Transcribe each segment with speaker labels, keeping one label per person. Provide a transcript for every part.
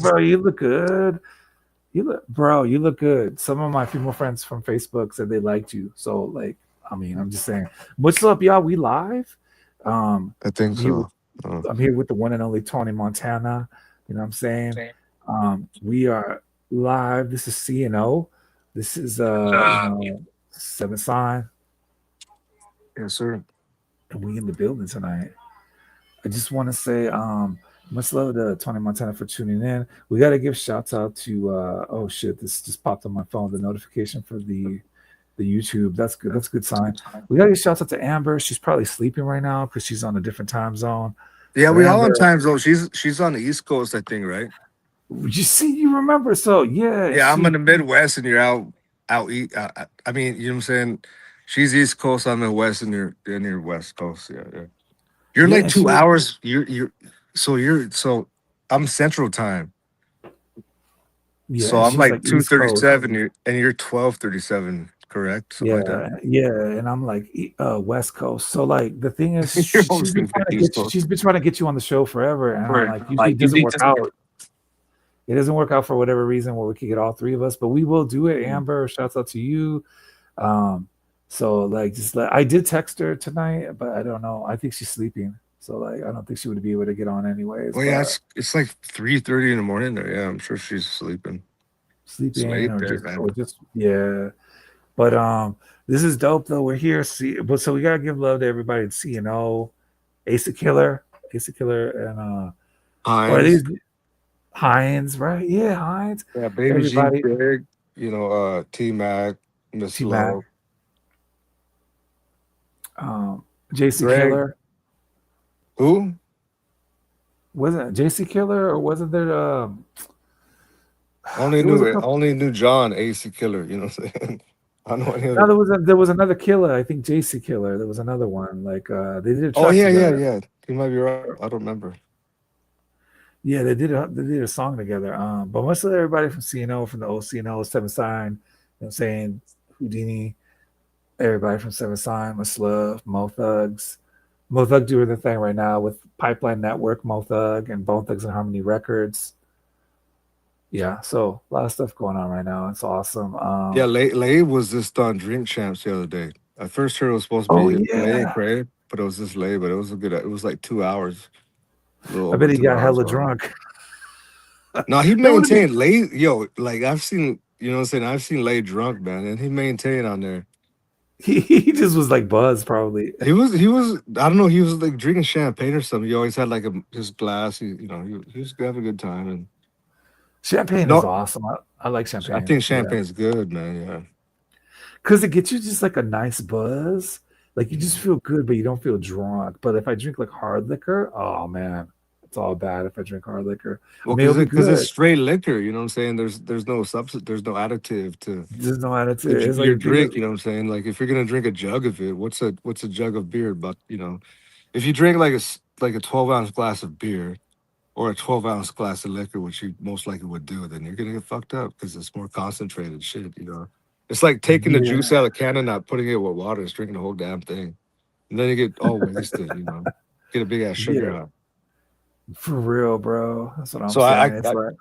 Speaker 1: Bro, you look good. You look good. Some of my female friends from Facebook said they liked you. So, like, I mean, I'm just saying. What's up, y'all? We live.
Speaker 2: I think
Speaker 1: I'm here with
Speaker 2: so. Uh,
Speaker 1: the one and only Tony Montana. You know what I'm saying? We are live. This is CNO. This is seven sign,
Speaker 2: yes, sir.
Speaker 1: and we in the building tonight. I just want to say, much love to Tony Montana for tuning in. We got to give shouts out to, oh shit, this just popped on my phone, the notification for the YouTube. That's good. That's a good sign. We got to give shouts out to Amber. She's probably sleeping right now because she's on a different time zone.
Speaker 2: Yeah,
Speaker 1: But
Speaker 2: we all on
Speaker 1: Amber,
Speaker 2: time zone. She's on the East Coast, I think, right?
Speaker 1: you see, you remember. So yeah,
Speaker 2: Yeah, I'm
Speaker 1: she,
Speaker 2: in the Midwest, and you're out eat. I mean, you know what I'm saying? She's East Coast. I'm in West, and you're West Coast. Yeah, yeah. You're
Speaker 1: yeah,
Speaker 2: like
Speaker 1: and she
Speaker 2: two
Speaker 1: was,
Speaker 2: hours. So I'm Central Time.
Speaker 1: yeah,
Speaker 2: So
Speaker 1: and
Speaker 2: I'm
Speaker 1: she's
Speaker 2: like
Speaker 1: like
Speaker 2: two
Speaker 1: East
Speaker 2: thirty
Speaker 1: Coast.
Speaker 2: seven. You're 12:37, correct? Something like that.
Speaker 1: Yeah, yeah, and I'm like West Coast. So like the thing is,
Speaker 2: You're always
Speaker 1: she's been
Speaker 2: gonna
Speaker 1: trying
Speaker 2: get
Speaker 1: to
Speaker 2: East
Speaker 1: get
Speaker 2: Coast.
Speaker 1: she's been trying to get you on the show forever, and I'm like, usually it doesn't work out. It doesn't work out for whatever reason where we could get all three of us, but we will do it. Amber, shouts out to you. Um, so like, I did text her tonight, but I don't know. I think she's sleeping, so like, I don't think she would be able to get on anyways.
Speaker 2: Well, yeah,
Speaker 1: But
Speaker 2: it's like 3:30 in the morning there. Yeah, I'm sure she's sleeping. It's
Speaker 1: sleeping
Speaker 2: late there, man.
Speaker 1: or just yeah. But this is dope though. We're here. See, but so we gotta give love to everybody at CNO, Asa Killer, and or are these
Speaker 2: Heinz,
Speaker 1: Heinz, right? Yeah, Heinz.
Speaker 2: yeah, Baby G
Speaker 1: Everybody,
Speaker 2: Big, T Mac, Miss
Speaker 1: T Mac,
Speaker 2: Love,
Speaker 1: um, JC
Speaker 2: Greg.
Speaker 1: Killer.
Speaker 2: Who?
Speaker 1: Wasn't it JC Killer or wasn't there?
Speaker 2: Only
Speaker 1: There was
Speaker 2: knew
Speaker 1: a
Speaker 2: it.
Speaker 1: couple.
Speaker 2: Only knew John AC Killer. You know what I'm saying? I don't know any
Speaker 1: No,
Speaker 2: other.
Speaker 1: there was another killer. I think JC Killer. There was another one. Like they did a
Speaker 2: Oh
Speaker 1: track
Speaker 2: yeah, yeah,
Speaker 1: together.
Speaker 2: yeah. You might be right. I don't remember.
Speaker 1: Yeah, they did a song together. But most of everybody from CNO, from the old CNO, Seven Sign, you know what I'm saying, Houdini, everybody from Seven Sign, Much Love, Mo Thugs. Mo Thug doing the thing right now with Pipeline Network, Mo Thug, and Bone Thugs and Harmony Records. Yeah, so a lot of stuff going on right now. It's awesome.
Speaker 2: Yeah, Lay was just on Drink Champs the other day. I first heard it was supposed to
Speaker 1: Oh
Speaker 2: be Lay and
Speaker 1: yeah,
Speaker 2: Craig, but it was just Lay. But it was a good. It was like 2 hours, a little
Speaker 1: I
Speaker 2: over
Speaker 1: bet he
Speaker 2: two
Speaker 1: got
Speaker 2: hours
Speaker 1: hella
Speaker 2: long.
Speaker 1: drunk.
Speaker 2: No, he
Speaker 1: That would have been.
Speaker 2: maintained Lay. Yo, like I've seen. You know what I'm saying? I've seen Lay drunk, man, and he maintained on there.
Speaker 1: He just was like buzzed, probably.
Speaker 2: He was. I don't know. He was like drinking champagne or something. He always had like his glass. He was having a good time. And
Speaker 1: Champagne is
Speaker 2: no,
Speaker 1: awesome. I like
Speaker 2: I
Speaker 1: champagne.
Speaker 2: think
Speaker 1: Yeah,
Speaker 2: champagne's good, man. Yeah.
Speaker 1: because it gets you just like a nice buzz. Like you just
Speaker 2: Mhm.
Speaker 1: feel good, but you don't feel drunk. But if I drink like hard liquor, oh man, it's all bad. If I drink hard liquor, I
Speaker 2: Well,
Speaker 1: mean it'll be
Speaker 2: because it's
Speaker 1: good.
Speaker 2: straight liquor. You know what I'm saying? There's no substance. There's no additive to
Speaker 1: There's no attitude. It's
Speaker 2: your
Speaker 1: like people.
Speaker 2: drink. You know what I'm saying? Like if you're gonna drink a jug of it, what's a jug of beer? But if you drink like a 12-ounce glass of beer or a 12-ounce glass of liquor, which you most likely would do, then you're gonna get fucked up because it's more concentrated shit. It's like taking the
Speaker 1: Yeah,
Speaker 2: juice out of the can and not putting it with water, just drinking the whole damn thing, and then you get all wasted. Get a big ass sugar
Speaker 1: yeah,
Speaker 2: high.
Speaker 1: for real, bro. That's what I'm
Speaker 2: So
Speaker 1: saying. It's like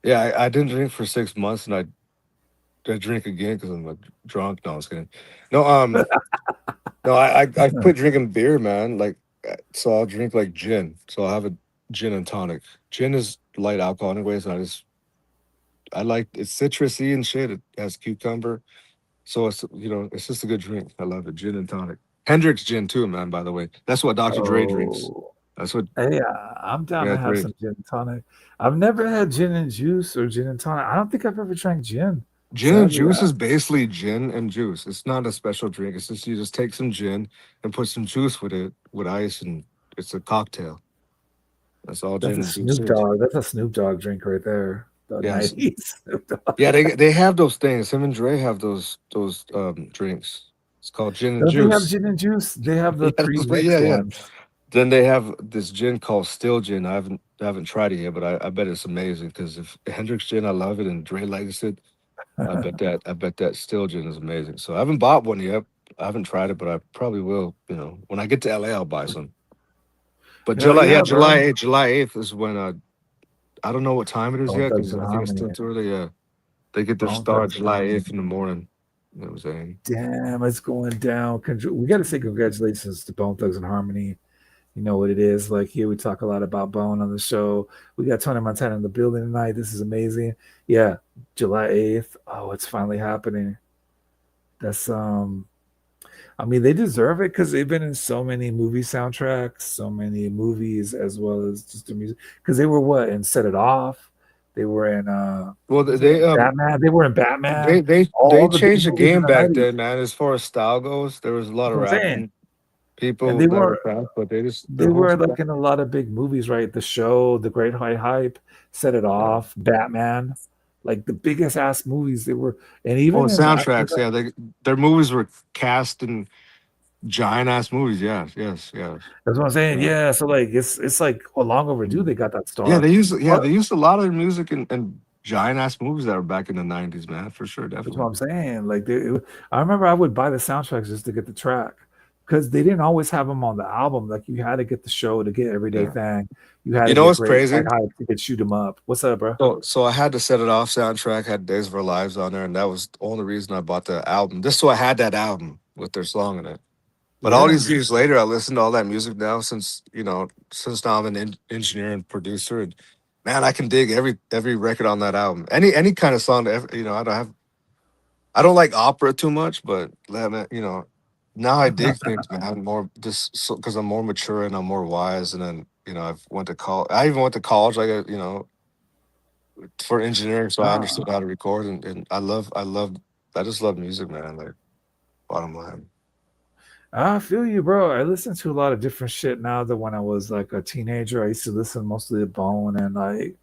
Speaker 2: yeah, I didn't drink for 6 months, and I drink again because I'm like drunk. No, I was kidding. No, no, I quit drinking beer, man. Like, so I'll drink like gin. So I'll have a gin and tonic. Gin is light alcohol, anyways. And I like it's citrusy and shit. It has cucumber, so it's just a good drink. I love it. Gin and tonic. Hendrick's gin too, man. By the way, that's what Dr. Dre drinks.
Speaker 1: oh,
Speaker 2: That's what
Speaker 1: hey, I'm down
Speaker 2: yeah,
Speaker 1: to have
Speaker 2: Dre.
Speaker 1: some gin and tonic. I've never had gin and juice or gin and tonic. I don't think I've ever drank gin.
Speaker 2: Gin and
Speaker 1: Sadly,
Speaker 2: juice is basically gin and juice. It's not a special drink. It's just you just take some gin and put some juice with it with ice, and it's a cocktail. That's all
Speaker 1: that's
Speaker 2: gin
Speaker 1: a
Speaker 2: and juice
Speaker 1: Snoop
Speaker 2: is.
Speaker 1: Dogg. That's a Snoop Dogg drink right there. The
Speaker 2: Yes.
Speaker 1: 90s Snoop Dogg.
Speaker 2: Yeah, they have those things. Him and Dre have those drinks. It's called gin and
Speaker 1: Don't they have
Speaker 2: juice.
Speaker 1: gin and juice? They have
Speaker 2: Yeah,
Speaker 1: the pre-mixed
Speaker 2: yeah, yeah.
Speaker 1: ones.
Speaker 2: Then they have this gin called Still Gin. I haven't tried it yet, but I bet it's amazing because if Hendrix gin, I love it, and Dre likes it. I bet that Still Gin is amazing. So I haven't bought one yet. I haven't tried it, but I probably will. When I get to LA, I'll buy some. But
Speaker 1: Hell
Speaker 2: July, yeah,
Speaker 1: yeah, bro.
Speaker 2: July 8th is when I don't know what time it is
Speaker 1: Bone
Speaker 2: yet
Speaker 1: Thugs
Speaker 2: because
Speaker 1: and
Speaker 2: I think it's
Speaker 1: Harmony.
Speaker 2: still too early. Yeah, they get their
Speaker 1: Bone
Speaker 2: start
Speaker 1: Thugs and
Speaker 2: July
Speaker 1: Harmony.
Speaker 2: 8th in the morning. You know what I'm saying?
Speaker 1: Damn, it's going down. We got to say congratulations to Bone Thugs and Harmony. You know what it is. Like here, we talk a lot about Bone on the show. We got Tony Montana in the building tonight. This is amazing. Yeah, July 8th. Oh, it's finally happening. That's I mean, they deserve it because they've been in so many movie soundtracks, so many movies, as well as just the music. Because they were what and Set It Off. They were in
Speaker 2: Well,
Speaker 1: what was it? Batman. They were in Batman.
Speaker 2: they
Speaker 1: All the big
Speaker 2: changed the
Speaker 1: movies in
Speaker 2: game
Speaker 1: the
Speaker 2: back
Speaker 1: 90s.
Speaker 2: then, man. As far as style goes, there was a lot
Speaker 1: That's
Speaker 2: of
Speaker 1: what I'm saying.
Speaker 2: rapping
Speaker 1: And
Speaker 2: people
Speaker 1: they
Speaker 2: that were
Speaker 1: were
Speaker 2: fast, but
Speaker 1: they
Speaker 2: the whole
Speaker 1: were like in a lot of big movies, right? The Show, The Great High Hype, Set It
Speaker 2: yeah.
Speaker 1: Off, Batman, like the biggest ass movies they were, and
Speaker 2: Oh,
Speaker 1: even in after
Speaker 2: soundtracks.
Speaker 1: that,
Speaker 2: Yeah, their movies were cast in giant ass movies. Yes, yes, yes.
Speaker 1: that's what I'm saying.
Speaker 2: Yeah.
Speaker 1: Yeah, so like it's like long overdue
Speaker 2: Mm.
Speaker 1: they got that
Speaker 2: Yeah,
Speaker 1: star. But
Speaker 2: they used a lot of their music in giant ass movies that were back in the 90s, man, for sure,
Speaker 1: that's what
Speaker 2: definitely.
Speaker 1: I'm saying. Like I remember I would buy the soundtracks just to get the track because they didn't always have them on the album. Like you had to get the show to get Everyday
Speaker 2: Yeah.
Speaker 1: Thing. You had
Speaker 2: You
Speaker 1: to
Speaker 2: know
Speaker 1: get
Speaker 2: what's
Speaker 1: Great White
Speaker 2: crazy?
Speaker 1: Hype to get Shoot 'Em Up. What's up, bro?
Speaker 2: So I had to Set It Off soundtrack, had Days of Our Lives on there, and that was the only reason I bought the album. Just so I had that album with their song in it. But all
Speaker 1: Yeah.
Speaker 2: these years later, I listen to all that music now since, since now I'm an engineer and producer. And man, I can dig every record on that album. Any kind of song that I don't like opera too much, but now I dig things, man, more just because I'm more mature and I'm more wise. And then, I've went to college. I even went to college, like, for engineering. So I
Speaker 1: Nah.
Speaker 2: understood how to record and I just love music, man. Like, bottom line.
Speaker 1: I feel you, bro. I listen to a lot of different shit now than when I was like a teenager. I used to listen mostly to Bone and like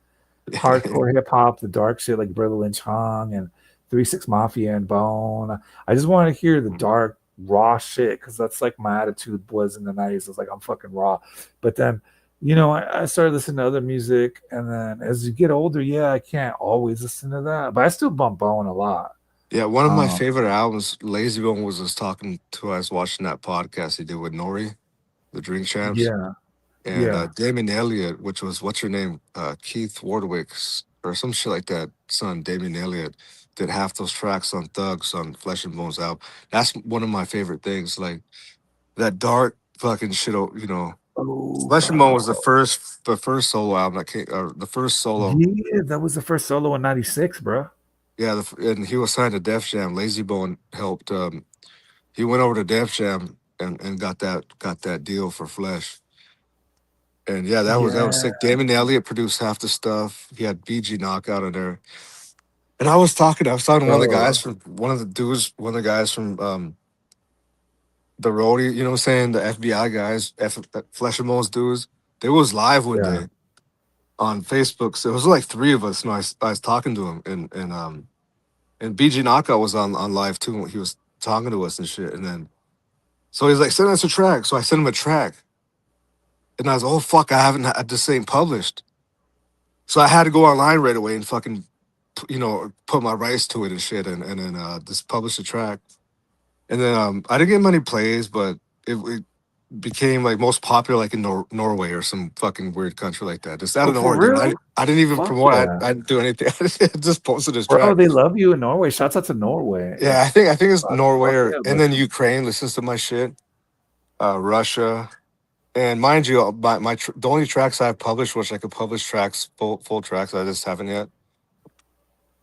Speaker 1: hardcore hip hop, the dark shit like Brother Lynch Hung and 3 6 Mafia and Bone. I just want to hear the dark, raw shit because that's like my attitude was in the 90s. It's like I'm fucking raw. But then, I started listening to other music. And then as you get older, yeah, I can't always listen to that. But I still bump Bone a lot.
Speaker 2: Yeah, one of my
Speaker 1: Um,
Speaker 2: favorite albums, Lazy Bone, was just talking to. I was watching that podcast he did with Nori, the Drink Champs,
Speaker 1: yeah,
Speaker 2: and
Speaker 1: yeah,
Speaker 2: Damon Elliott, which was what's your name, Keith Wardwick's or some shit like that. Son, Damon Elliott did half those tracks on Thugs on Flesh and Bones album. That's one of my favorite things. Like that dark fucking shit.
Speaker 1: Oh,
Speaker 2: Flesh and Bone was the first solo album that came, or the first solo.
Speaker 1: yeah, that was the first solo in '96, bro.
Speaker 2: Yeah, and he was signed to Def Jam. Lazy Bone helped. He went over to Def Jam and got that deal for Flesh. And yeah, that was
Speaker 1: Yeah,
Speaker 2: sick. Damon Elliott produced half the stuff. He had BG Knockout in there. And I was talking to one of the
Speaker 1: bro.
Speaker 2: guys from one of the guys from the roadie, you know what I'm saying? The FBI guys, Flesh and Bones dudes. They was live one
Speaker 1: Yeah,
Speaker 2: day on Facebook. So it was like three of us, and I was talking to him and BG Knockout was on live too. He was talking to us and shit. And then so he's like, send us a track. So I sent him a track. And I was, oh fuck, I haven't had this ain't published. So I had to go online right away and fucking, put my rights to it and shit, and then just publish the track. And then I didn't get many plays, but it became like most popular like in Norway or some fucking weird country like that. Just out
Speaker 1: oh,
Speaker 2: of
Speaker 1: for
Speaker 2: nowhere, dude.
Speaker 1: real?
Speaker 2: I didn't even
Speaker 1: Fuck
Speaker 2: promote.
Speaker 1: yeah,
Speaker 2: I didn't do anything. I just posted this
Speaker 1: bro.
Speaker 2: track.
Speaker 1: They love you in Norway. Shouts out to Norway.
Speaker 2: Yeah, I think it's Norway
Speaker 1: Fuck yeah,
Speaker 2: and
Speaker 1: bro.
Speaker 2: then Ukraine listens to my shit. Russia. And mind you, the only tracks I've published, which I could publish tracks, full tracks, I just haven't yet.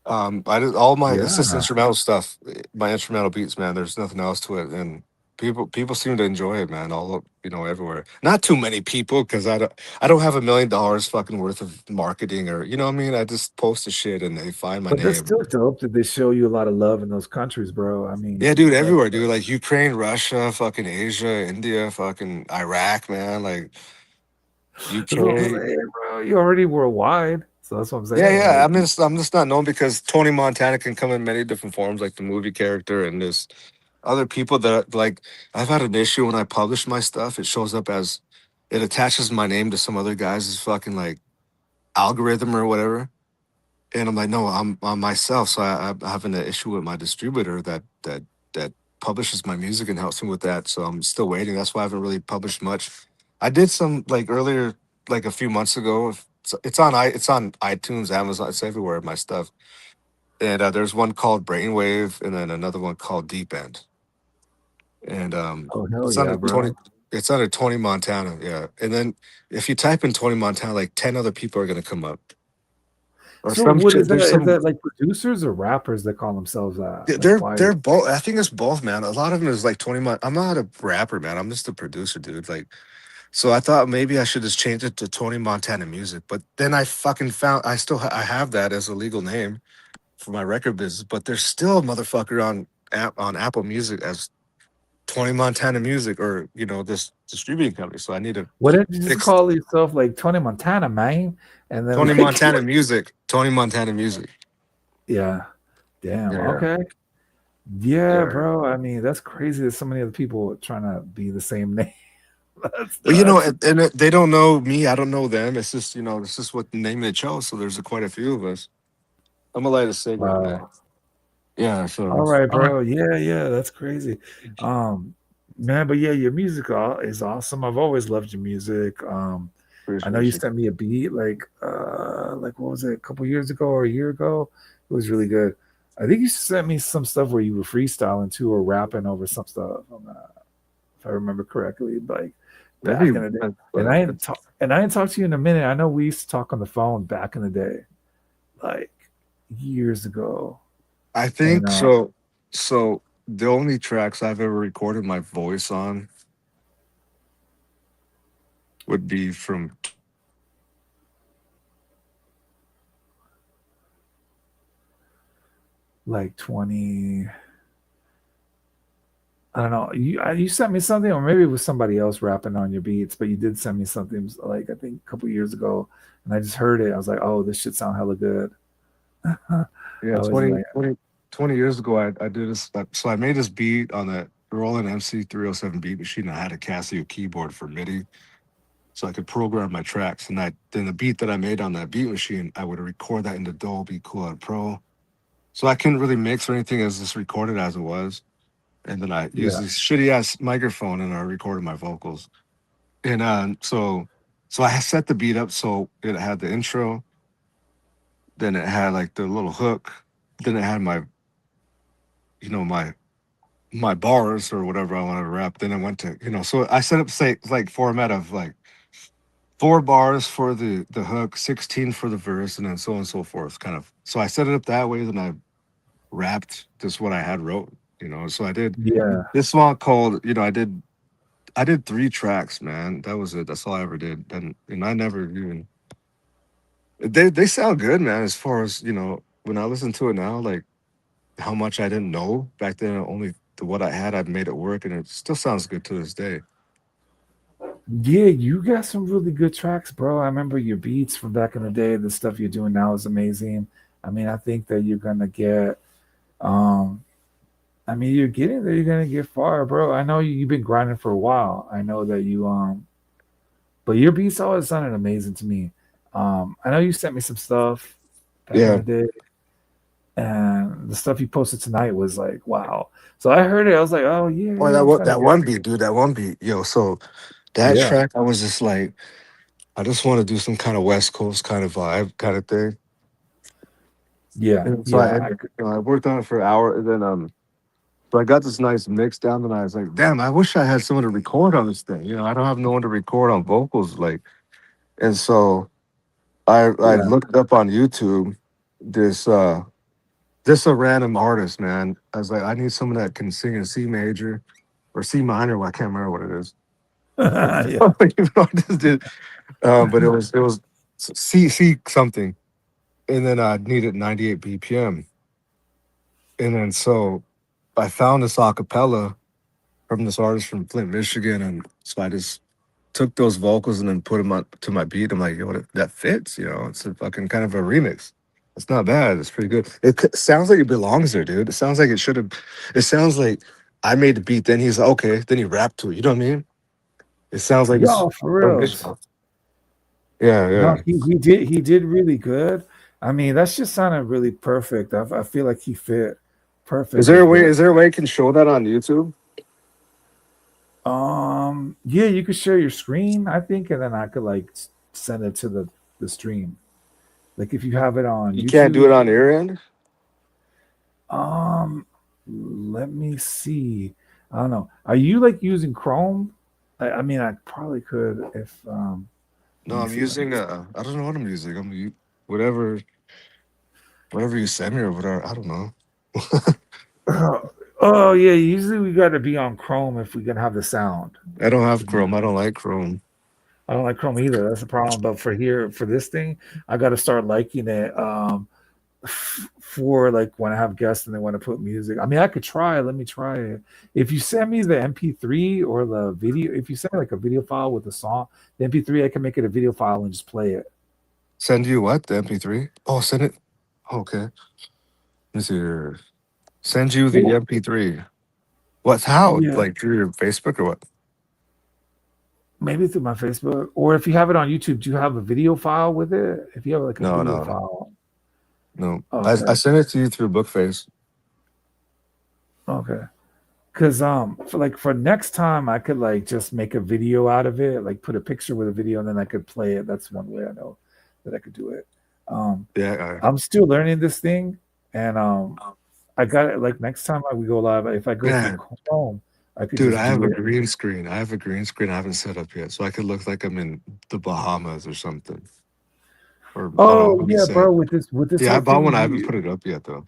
Speaker 2: I did all my it's just
Speaker 1: Yeah,
Speaker 2: instrumental stuff, my instrumental beats, man. There's nothing else to it, and people seem to enjoy it, man. Everywhere. Not too many people, because I don't have $1 million fucking worth of marketing or you know what I mean. I just post the shit and they find my
Speaker 1: but that's
Speaker 2: name.
Speaker 1: still dope that they show you a lot of love in those countries, bro. I
Speaker 2: Yeah,
Speaker 1: mean,
Speaker 2: dude,
Speaker 1: like
Speaker 2: everywhere, dude. Like Ukraine, Russia, fucking Asia, India, fucking Iraq, man. Like
Speaker 1: that's what I'm
Speaker 2: UK.
Speaker 1: saying, bro. You're already worldwide, so that's what I'm
Speaker 2: Yeah,
Speaker 1: saying.
Speaker 2: yeah.
Speaker 1: Like,
Speaker 2: I'm just not known because Tony Montana can come in many different forms, like the movie character, and there's other people that like. I've had an issue when I publish my stuff. It shows up as it attaches my name to some other guy's fucking like algorithm or whatever, and I'm like, no, I'm myself. So I'm having an issue with my distributor that publishes my music and helps me with that. So I'm still waiting. That's why I haven't really published much. I did some like earlier, like a few months ago. it's on iTunes, Amazon, it's everywhere. My stuff, and there's one called Brainwave, and then another one called Deep End, and
Speaker 1: Oh hell
Speaker 2: it's
Speaker 1: yeah,
Speaker 2: under
Speaker 1: bro.
Speaker 2: 20. It's under Tony Montana, yeah. And then if you type in Tony Montana, like 10 other people are gonna come up, or
Speaker 1: So
Speaker 2: some
Speaker 1: what is
Speaker 2: shit.
Speaker 1: that?
Speaker 2: There's
Speaker 1: Is
Speaker 2: some.
Speaker 1: that like producers or rappers that call themselves that? Like why?
Speaker 2: They're both. I think it's both, man. A lot of them is like 20 months. I'm not a rapper, man. I'm just a producer, dude. Like, so I thought maybe I should just change it to Tony Montana Music. But then I fucking found I have that as a legal name for my record business. But there's still a motherfucker on Apple Music as Tony Montana Music, or this distributing company. So I need to
Speaker 1: What did you just
Speaker 2: fix
Speaker 1: call yourself like Tony Montana, man? And then
Speaker 2: Tony
Speaker 1: like
Speaker 2: Montana Music. Tony Montana Music.
Speaker 1: yeah, damn,
Speaker 2: Yeah,
Speaker 1: okay. Yeah,
Speaker 2: yeah.
Speaker 1: bro. I mean, that's crazy. There's so many other people trying to be the same name. That's
Speaker 2: But
Speaker 1: nuts.
Speaker 2: they don't know me. I don't know them. It's just it's just what name they chose. So there's quite a few of us. I'm gonna light a cigarette, man.
Speaker 1: Wow.
Speaker 2: Yeah. So
Speaker 1: All right,
Speaker 2: all right.
Speaker 1: bro. Yeah, yeah, that's crazy. Um, man, but yeah, your music is awesome. I've always loved your music. I know you
Speaker 2: Appreciate you.
Speaker 1: sent me a beat like what was it, a couple years ago or a year ago? It was really good. I think you sent me some stuff where you were freestyling too or rapping over some stuff. If I remember correctly, like
Speaker 2: Maybe
Speaker 1: back in the day. And
Speaker 2: uh,
Speaker 1: I ain't talked to you in a minute. I know we used to talk on the phone back in the day, like years ago.
Speaker 2: I
Speaker 1: And
Speaker 2: think so. So the only tracks I've ever recorded my voice on would be from.
Speaker 1: like 20, I don't know. You sent me something, or maybe it was somebody else rapping on your beats, but you did send me something like I think a couple years ago, and I just heard it. I was like, oh, this should sound hella good.
Speaker 2: Yeah,
Speaker 1: I was like,
Speaker 2: 20 years ago, I did this. So I made this beat on that Roland MC 307 beat machine. I had a Casio keyboard for MIDI, so I could program my tracks. And then the beat that I made on that beat machine, I would record that into Dolby Cool Pro. So I couldn't really mix or anything as just recorded as it was. And then I used
Speaker 1: yeah,
Speaker 2: this shitty ass microphone and I recorded my vocals. And so I set the beat up so it had the intro, then it had like the little hook, then it had my my bars or whatever I wanted to rap. Then I went to, so I set up say like format of like 4 bars for the hook, 16 for the verse, and then so on and so forth. Kind of. So I set it up that way. Then I rapped just what I had wrote. So I did
Speaker 1: yeah,
Speaker 2: this song called. I did 3 tracks, man. That was it. That's all I ever did. And I never even. They sound good, man. As far as when I listen to it now, like how much I didn't know back then. Only what I had, I've made it work, and it still sounds good to this day.
Speaker 1: yeah. You got some really good tracks, bro. I remember your beats from back in the day. The stuff you're doing now is amazing. I mean, I think that you're gonna get. Um, I mean, you're getting there. You're gonna get far, bro. I know you've been grinding for a while. I know that but your beats always sounded amazing to me. I know you sent me some stuff back in
Speaker 2: Yeah.
Speaker 1: the day, and the stuff you posted tonight was like, wow. So I heard it. I was like, oh yeah,
Speaker 2: Or
Speaker 1: yeah, I'm trying to
Speaker 2: that
Speaker 1: get.
Speaker 2: one beat, dude. That one beat, yo. So that
Speaker 1: Yeah,
Speaker 2: track, I was just like, I just want to do some kind of West Coast kind of vibe, kind of thing.
Speaker 1: yeah,
Speaker 2: And so
Speaker 1: yeah.
Speaker 2: I worked on it for an hour, and then so I got this nice mix down, and I was like, damn, I wish I had someone to record on this thing. I don't have no one to record on vocals, like. And so I
Speaker 1: Yeah.
Speaker 2: looked up on YouTube this just a random artist, man. I was like, I need someone that can sing in C major or C minor. Well, I can't remember what it is.
Speaker 1: Yeah.
Speaker 2: Even though I just did, but it was C something, and then I needed 98 BPM, and then so I found this acapella from this artist from Flint, Michigan, and so I just took those vocals and then put them on to my beat. I'm like, yo, that fits. It's a fucking kind of a remix. It's not bad. It's pretty good. Sounds like it belongs there, dude. It sounds like it should have. It sounds like I made the beat. Then he's like, okay. Then he rapped to it. You know what I mean? It sounds like it's
Speaker 1: Yo, for reals.
Speaker 2: original. Yeah,
Speaker 1: No,
Speaker 2: yeah.
Speaker 1: he did really good. I mean, that's just sounded really perfect. I feel like he fit
Speaker 2: Is
Speaker 1: perfect
Speaker 2: there a
Speaker 1: with
Speaker 2: way?
Speaker 1: what.
Speaker 2: Is there a way I can show that on YouTube?
Speaker 1: Yeah, you could share your screen, I think, and then I could like send it to the the stream. Like if you have it on
Speaker 2: You can't do
Speaker 1: YouTube,
Speaker 2: it on your end.
Speaker 1: um, let me see. I don't know. Are you like using Chrome? I mean, I probably could if let
Speaker 2: No,
Speaker 1: me
Speaker 2: I'm
Speaker 1: see if I can.
Speaker 2: using I don't know what I'm using. Whatever whatever you send me or whatever. I don't know.
Speaker 1: Oh yeah, usually we got to be on Chrome if we can have the sound.
Speaker 2: I don't
Speaker 1: To
Speaker 2: have
Speaker 1: be
Speaker 2: Chrome. I don't
Speaker 1: honest,
Speaker 2: like Chrome.
Speaker 1: I don't like Chrome either. That's the problem. But for here, for this thing, I got to start liking it. For like when I have guests and they want to put music. I mean, I could try. Let me try it. If you send me the MP3 or the video, if you send me like a video file with the song, the MP3, I can make it a video file and just play it.
Speaker 2: Send you what? The MP3? Oh, send it. Okay. Let me see here. Send you the
Speaker 1: Well,
Speaker 2: MP3. What's how?
Speaker 1: yeah,
Speaker 2: Like through your Facebook or what?
Speaker 1: maybe through my Facebook, or if you have it on YouTube, do you have a video file with it? If you have like a
Speaker 2: No,
Speaker 1: video
Speaker 2: no,
Speaker 1: file,
Speaker 2: no. I
Speaker 1: okay,
Speaker 2: sent it to you through Bookface.
Speaker 1: okay. Cause for like for next time I could like just make a video out of it, like put a picture with a video and then I could play it. That's one way I know that I could do it. Um
Speaker 2: Yeah,
Speaker 1: I'm still learning this thing and I got it like next time we go live, if I go through
Speaker 2: man,
Speaker 1: Chrome, I could
Speaker 2: dude,
Speaker 1: just
Speaker 2: I have
Speaker 1: do
Speaker 2: a
Speaker 1: it.
Speaker 2: green screen. I have a green screen I haven't set up yet, so I could look like I'm in the Bahamas or something. Or I don't know
Speaker 1: Oh
Speaker 2: what you
Speaker 1: yeah,
Speaker 2: said.
Speaker 1: bro, with this
Speaker 2: Yeah, I
Speaker 1: whole
Speaker 2: bought one.
Speaker 1: thing,
Speaker 2: I haven't put it up yet though.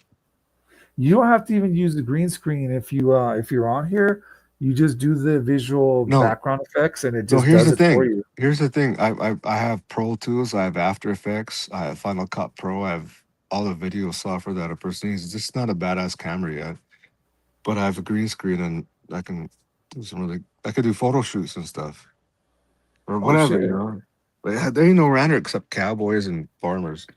Speaker 1: you don't have to even use the green screen if you're on here, you just do the visual
Speaker 2: No,
Speaker 1: background effects and it
Speaker 2: no.
Speaker 1: just
Speaker 2: Here's
Speaker 1: does
Speaker 2: the
Speaker 1: it for
Speaker 2: thing.
Speaker 1: you.
Speaker 2: Here's the thing. I have Pro Tools. I have After Effects. I have Final Cut Pro. I have all the video software that a person needs. It's just not a badass camera yet, but I have a green screen and I can do some really. I could do photo shoots and stuff or
Speaker 1: Oh
Speaker 2: whatever,
Speaker 1: shit.
Speaker 2: you know. But yeah, there ain't no ranter except cowboys and farmers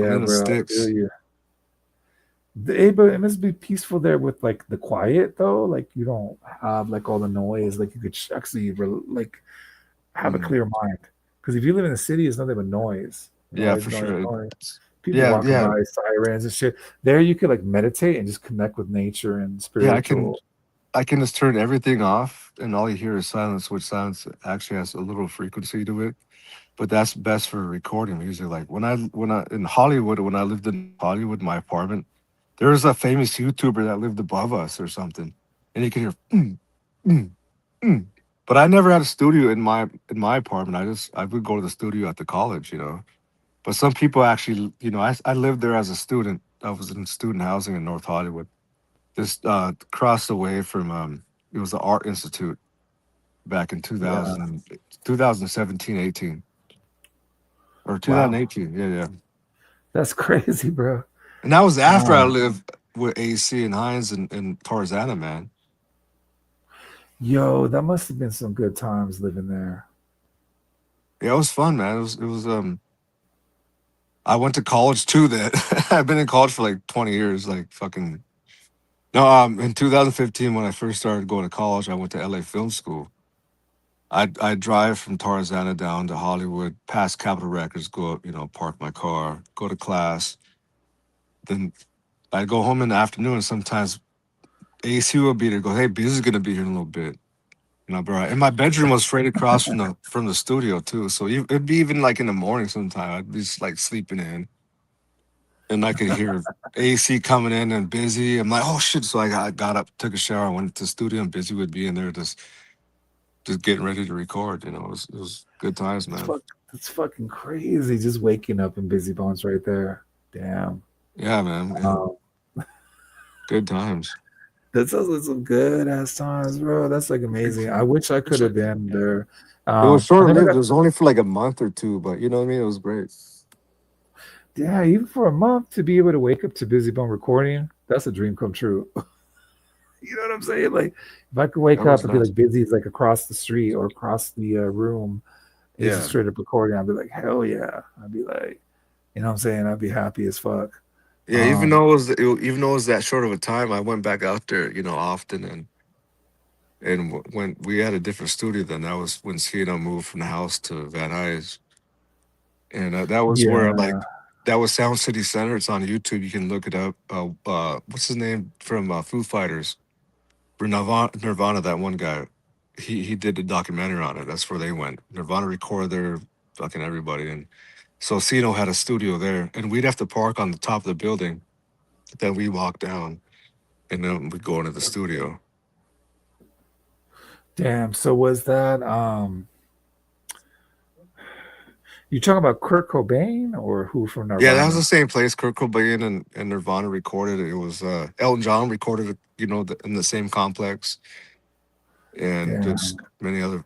Speaker 2: and
Speaker 1: Yeah,
Speaker 2: in the
Speaker 1: bro, I feel
Speaker 2: sticks.
Speaker 1: you. But it must be peaceful there with like the quiet though. Like you don't have like all the noise. Like you could actually like have a
Speaker 2: Mm.
Speaker 1: clear mind. Because if you live in the city, it's nothing but noise,
Speaker 2: Yeah,
Speaker 1: noise,
Speaker 2: for
Speaker 1: noise,
Speaker 2: sure.
Speaker 1: noise. People
Speaker 2: Yeah,
Speaker 1: walking
Speaker 2: yeah,
Speaker 1: by, sirens and shit. There you could like meditate and just connect with nature and
Speaker 2: yeah. I can
Speaker 1: spiritual.
Speaker 2: I can just turn everything off, and all you hear is silence, which silence actually has a little frequency to it. But that's best for recording music. Like when I in Hollywood, when I lived in Hollywood, my apartment, there was a famous YouTuber that lived above us or something, and you could hear. Mm, mm. But I never had a studio in my apartment. I would go to the studio at the college, you know. But some people actually, you know, I lived there as a student. I was in student housing in North Hollywood, just across the way from it was the Art Institute back in
Speaker 1: Yeah,
Speaker 2: 2017, 18 or
Speaker 1: wow,
Speaker 2: 2018. Yeah, yeah.
Speaker 1: that's crazy, bro.
Speaker 2: And that was after I
Speaker 1: Um,
Speaker 2: lived with AC and Hines and Tarzana, man.
Speaker 1: yo, that must have been some good times living there.
Speaker 2: Yeah, it was fun, man. It was. I went to college too. That I've been in college for like 20 years, like fucking. No, in 2015 when I first started going to college, I went to LA Film School. I drive from Tarzana down to Hollywood, past Capitol Records, go up, you know, park my car, go to class. Then I go home in the afternoon. And sometimes AC will be there. Go, hey, Biz is gonna be here in a little bit. And I'll be all right. And my bedroom was straight across from the studio too. So it'd be even like in the morning sometime. I'd be just like sleeping in, and I could hear AC coming in and Busy. I'm like, oh shit! So I got up, took a shower, went to the studio, and Busy would be in there just getting ready to record. You know, it was good times,
Speaker 1: It's
Speaker 2: man.
Speaker 1: fuck, it's fucking crazy just waking up in Busy Bones right there. Damn.
Speaker 2: Yeah, man. Yeah,
Speaker 1: Um,
Speaker 2: good times.
Speaker 1: That sounds like some good ass times, bro. That's like amazing. I wish I could have been there.
Speaker 2: It was
Speaker 1: I
Speaker 2: short
Speaker 1: never
Speaker 2: lived.
Speaker 1: got,
Speaker 2: It was only for like a month or two, but you know what I mean. It was great.
Speaker 1: yeah, even for a month to be able to wake up to Busy Bone recording, that's a dream come true. You know what I'm saying? Like, if I could
Speaker 2: That
Speaker 1: wake up
Speaker 2: was
Speaker 1: and be
Speaker 2: nice.
Speaker 1: like Busy's like across the street or across the room, it's just
Speaker 2: Yeah,
Speaker 1: straight up recording. I'd be like, hell yeah. I'd be like, you know what I'm saying? I'd be happy as fuck.
Speaker 2: yeah.
Speaker 1: Um,
Speaker 2: Even though it was that short of a time, I went back out there, you know, often, and when we had a different studio, then that was when Cena moved from the house to Van Nuys, and that was where
Speaker 1: yeah,
Speaker 2: like that was Sound City Center. It's on YouTube. You can look it up. What's his name from Foo Fighters? For Nirvana, that one guy. he did the documentary on it. That's where they went. Nirvana recorded their fucking everybody, and so Cino had a studio there, and we'd have to park on the top of the building. Then we walk down, and then we go into the studio.
Speaker 1: Damn. So was that you talking about Kurt Cobain or who from
Speaker 2: Yeah, that was the
Speaker 1: Nirvana?
Speaker 2: same place Kurt Cobain and Nirvana recorded it. It was Elton John recorded it, in the same complex, and
Speaker 1: Damn.
Speaker 2: just many other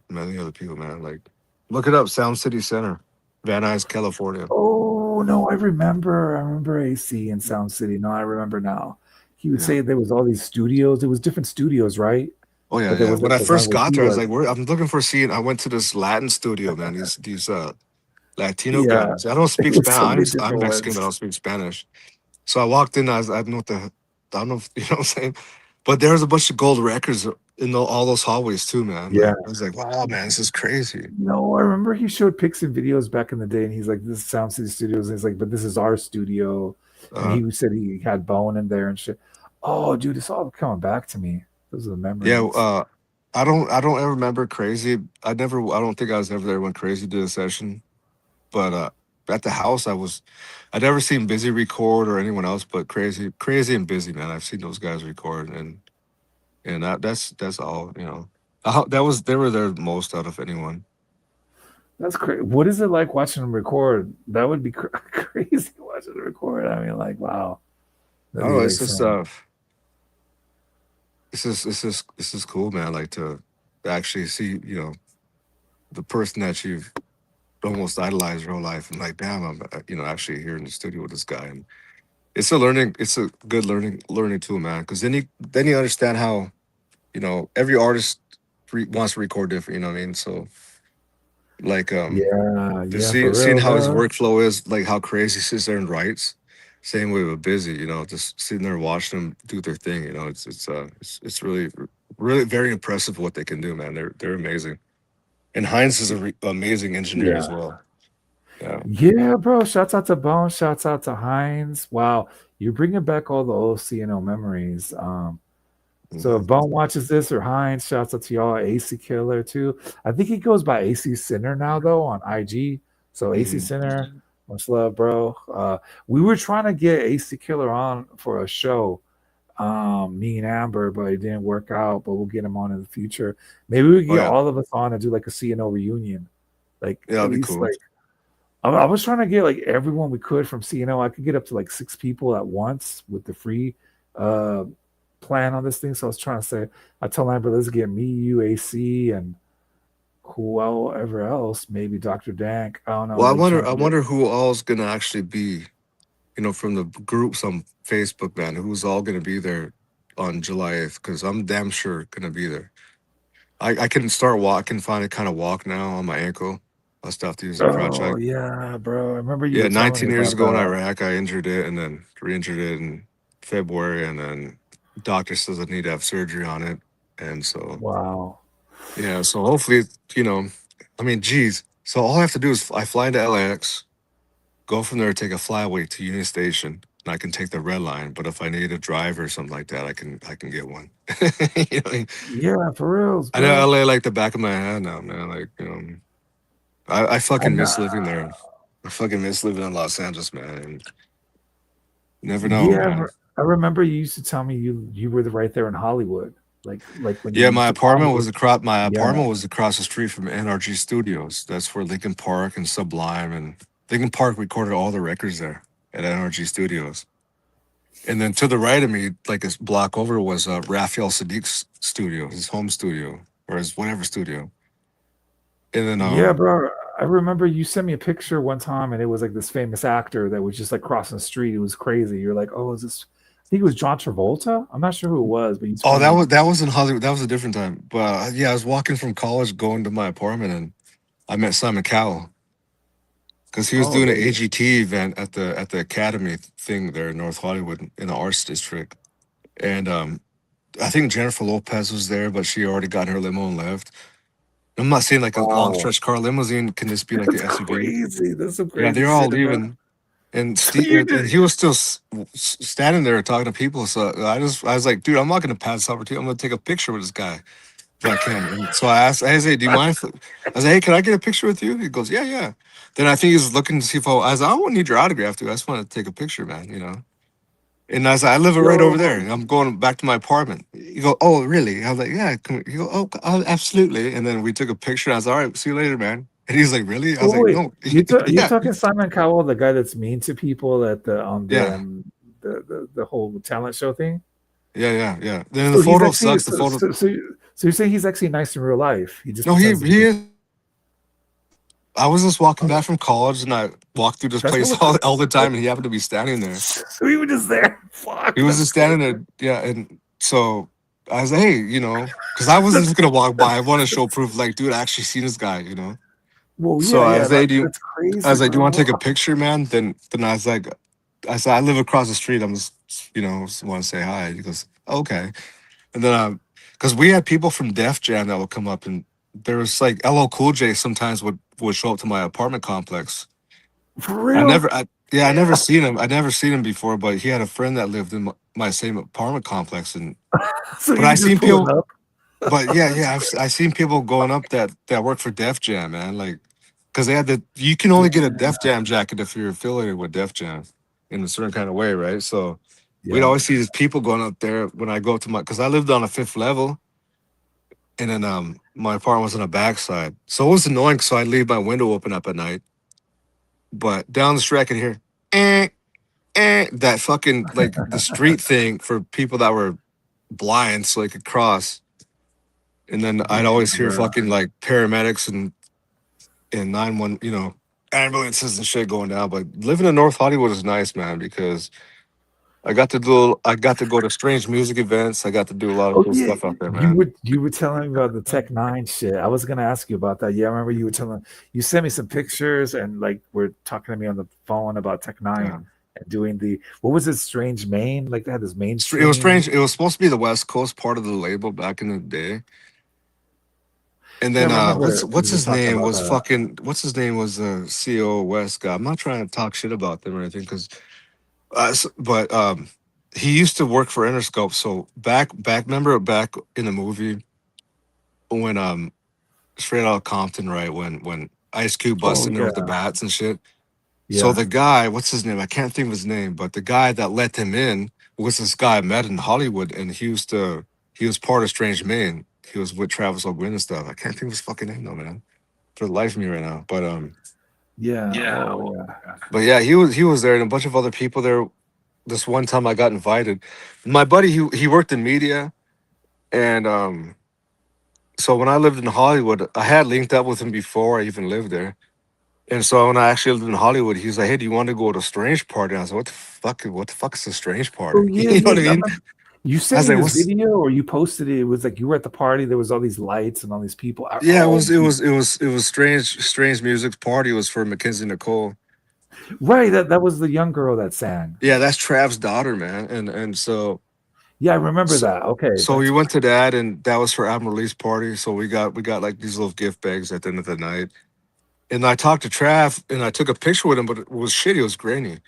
Speaker 2: people, man. Like, look it up, Sound City Center, Van Nuys, California.
Speaker 1: Oh no, I remember. I remember AC in Sound City. No, I remember now. He would
Speaker 2: Yeah.
Speaker 1: say there was all these studios. It was different studios, right?
Speaker 2: Oh yeah,
Speaker 1: But there
Speaker 2: yeah.
Speaker 1: was
Speaker 2: When
Speaker 1: like
Speaker 2: I
Speaker 1: the one
Speaker 2: first
Speaker 1: where
Speaker 2: got
Speaker 1: he
Speaker 2: there, I was
Speaker 1: was.
Speaker 2: like, I'm looking for seeing. I went to this Latin studio, man. These Latino
Speaker 1: Yeah,
Speaker 2: guys. I don't
Speaker 1: it
Speaker 2: speak
Speaker 1: was so many
Speaker 2: Spanish. I'm
Speaker 1: different
Speaker 2: Mexican, but I
Speaker 1: ones.
Speaker 2: don't speak Spanish. So I walked in. I don't know I don't know if, you know what I'm saying. But there was a bunch of gold records in all those hallways too, man.
Speaker 1: Yeah.
Speaker 2: Like I was like, wow, man, this is crazy.
Speaker 1: No, I remember he showed pics and videos back in the day, and he's like, "This is Sound City Studios." And he's like, "But this is our studio," and
Speaker 2: Uh,
Speaker 1: he said he had Bone in there and shit. Oh, dude, it's all coming back to me. Those are the
Speaker 2: yeah.
Speaker 1: memories.
Speaker 2: I don't ever remember crazy. I don't think I was ever there when Crazy did a session. But at the house, I'd never seen Busy record or anyone else, but Crazy and Busy, man. I've seen those guys record, and that's all, you know. That was they were there most out of anyone.
Speaker 1: That's crazy. What is it like watching them record? That would be crazy watching them record. I mean, like, wow, that'd be
Speaker 2: Oh,
Speaker 1: like some.
Speaker 2: this is cool, man. Like to actually see, the person that you've almost idolized your whole life, and like, damn, I'm actually here in the studio with this guy, and it's a good learning tool, man. Because then you understand how every artist wants to record different. You know what I mean? So like
Speaker 1: Yeah,
Speaker 2: to
Speaker 1: yeah, for
Speaker 2: seeing
Speaker 1: real,
Speaker 2: how his
Speaker 1: bro.
Speaker 2: workflow is, like how crazy he sits there and writes. Same way with Busy, just sitting there watching them do their thing. It's really really very impressive what they can do, man. They're amazing. And Heinz is an amazing engineer as
Speaker 1: Yeah,
Speaker 2: well. Yeah.
Speaker 1: yeah, bro. Shouts out to Bone. Shouts out to Heinz. Wow, you're bringing back all the old CNO memories. So
Speaker 2: Mhm.
Speaker 1: if Bone watches this or Heinz, shouts out to y'all. AC Killer too. I think he goes by AC Center now though on IG. So AC
Speaker 2: Mhm.
Speaker 1: Center, much love, bro. We were trying to get AC Killer on for a show, me and Amber, but it didn't work out. But we'll get him on in the future. Maybe we can
Speaker 2: Oh
Speaker 1: get
Speaker 2: yeah,
Speaker 1: all of us on and do like a CNO reunion. Like
Speaker 2: yeah,
Speaker 1: at
Speaker 2: that'd be
Speaker 1: least
Speaker 2: cool.
Speaker 1: like I was trying to get like everyone we could from CNO. I could get up to like 6 people at once with the free uh plan on this thing. So I was trying to say, I told Amber, let's get me, you, AC, and whoever else, maybe Dr. Dank. I don't know,
Speaker 2: Well,
Speaker 1: like trying
Speaker 2: I
Speaker 1: to get.
Speaker 2: wonder who all's gonna actually be, from the groups on Facebook, man. Who's all gonna be there on July 8th? Because I'm damn sure gonna be there. I can start walking, find kind of walk now on my ankle. I'll still have to use a crutch.
Speaker 1: Oh yeah, bro. I remember you
Speaker 2: Yeah,
Speaker 1: were telling
Speaker 2: 19
Speaker 1: me
Speaker 2: years
Speaker 1: about
Speaker 2: ago in
Speaker 1: that.
Speaker 2: Iraq, I injured it and then re-injured it in February, and then doctor says I need to have surgery on it, and so
Speaker 1: Wow.
Speaker 2: yeah, so hopefully, you know, I mean, geez, so all I have to do is I fly into LAX, go from there, take a flyway to Union Station, and I can take the red line. But if I need a driver or something like that, I can get one.
Speaker 1: Yeah, for reals,
Speaker 2: I know
Speaker 1: bro.
Speaker 2: LA like the back of my hand now, man. Like, I
Speaker 1: I
Speaker 2: fucking
Speaker 1: know.
Speaker 2: miss living there. I fucking miss living in Los Angeles, man. And you never know,
Speaker 1: Yeah,
Speaker 2: man.
Speaker 1: I remember you used to tell me you were right there in Hollywood, like when you
Speaker 2: Yeah,
Speaker 1: used to promenade.
Speaker 2: my
Speaker 1: Yeah.
Speaker 2: apartment was across the street from NRG Studios. That's where Lincoln Park and Sublime and Lincoln Park recorded all the records there at NRG Studios. And then to the right of me, like a block over, was Raphael Sadiq's studio, his home studio, or his whatever studio. And then
Speaker 1: Yeah, bro. I remember you sent me a picture one time, and it was like this famous actor that was just like crossing the street. It was crazy. You're like, oh, is this? I think it was John Travolta. I'm not sure who it was, but you
Speaker 2: oh,
Speaker 1: told me.
Speaker 2: that was in Hollywood. That was a different time. But yeah, I was walking from college going to my apartment, and I met Simon Cowell because he was
Speaker 1: Oh,
Speaker 2: doing an
Speaker 1: there you
Speaker 2: AGT event at the Academy thing there in North Hollywood in the Arts District. And I think Jennifer Lopez was there, but she already got in her limo and left. I'm not saying like a long
Speaker 1: go.
Speaker 2: stretch car limousine can just be
Speaker 1: Oh,
Speaker 2: like an
Speaker 1: that's
Speaker 2: SUV.
Speaker 1: crazy. That's some
Speaker 2: Yeah,
Speaker 1: crazy
Speaker 2: they're all
Speaker 1: shit, bro.
Speaker 2: leaving, and
Speaker 1: So you
Speaker 2: And
Speaker 1: did.
Speaker 2: he was still standing there talking to people. So I was like, dude, I'm not gonna pass this opportunity. I'm gonna take a picture with this guy. but I can't. And so I asked, I say, do you mind? I was like, hey, can I get a picture with you? He goes, yeah, yeah. Then I think he was looking to see if I was like, I won't need your autograph, dude. I just want to take a picture, man. You know. And I was like, I live right over there.
Speaker 1: Yo,
Speaker 2: I'm going back to my apartment. You go, oh, really? I was like, yeah. You go, oh, absolutely. And then we took a picture. I was like, all right, see you later, man. And he's like, really? I was
Speaker 1: oh
Speaker 2: like,
Speaker 1: wait,
Speaker 2: no,
Speaker 1: you
Speaker 2: yeah,
Speaker 1: talking Simon Cowell, the guy that's mean to people at the on
Speaker 2: yeah,
Speaker 1: the whole talent show thing?
Speaker 2: yeah, yeah, yeah. Then the
Speaker 1: So he's
Speaker 2: photo
Speaker 1: actually
Speaker 2: sucks. The photo.
Speaker 1: so you're saying he's actually nice in real life. He just
Speaker 2: No, he
Speaker 1: pretends to be
Speaker 2: he
Speaker 1: mean.
Speaker 2: is. I was just walking
Speaker 1: Okay,
Speaker 2: back from college, and I walked through this
Speaker 1: that's what
Speaker 2: place
Speaker 1: was
Speaker 2: all the time, and he happened to be standing there.
Speaker 1: so he was just there.
Speaker 2: He
Speaker 1: Fuck,
Speaker 2: was
Speaker 1: that's
Speaker 2: just
Speaker 1: crazy.
Speaker 2: standing there, yeah. And so I was like, hey, you know, because I wasn't
Speaker 1: That's,
Speaker 2: just gonna walk by. I want to show
Speaker 1: that's
Speaker 2: proof, like, dude, I actually seen this guy, you know.
Speaker 1: well,
Speaker 2: So
Speaker 1: yeah,
Speaker 2: I
Speaker 1: yeah,
Speaker 2: was like,
Speaker 1: that's
Speaker 2: I
Speaker 1: crazy,
Speaker 2: was like, do you want to
Speaker 1: bro.
Speaker 2: take a picture, man? Then I was like, I said, I live across the street. I'm just, you know, just want to say hi. He goes, okay. And then because we had people from Def Jam that would come up, and there was like LL Cool J sometimes would show up to my apartment complex.
Speaker 1: For real?
Speaker 2: Yeah, I never seen him. I never seen him before, but he had a friend that lived in my same apartment complex, and
Speaker 1: So
Speaker 2: but
Speaker 1: you
Speaker 2: I
Speaker 1: were just
Speaker 2: seen
Speaker 1: pulling
Speaker 2: people.
Speaker 1: up.
Speaker 2: But yeah, yeah, I seen people going up that work for Def Jam, man. Like, because they had you can only get a
Speaker 1: Damn.
Speaker 2: Def Jam jacket if you're affiliated with Def Jam in a certain kind of way, right? So we'd
Speaker 1: Yeah.
Speaker 2: always see these people going up there when I go to my, because I lived on a fifth level, and then my apartment was on the backside, so it was annoying. So I'd leave my window open up at night, but down the street I could hear eh, that fucking like the street thing for people that were blind, so they could cross. And then I'd always
Speaker 1: Damn,
Speaker 2: hear
Speaker 1: bro.
Speaker 2: fucking like paramedics and 911, you know, ambulances and shit going down. But living in North Hollywood is nice, man, because I got to go to strange music events. I got to do a lot of
Speaker 1: Oh
Speaker 2: cool
Speaker 1: yeah,
Speaker 2: stuff out there, man.
Speaker 1: you were telling me about the Tech Nine shit. I was gonna ask you about that. Yeah, I remember you were telling you sent me some pictures and like we're talking to me on the phone about Tech
Speaker 2: Yeah.
Speaker 1: Nine and doing the what was it, Strange Main? Like they had this
Speaker 2: It was
Speaker 1: mainstream.
Speaker 2: strange. It was supposed to be the West Coast part of the label back in the day. And
Speaker 1: Yeah,
Speaker 2: then
Speaker 1: I remember
Speaker 2: what's
Speaker 1: you were
Speaker 2: his
Speaker 1: talking
Speaker 2: name
Speaker 1: about
Speaker 2: was
Speaker 1: that.
Speaker 2: fucking what's his name was CEO West guy. I'm not trying to talk shit about them or anything because but he used to work for Interscope. So remember back in the movie when Straight Outta Compton, right? When Ice Cube
Speaker 1: Oh
Speaker 2: busted in there with the
Speaker 1: yeah,
Speaker 2: bats and shit. So
Speaker 1: yeah.
Speaker 2: the guy, what's his name? I can't think of his name, but the guy that let him in was this guy I met in Hollywood, and he was part of Strange Main. He was with Travis O'Gwen and stuff. I can't think of his fucking name though, man, for the life of me right now.
Speaker 1: Yeah. Oh yeah.
Speaker 2: But yeah, he was there and a bunch of other people there. This one time I got invited. My buddy, he worked in media, and so when I lived in Hollywood, I had linked up with him before I even lived there. And so when I actually lived in Hollywood, he was like, "Hey, do you want to go to a strange party?" And I was like, What the fuck is a strange party?"
Speaker 1: Oh yeah,
Speaker 2: You know what
Speaker 1: yeah.
Speaker 2: I
Speaker 1: I
Speaker 2: mean?
Speaker 1: remember you
Speaker 2: I
Speaker 1: sent
Speaker 2: was
Speaker 1: me
Speaker 2: like,
Speaker 1: this
Speaker 2: "What's?"
Speaker 1: video or you posted it. It was like you were at the party. There was all these lights and all these people.
Speaker 2: Yeah,
Speaker 1: Oh,
Speaker 2: it was strange music's party. It was for Mackenzie Nicole.
Speaker 1: right. That was the young girl that sang.
Speaker 2: Yeah, that's Trav's daughter, man. And
Speaker 1: Yeah, I remember
Speaker 2: so
Speaker 1: that. Okay,
Speaker 2: so we
Speaker 1: that's
Speaker 2: went to that, and that was for Admiral Lee's party. So we got like these little gift bags at the end of the night. And I talked to Trav, and I took a picture with him, but it was shitty. It was grainy.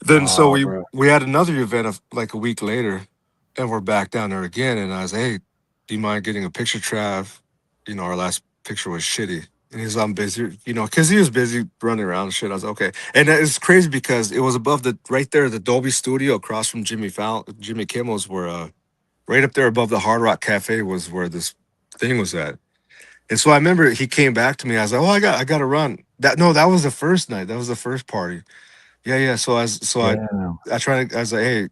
Speaker 2: Then so
Speaker 1: oh,
Speaker 2: we
Speaker 1: bro.
Speaker 2: we had another event of like a week later, and we're back down there again. And I was, hey, do you mind getting a picture, Trav? You know, our last picture was shitty. And he's, I'm busy, you know, because he was busy running around and shit. I was okay. And it's crazy because it was above the right there, the Dolby Studio across from Jimmy Kimmel's, where right up there above the Hard Rock Cafe was where this thing was at. And so I remember he came back to me. I was like, oh, I got to run. That no, that was the first night. That was the first party. Yeah, yeah.
Speaker 1: Damn.
Speaker 2: I tried to, I was like, hey,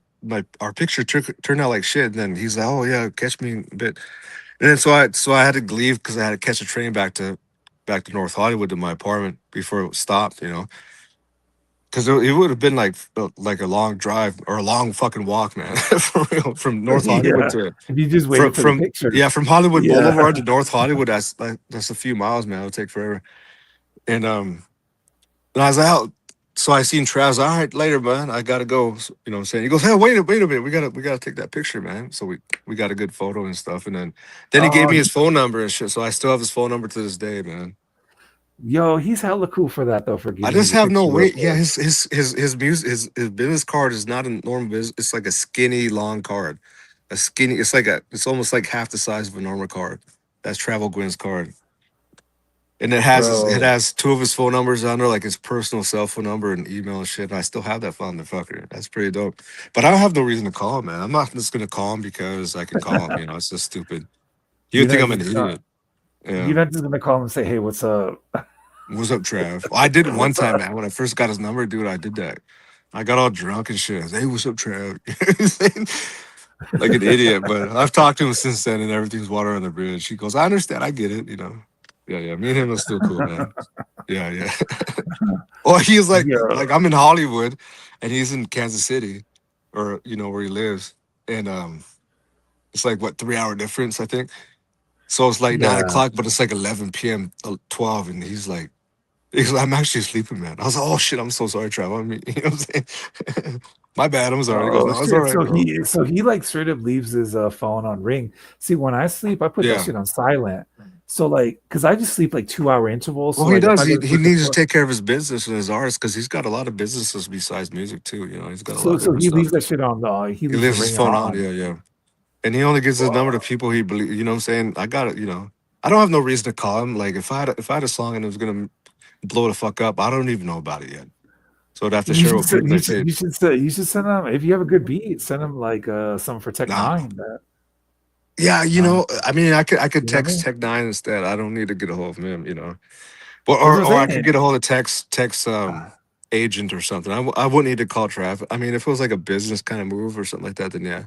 Speaker 2: our picture turned out like shit. And then he's like, oh yeah, catch me in a bit. And then so I had to leave because I had to catch a train back to North Hollywood to my apartment before it stopped. You know, because it would have been like a long drive or a long fucking walk, man, for real, from North Hollywood
Speaker 1: Yeah.
Speaker 2: to
Speaker 1: If you just waited for the
Speaker 2: from
Speaker 1: picture.
Speaker 2: yeah from Hollywood
Speaker 1: Yeah.
Speaker 2: Boulevard to North Hollywood. That's a few miles, man. It'll take forever. And and I was out. So I seen Travis. All right, later, man. I gotta go. You know what I'm saying? He goes, hey, wait a minute. We gotta take that picture, man. So we got a good photo and stuff. And then he gave
Speaker 1: Oh,
Speaker 2: me his phone number and shit. So I still have his phone number to this day, man.
Speaker 1: yo, he's hella cool for that though, for
Speaker 2: I
Speaker 1: giving you
Speaker 2: just
Speaker 1: the
Speaker 2: have no
Speaker 1: picture real
Speaker 2: weight. Yeah,
Speaker 1: quick.
Speaker 2: his music his business card is not a normal business. It's like a skinny long card. a skinny. It's like a. It's almost like half the size of a normal card. That's Travel Gwen's card, and it
Speaker 1: bro.
Speaker 2: has two of his phone numbers on there, like his personal cell phone number and email and shit. And I still have that motherfucker. That's pretty dope. But I don't have no reason to call him, man. I'm not just gonna call him because I can call him. You know, it's just stupid. You
Speaker 1: You're
Speaker 2: would think
Speaker 1: not
Speaker 2: I'm an
Speaker 1: just gonna,
Speaker 2: idiot.
Speaker 1: you're
Speaker 2: Yeah.
Speaker 1: not just gonna call him and say, "Hey, what's up?
Speaker 2: What's up, Trav? I did it one
Speaker 1: What's
Speaker 2: time,
Speaker 1: up?"
Speaker 2: man. When I first got his number, dude, I did that. I got all drunk and shit. I was, hey, what's up, Trav? Like an idiot. But I've talked to him since then, and everything's water on the bridge. He goes, I understand. I get it. You know. Yeah, yeah. Me and him are still cool, man. Yeah, yeah. Or he's
Speaker 1: Yo,
Speaker 2: like I'm in Hollywood, and he's in Kansas City, or where he lives, and it's like what 3 hour difference, I think. So it's like nine
Speaker 1: yeah.
Speaker 2: o'clock, but it's like 11 p.m., 12, and he's like, I'm actually sleeping, man. I was like, oh shit, I'm so sorry, Trav. I mean, you know what I'm saying? My bad, I'm sorry. He goes,
Speaker 1: Oh
Speaker 2: no, it's all
Speaker 1: shit.
Speaker 2: right, bro.
Speaker 1: So he like straight up leaves his phone on ring. See, when I sleep, I put that
Speaker 2: Yeah.
Speaker 1: shit on silent. So like, cause I just sleep like 2 hour intervals.
Speaker 2: Well,
Speaker 1: So
Speaker 2: he
Speaker 1: like if
Speaker 2: does.
Speaker 1: I go to
Speaker 2: He
Speaker 1: sleep at
Speaker 2: needs to
Speaker 1: 12,
Speaker 2: take care of his business and his artists because he's got a lot of businesses besides music too. You know, he's got a lot of
Speaker 1: so
Speaker 2: different
Speaker 1: he
Speaker 2: stuff.
Speaker 1: leaves that shit on he
Speaker 2: He
Speaker 1: leaves the
Speaker 2: leaves his
Speaker 1: ringer
Speaker 2: phone on.
Speaker 1: on.
Speaker 2: Yeah, yeah. And he only gives his number to
Speaker 1: Wow.
Speaker 2: people he believe. You know what I'm saying? I got it. You know, I don't have no reason to call him. Like if I had a song and it was gonna blow the fuck up, I don't even know about it yet. So I'd have to
Speaker 1: You
Speaker 2: share
Speaker 1: should
Speaker 2: with people and say,
Speaker 1: you should send them if you have a good beat, send them like something for Tech
Speaker 2: nah.
Speaker 1: Nine. That
Speaker 2: Yeah, I mean, I could
Speaker 1: you know what I
Speaker 2: text
Speaker 1: mean?
Speaker 2: Tech Nine instead. I don't need to get a hold of him. You know, but
Speaker 1: That's what
Speaker 2: or I
Speaker 1: I'm
Speaker 2: could
Speaker 1: saying.
Speaker 2: get a hold of Tech's agent or something. I wouldn't need to call Trav. I mean, if it was like a business kind of move or something like that, then yeah.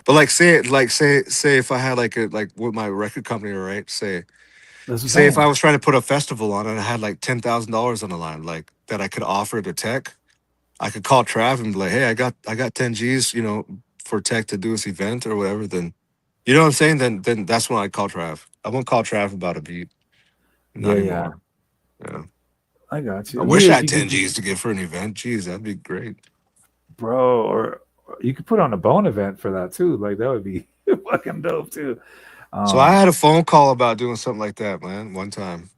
Speaker 2: But say if I had like with my record company, right?
Speaker 1: That's what I'm
Speaker 2: Say if I
Speaker 1: saying.
Speaker 2: was trying to put a festival on and I had like $10,000 on the line, like that I could offer to Tech, I could call Trav and be like, hey, I got 10 G's, for Tech to do this event or whatever. Then you know what I'm saying? Then that's when I call Trav. I won't call Trav about a beat. Not
Speaker 1: Yeah, yeah.
Speaker 2: anymore. Yeah.
Speaker 1: I got
Speaker 2: I
Speaker 1: you.
Speaker 2: wish
Speaker 1: Yeah,
Speaker 2: I
Speaker 1: if
Speaker 2: had
Speaker 1: you
Speaker 2: 10
Speaker 1: could
Speaker 2: G's to give for an event. Jeez, that'd be great.
Speaker 1: bro, or you could put on a bone event for that too. Like that would be fucking dope too.
Speaker 2: So I
Speaker 1: Um
Speaker 2: had a phone call about doing something like that, man, one time.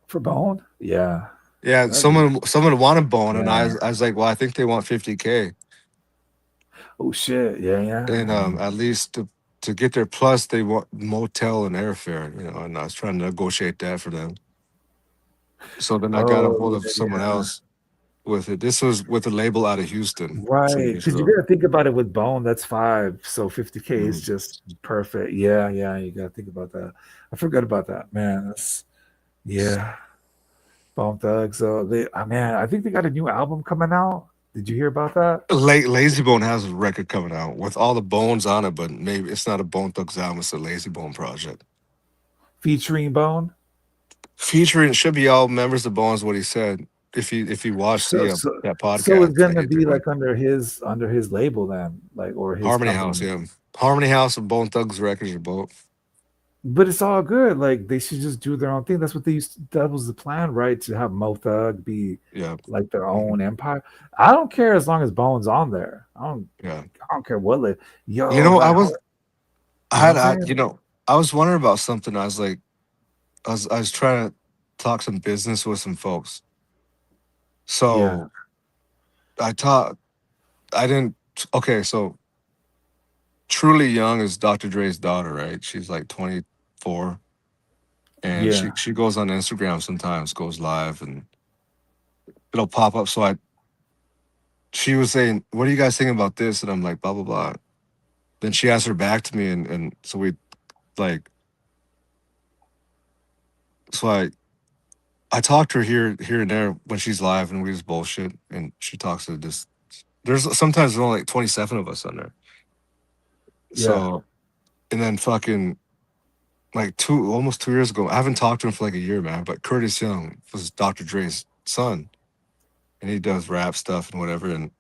Speaker 1: for bone? Yeah.
Speaker 2: Yeah,
Speaker 1: That'd be
Speaker 2: someone wanted bone, and
Speaker 1: yeah.
Speaker 2: I was like, well, I think they want 50K,
Speaker 1: Oh shit. Yeah, yeah.
Speaker 2: and at least to get there, plus they want motel and airfare, and I was trying to negotiate that for them. So then I got a
Speaker 1: Oh
Speaker 2: hold
Speaker 1: yeah,
Speaker 2: of someone
Speaker 1: yeah.
Speaker 2: else with it. This was with a label out of Houston some
Speaker 1: Right.
Speaker 2: years
Speaker 1: Because you
Speaker 2: ago.
Speaker 1: gotta think about it with bone, that's five. So 50K is
Speaker 2: Mhm.
Speaker 1: just perfect. Yeah, yeah. You gotta think about that. I forgot about that, man. That's yeah. Bone Thugs. So man, I think they got a new album coming out. Did you hear about that?
Speaker 2: Lazy Bone has a record coming out with all the bones on it, but maybe it's not a Bone Thugs album. It's a Lazy Bone project.
Speaker 1: Featuring Bone.
Speaker 2: Featuring should be all members of Bones. What he said. If you watch
Speaker 1: So
Speaker 2: the
Speaker 1: so
Speaker 2: that
Speaker 1: so it's
Speaker 2: podcast that
Speaker 1: gonna
Speaker 2: he did
Speaker 1: be
Speaker 2: with
Speaker 1: like under his label then, like or his
Speaker 2: Harmony House,
Speaker 1: company.
Speaker 2: yeah, Harmony House and Bone Thugs Records are both.
Speaker 1: But it's all good. Like they should just do their own thing. That's what they used to, that was the plan, right? To have Mo Thug be
Speaker 2: Yeah,
Speaker 1: like their own
Speaker 2: mhm,
Speaker 1: empire. I don't care as long as Bone's on there.
Speaker 2: yeah.
Speaker 1: I don't care what
Speaker 2: You
Speaker 1: yo,
Speaker 2: know,
Speaker 1: but how
Speaker 2: I
Speaker 1: you know what
Speaker 2: had
Speaker 1: I'm saying?
Speaker 2: I was wondering about something. I was like, I was trying to talk some business with some folks.
Speaker 1: Yeah,
Speaker 2: So I taught. I didn't. Okay, so Truly Young is Dr. Dre's daughter, right? She's like 24, and
Speaker 1: yeah,
Speaker 2: she goes on Instagram sometimes, goes live, and it'll pop up. So I she was saying, "What do you guys think about this?" And I'm like, "Blah blah blah." Then she asked her back to me, and so we like so I talked to her here and there when she's live, and we just bullshit, and she talks to this. There's sometimes there's only like 27 of us on there.
Speaker 1: yeah,
Speaker 2: So and then fucking like almost 2 years ago, I haven't talked to him for like a year, man. But Curtis Young was Dr. Dre's son, and he does rap stuff and whatever. And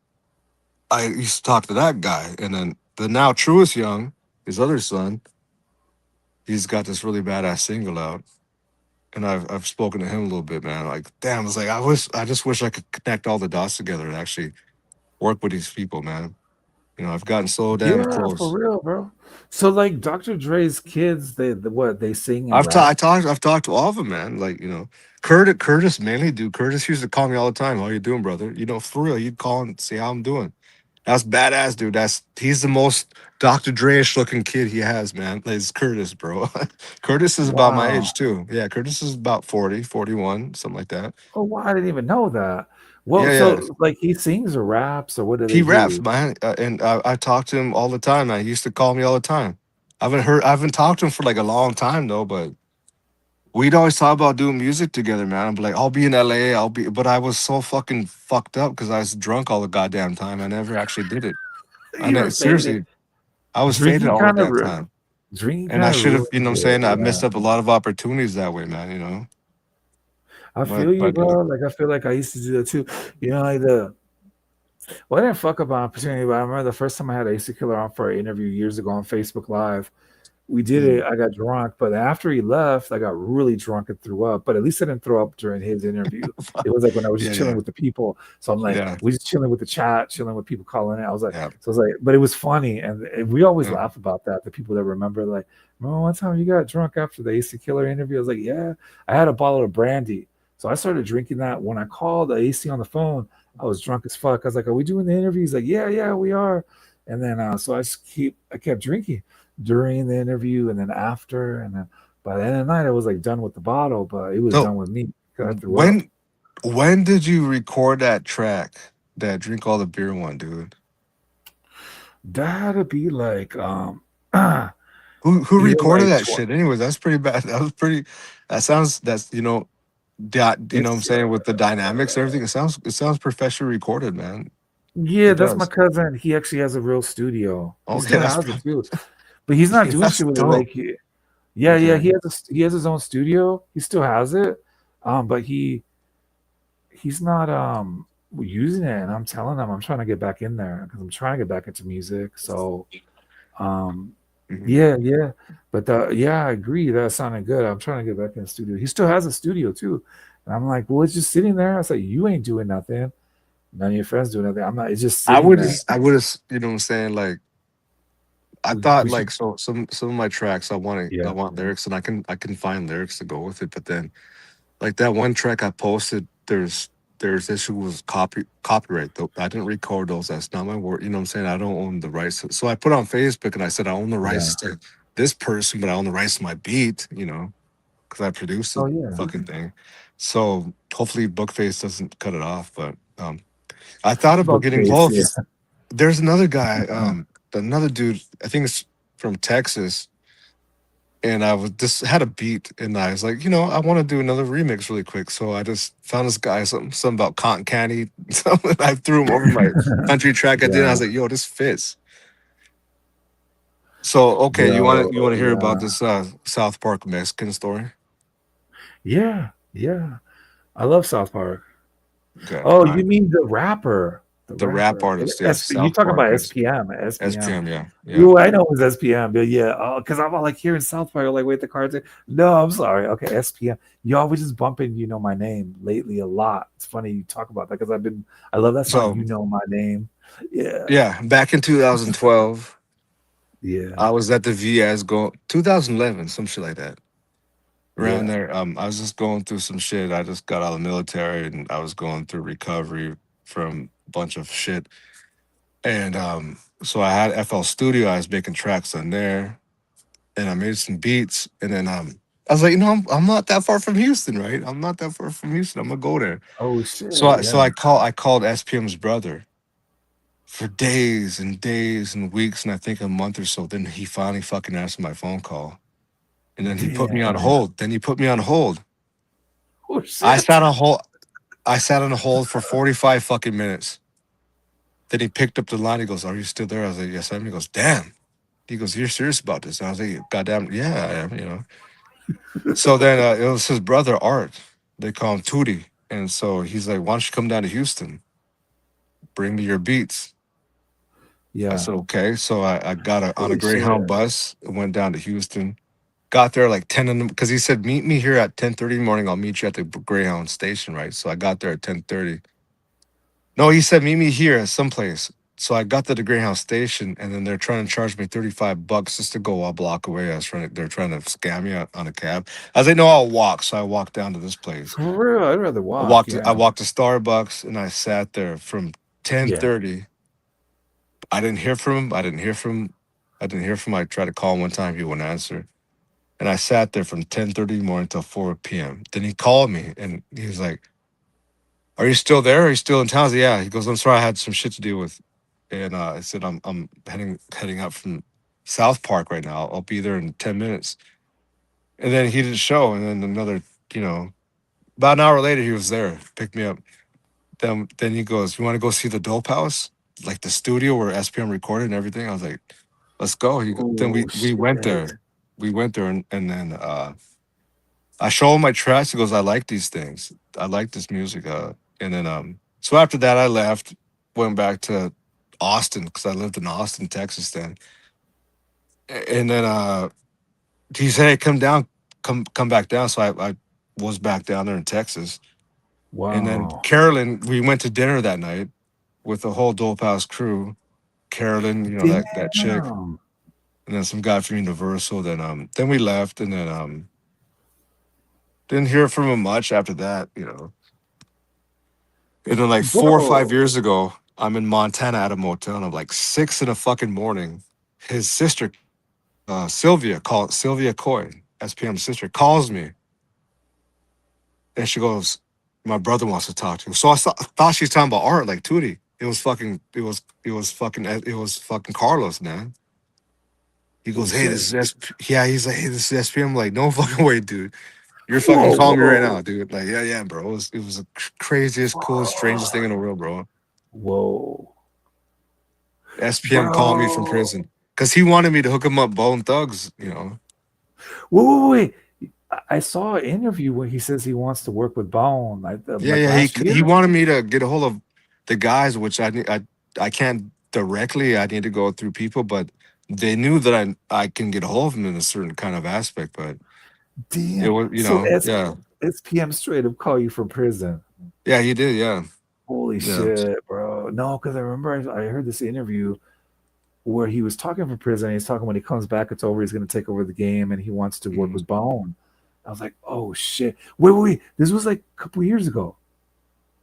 Speaker 2: I used to talk to that guy, and then the now Truest Young, his other son, he's got this really badass single out, and I've spoken to him a little bit, man. Like, damn, it's like I just wish I could connect all the dots together and actually work with these people, man. I've gotten so damn
Speaker 1: yeah, for
Speaker 2: close.
Speaker 1: real, bro. So like Dr. Dre's kids, what they sing and rap.
Speaker 2: I've talked to all of them, man. Like, Curtis mainly, dude. Curtis used to call me all the time. How you doing, brother? For real, he'd call and see how I'm doing. That's badass, dude. He's the most Dr. Dre-ish looking kid he has, man. It's Curtis, bro. Curtis is about my age
Speaker 1: Wow.
Speaker 2: too. Yeah, Curtis is about 40, 41, something like that.
Speaker 1: Oh, wow, I didn't even know that. Well,
Speaker 2: Yeah, yeah.
Speaker 1: so like he sings or raps or what do
Speaker 2: He
Speaker 1: they
Speaker 2: raps,
Speaker 1: do?
Speaker 2: man, and I talk to him all the time. Man. He used to call me all the time. I haven't talked to him for like a long time though, but we'd always talk about doing music together, man. I'm like, I'll be in LA, but I was so fucking fucked up because I was drunk all the goddamn time. I never actually did it.
Speaker 1: You were faded.
Speaker 2: Seriously, I was faded
Speaker 1: Drinking
Speaker 2: all of
Speaker 1: kind of
Speaker 2: that time.
Speaker 1: drinking
Speaker 2: And I
Speaker 1: kind of
Speaker 2: should have, you know what I'm
Speaker 1: ruins
Speaker 2: saying?
Speaker 1: it.
Speaker 2: I
Speaker 1: Yeah.
Speaker 2: missed up a lot of opportunities that way, man, you know.
Speaker 1: I feel you,
Speaker 2: But
Speaker 1: bro. Like I feel like I used to do that too. You know, like the well, I didn't fuck up an opportunity, but I remember the first time I had AC Killer on for an interview years ago on Facebook Live. We did
Speaker 2: mm,
Speaker 1: it. I got drunk, but after he left, I got really drunk and threw up. But at least I didn't throw up during his interview. It was like when I was just
Speaker 2: yeah,
Speaker 1: chilling
Speaker 2: yeah,
Speaker 1: with the people. So I'm like,
Speaker 2: yeah,
Speaker 1: we just chilling with the chat, chilling with people calling in. I was like,
Speaker 2: yeah,
Speaker 1: so I was like, but it was funny, and we always
Speaker 2: yeah.
Speaker 1: laugh about that. The people that remember, like, remember one time you got drunk after the AC Killer interview? I was like, yeah, I had a bottle of brandy, so I started drinking that. When I called the AC on the phone, I was drunk as fuck. I was like, are we doing the interview? He's like, yeah, yeah, we are. And then so I kept drinking during the interview and then after, and then by the end of the night I was like done with the bottle, but it was
Speaker 2: So
Speaker 1: done with me because I threw up.
Speaker 2: when when did you record that track, that Drink All the Beer one, dude?
Speaker 1: That'd be like either
Speaker 2: Who recorded
Speaker 1: like
Speaker 2: that shit? Anyways, that's pretty bad. That was pretty. That sounds. That's that you know what I'm
Speaker 1: it's
Speaker 2: saying with the dynamics and everything. It sounds professionally recorded, man.
Speaker 1: yeah,
Speaker 2: It
Speaker 1: that's my
Speaker 2: does.
Speaker 1: cousin. He actually has a real studio. He
Speaker 2: Okay,
Speaker 1: still
Speaker 2: that's
Speaker 1: has it too, but he's not
Speaker 2: yeah,
Speaker 1: doing
Speaker 2: that's
Speaker 1: shit with it
Speaker 2: dope.
Speaker 1: like yeah, yeah,
Speaker 2: Okay.
Speaker 1: he has his own studio. He still has it, but he's not using it, and I'm telling him I'm trying to get back in there because I'm trying to get back into music. So Um,
Speaker 2: Mhm.
Speaker 1: yeah, yeah, but yeah, I agree. That sounded good. I'm trying to get back in the studio. He still has a studio too, and I'm like, well, it's just sitting there. I was like, you ain't doing nothing. None of your friends doing nothing. I'm not. It's just sitting there.
Speaker 2: I would have, you know what I'm saying? Like, I thought
Speaker 1: We should.
Speaker 2: like so some of my tracks I
Speaker 1: Yeah.
Speaker 2: want lyrics and I can find lyrics to go with it, but then like that one track I posted, there's issue with copyright though. I didn't record those. That's not my word. You know what I'm saying? I don't own the rights. So I put on Facebook and I said I own the
Speaker 1: Yeah.
Speaker 2: rights to this person, but I own the rights to my beat, you know, because I produced
Speaker 1: Oh
Speaker 2: the
Speaker 1: yeah.
Speaker 2: fucking thing. So hopefully Bookface doesn't cut it off. But I thought about getting
Speaker 1: Bookcase.
Speaker 2: involved
Speaker 1: Yeah.
Speaker 2: 'cause there's another guy, another dude, I think it's from Texas, and I was just had a beat, and I was like, I want to do another remix really quick. So I just found this guy something about cotton candy. So I threw him over my country track I did. And I
Speaker 1: Yeah,
Speaker 2: was like, yo, this fits. So okay,
Speaker 1: bro.
Speaker 2: you want to hear about
Speaker 1: Yeah.
Speaker 2: this South Park Mexican story?
Speaker 1: Yeah. Yeah. I love South Park.
Speaker 2: Okay,
Speaker 1: Oh,
Speaker 2: all right.
Speaker 1: you mean the rapper? The
Speaker 2: The rap
Speaker 1: rapper.
Speaker 2: artist, yes,
Speaker 1: SP, you
Speaker 2: South
Speaker 1: talking
Speaker 2: Park,
Speaker 1: about
Speaker 2: yes,
Speaker 1: SPM? SPM.
Speaker 2: SPM, yeah, yeah.
Speaker 1: You, I know it was SPM, but yeah, because I'm all like here in South Park, like wait the cards. No, I'm sorry. Okay, SPM. Y'all was just bumping "You Know My Name" lately a lot. It's funny you talk about that because I love that song.
Speaker 2: So
Speaker 1: You know my name. Yeah,
Speaker 2: yeah, back in 2012,
Speaker 1: yeah,
Speaker 2: I was at the VS go 2011, some shit like that. Around
Speaker 1: yeah.
Speaker 2: there, I was just going through some shit. I just got out of the military and I was going through recovery from a bunch of shit. And so I had FL Studio. I was making tracks on there, and I made some beats. And then I was like, I'm not that far from Houston, right? I'm not that far from Houston. I'm gonna go there.
Speaker 1: Oh shit, yeah.
Speaker 2: I called SPM's brother for days and days and weeks, and I think a month or so. Then he finally fucking answered my phone call, and then he put me on
Speaker 1: Damn.
Speaker 2: hold. Then he put me on hold.
Speaker 1: Oh
Speaker 2: I
Speaker 1: shit.
Speaker 2: sat on hold. I sat on hold for 45 fucking minutes. Then he picked up the line. He goes, "Are you still there?" I was like, "Yes, I am." He goes, "Damn." He goes, "You're serious about this?" And I was like, "Goddamn, yeah, I am." So then it was his brother, Art. They call him Tootie. And so he's like, "Why don't you come down to Houston? Bring me your beats." I
Speaker 1: Yeah.
Speaker 2: said, "Okay." So I got on a
Speaker 1: Holy
Speaker 2: Greyhound
Speaker 1: shit.
Speaker 2: bus and went down to Houston. Got there like 10 in the because he said, "Meet me here at 10:30 in the morning. I'll meet you at the Greyhound station, right?" So I got there at 10:30. No, he said, "Meet me here at someplace." So I got to the Greyhound station, and then they're trying to charge me $35 just to go a block away. They're trying to scam me on a cab. I was like, "No, I'll walk." So I walked down to this place.
Speaker 1: For real, I'd rather walk.
Speaker 2: I
Speaker 1: Yeah.
Speaker 2: walked to Starbucks, and I sat there from ten
Speaker 1: Yeah.
Speaker 2: thirty I didn't hear from him. I didn't hear from. I didn't hear from him. I tried to call him one time. He wouldn't answer. And I sat there from 10:30 in the morning till 4 p.m. Then he called me and he was like, "Are you still there? Are you still in town?" I said, "Yeah." He goes, "I'm sorry, I had some shit to deal with." And I said, I'm heading out from South Park right now. I'll be there in 10 minutes." And then he didn't show. And then another, you know, about an hour later, he was there, picked me up. Then he goes, "You want to go see the Dope House, like the studio where SPM recorded and everything?" I was like, "Let's go." Then
Speaker 1: Oh
Speaker 2: we went
Speaker 1: shit!
Speaker 2: there. We went there, and then I show him my tracks. He goes, "I like these things. I like this music." And then so after that, I left, went back to Austin because I lived in Austin, Texas then. And then he said, "Hey, come down, come back down." So I was back down there in Texas. And then
Speaker 1: Wow.
Speaker 2: Carolyn, we went to dinner that night with the whole Dope House crew. Carolyn, you know, that chick,
Speaker 1: Damn,
Speaker 2: and then some guy from Universal. Then we left, and then didn't hear from him much after that, you know. And then like 4 or 5 years
Speaker 1: bro.
Speaker 2: ago, I'm in Montana at a motel, and I'm like 6 in the fucking morning. His sister, Sylvia Coy, SPM's sister, calls me, and she goes, "My brother wants to talk to you." So thought she's talking about art, like Tootie. It was fucking Carlos, man. He
Speaker 1: Holy
Speaker 2: goes, "Hey,
Speaker 1: shit!
Speaker 2: this is yeah." He's like, "Hey, this is SPM." I'm like, "No fucking way, dude. You're fucking
Speaker 1: Whoa,
Speaker 2: calling me right
Speaker 1: whoa,
Speaker 2: now, dude." Like, yeah, yeah, bro. It was the craziest, coolest, strangest thing in
Speaker 1: fuck,
Speaker 2: the world, bro.
Speaker 1: whoa,
Speaker 2: SPM called me from
Speaker 1: bro.
Speaker 2: prison because he wanted me to hook him up Bone Thugs, you know.
Speaker 1: Wait, wait, wait. I saw an interview where he says he wants to work with Bone,
Speaker 2: Yeah,
Speaker 1: like
Speaker 2: yeah.
Speaker 1: last
Speaker 2: He
Speaker 1: year.
Speaker 2: wanted me to get a hold of the guys, which I can't directly. I need to go through people, but they knew that I can get a hold of them in a certain kind of aspect. But it
Speaker 1: Damn.
Speaker 2: was,
Speaker 1: So
Speaker 2: yeah,
Speaker 1: SPM straight up call you from prison.
Speaker 2: yeah. He did, yeah,
Speaker 1: Holy
Speaker 2: yeah.
Speaker 1: shit, bro. No, because I remember I heard this interview where he was talking from prison. He's talking when he comes back, it's over. He's going to take over the game and he wants to work
Speaker 2: Mhm.
Speaker 1: with Bone. I was like, oh shit. Wait, wait, wait. This was like a couple years ago,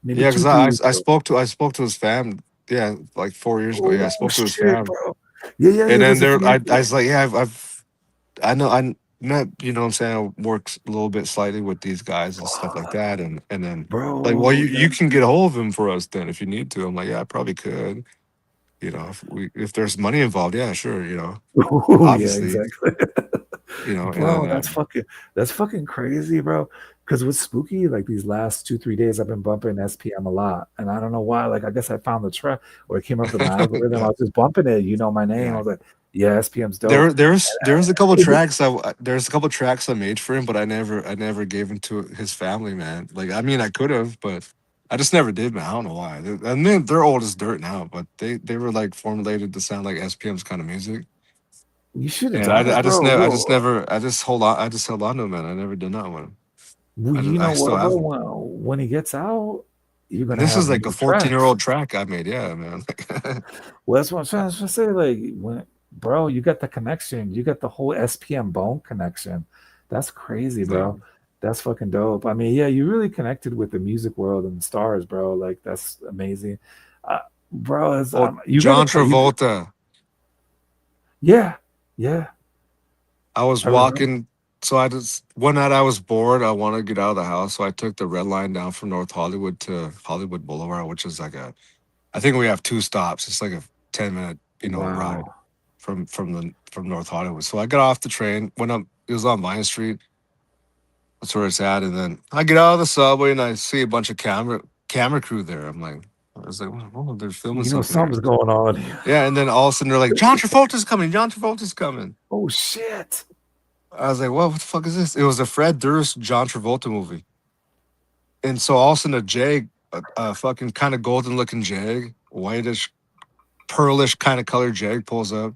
Speaker 1: maybe
Speaker 2: Yeah,
Speaker 1: two,
Speaker 2: because
Speaker 1: 3 years
Speaker 2: I
Speaker 1: ago.
Speaker 2: spoke to his fam. Yeah, like 4 years ago. Yeah, I
Speaker 1: Oh
Speaker 2: spoke to his
Speaker 1: shit,
Speaker 2: fam,
Speaker 1: bro. Yeah, yeah,
Speaker 2: and
Speaker 1: yeah.
Speaker 2: then
Speaker 1: There's a
Speaker 2: there,
Speaker 1: few.
Speaker 2: I was like, yeah, I know I met, you know what I'm saying, I worked a little bit slightly with these guys and stuff like that. And then like, well,
Speaker 1: Bro,
Speaker 2: you
Speaker 1: that's
Speaker 2: can get a hold of him for us then if you need to. I'm like, yeah, I probably could. You know, if there's money involved, yeah, sure, you know,
Speaker 1: oh yeah,
Speaker 2: obviously,
Speaker 1: exactly.
Speaker 2: you know, and then
Speaker 1: Bro, that's fucking crazy, bro. Because with Spooky, like these last 2, 3 days, I've been bumping SPM a lot, and I don't know why. Like, I guess I found the track, or it came up in my algorithm. I
Speaker 2: yeah,
Speaker 1: was just bumping it. You know my name. I
Speaker 2: yeah.
Speaker 1: was like, yeah, SPM's dope.
Speaker 2: There's a couple
Speaker 1: Is it?
Speaker 2: tracks there's a couple tracks I made for him, but I never gave him to his family, man. Like, I mean, I could have, but I just never did, man. I don't know why. I mean, they're old as dirt now, but they were like formulated to sound like SPM's kind of music.
Speaker 1: You should have
Speaker 2: And
Speaker 1: done it, bro. Yo,
Speaker 2: I just hold on, I just held on to him, man. I never did not with him.
Speaker 1: you
Speaker 2: I
Speaker 1: know
Speaker 2: still
Speaker 1: what, bro?
Speaker 2: have him.
Speaker 1: When he gets out, you're
Speaker 2: And
Speaker 1: gonna
Speaker 2: this
Speaker 1: have
Speaker 2: is like a
Speaker 1: new
Speaker 2: 14-year
Speaker 1: tracks.
Speaker 2: old track I made, yeah, man.
Speaker 1: Well, that's what I'm trying to say. Like, bro, you got the connection. You got the whole SPM Bone connection. That's crazy,
Speaker 2: Yeah.
Speaker 1: bro. That's fucking dope. I mean, yeah, you really connected with the music world and the stars, bro. Like, that's amazing. Uh, bro,
Speaker 2: Oh,
Speaker 1: you got to
Speaker 2: John
Speaker 1: cut.
Speaker 2: Travolta.
Speaker 1: Yeah, yeah.
Speaker 2: I was
Speaker 1: I remember.
Speaker 2: walking. So I just one night I was bored. I wanted to get out of the house, so I took the red line down from North Hollywood to Hollywood Boulevard, which is like I think we have two stops. It's like a 10 minute, ride
Speaker 1: Wow.
Speaker 2: from North Hollywood. So I got off the train, went up. It was on Vine Street. That's where it's at. And then I get out of the subway and I see a bunch of camera crew there. I was like, oh, they're filming
Speaker 1: You know
Speaker 2: something here.
Speaker 1: something's going on.
Speaker 2: Yeah, and then all of a sudden they're like, John Travolta's coming. John Travolta's coming.
Speaker 1: Oh shit.
Speaker 2: I was like, what the fuck is this? It was a Fred Durst John Travolta movie. And so all of a sudden a Jag, a fucking kind of golden looking Jag, whitish, pearlish kind of colored Jag pulls up.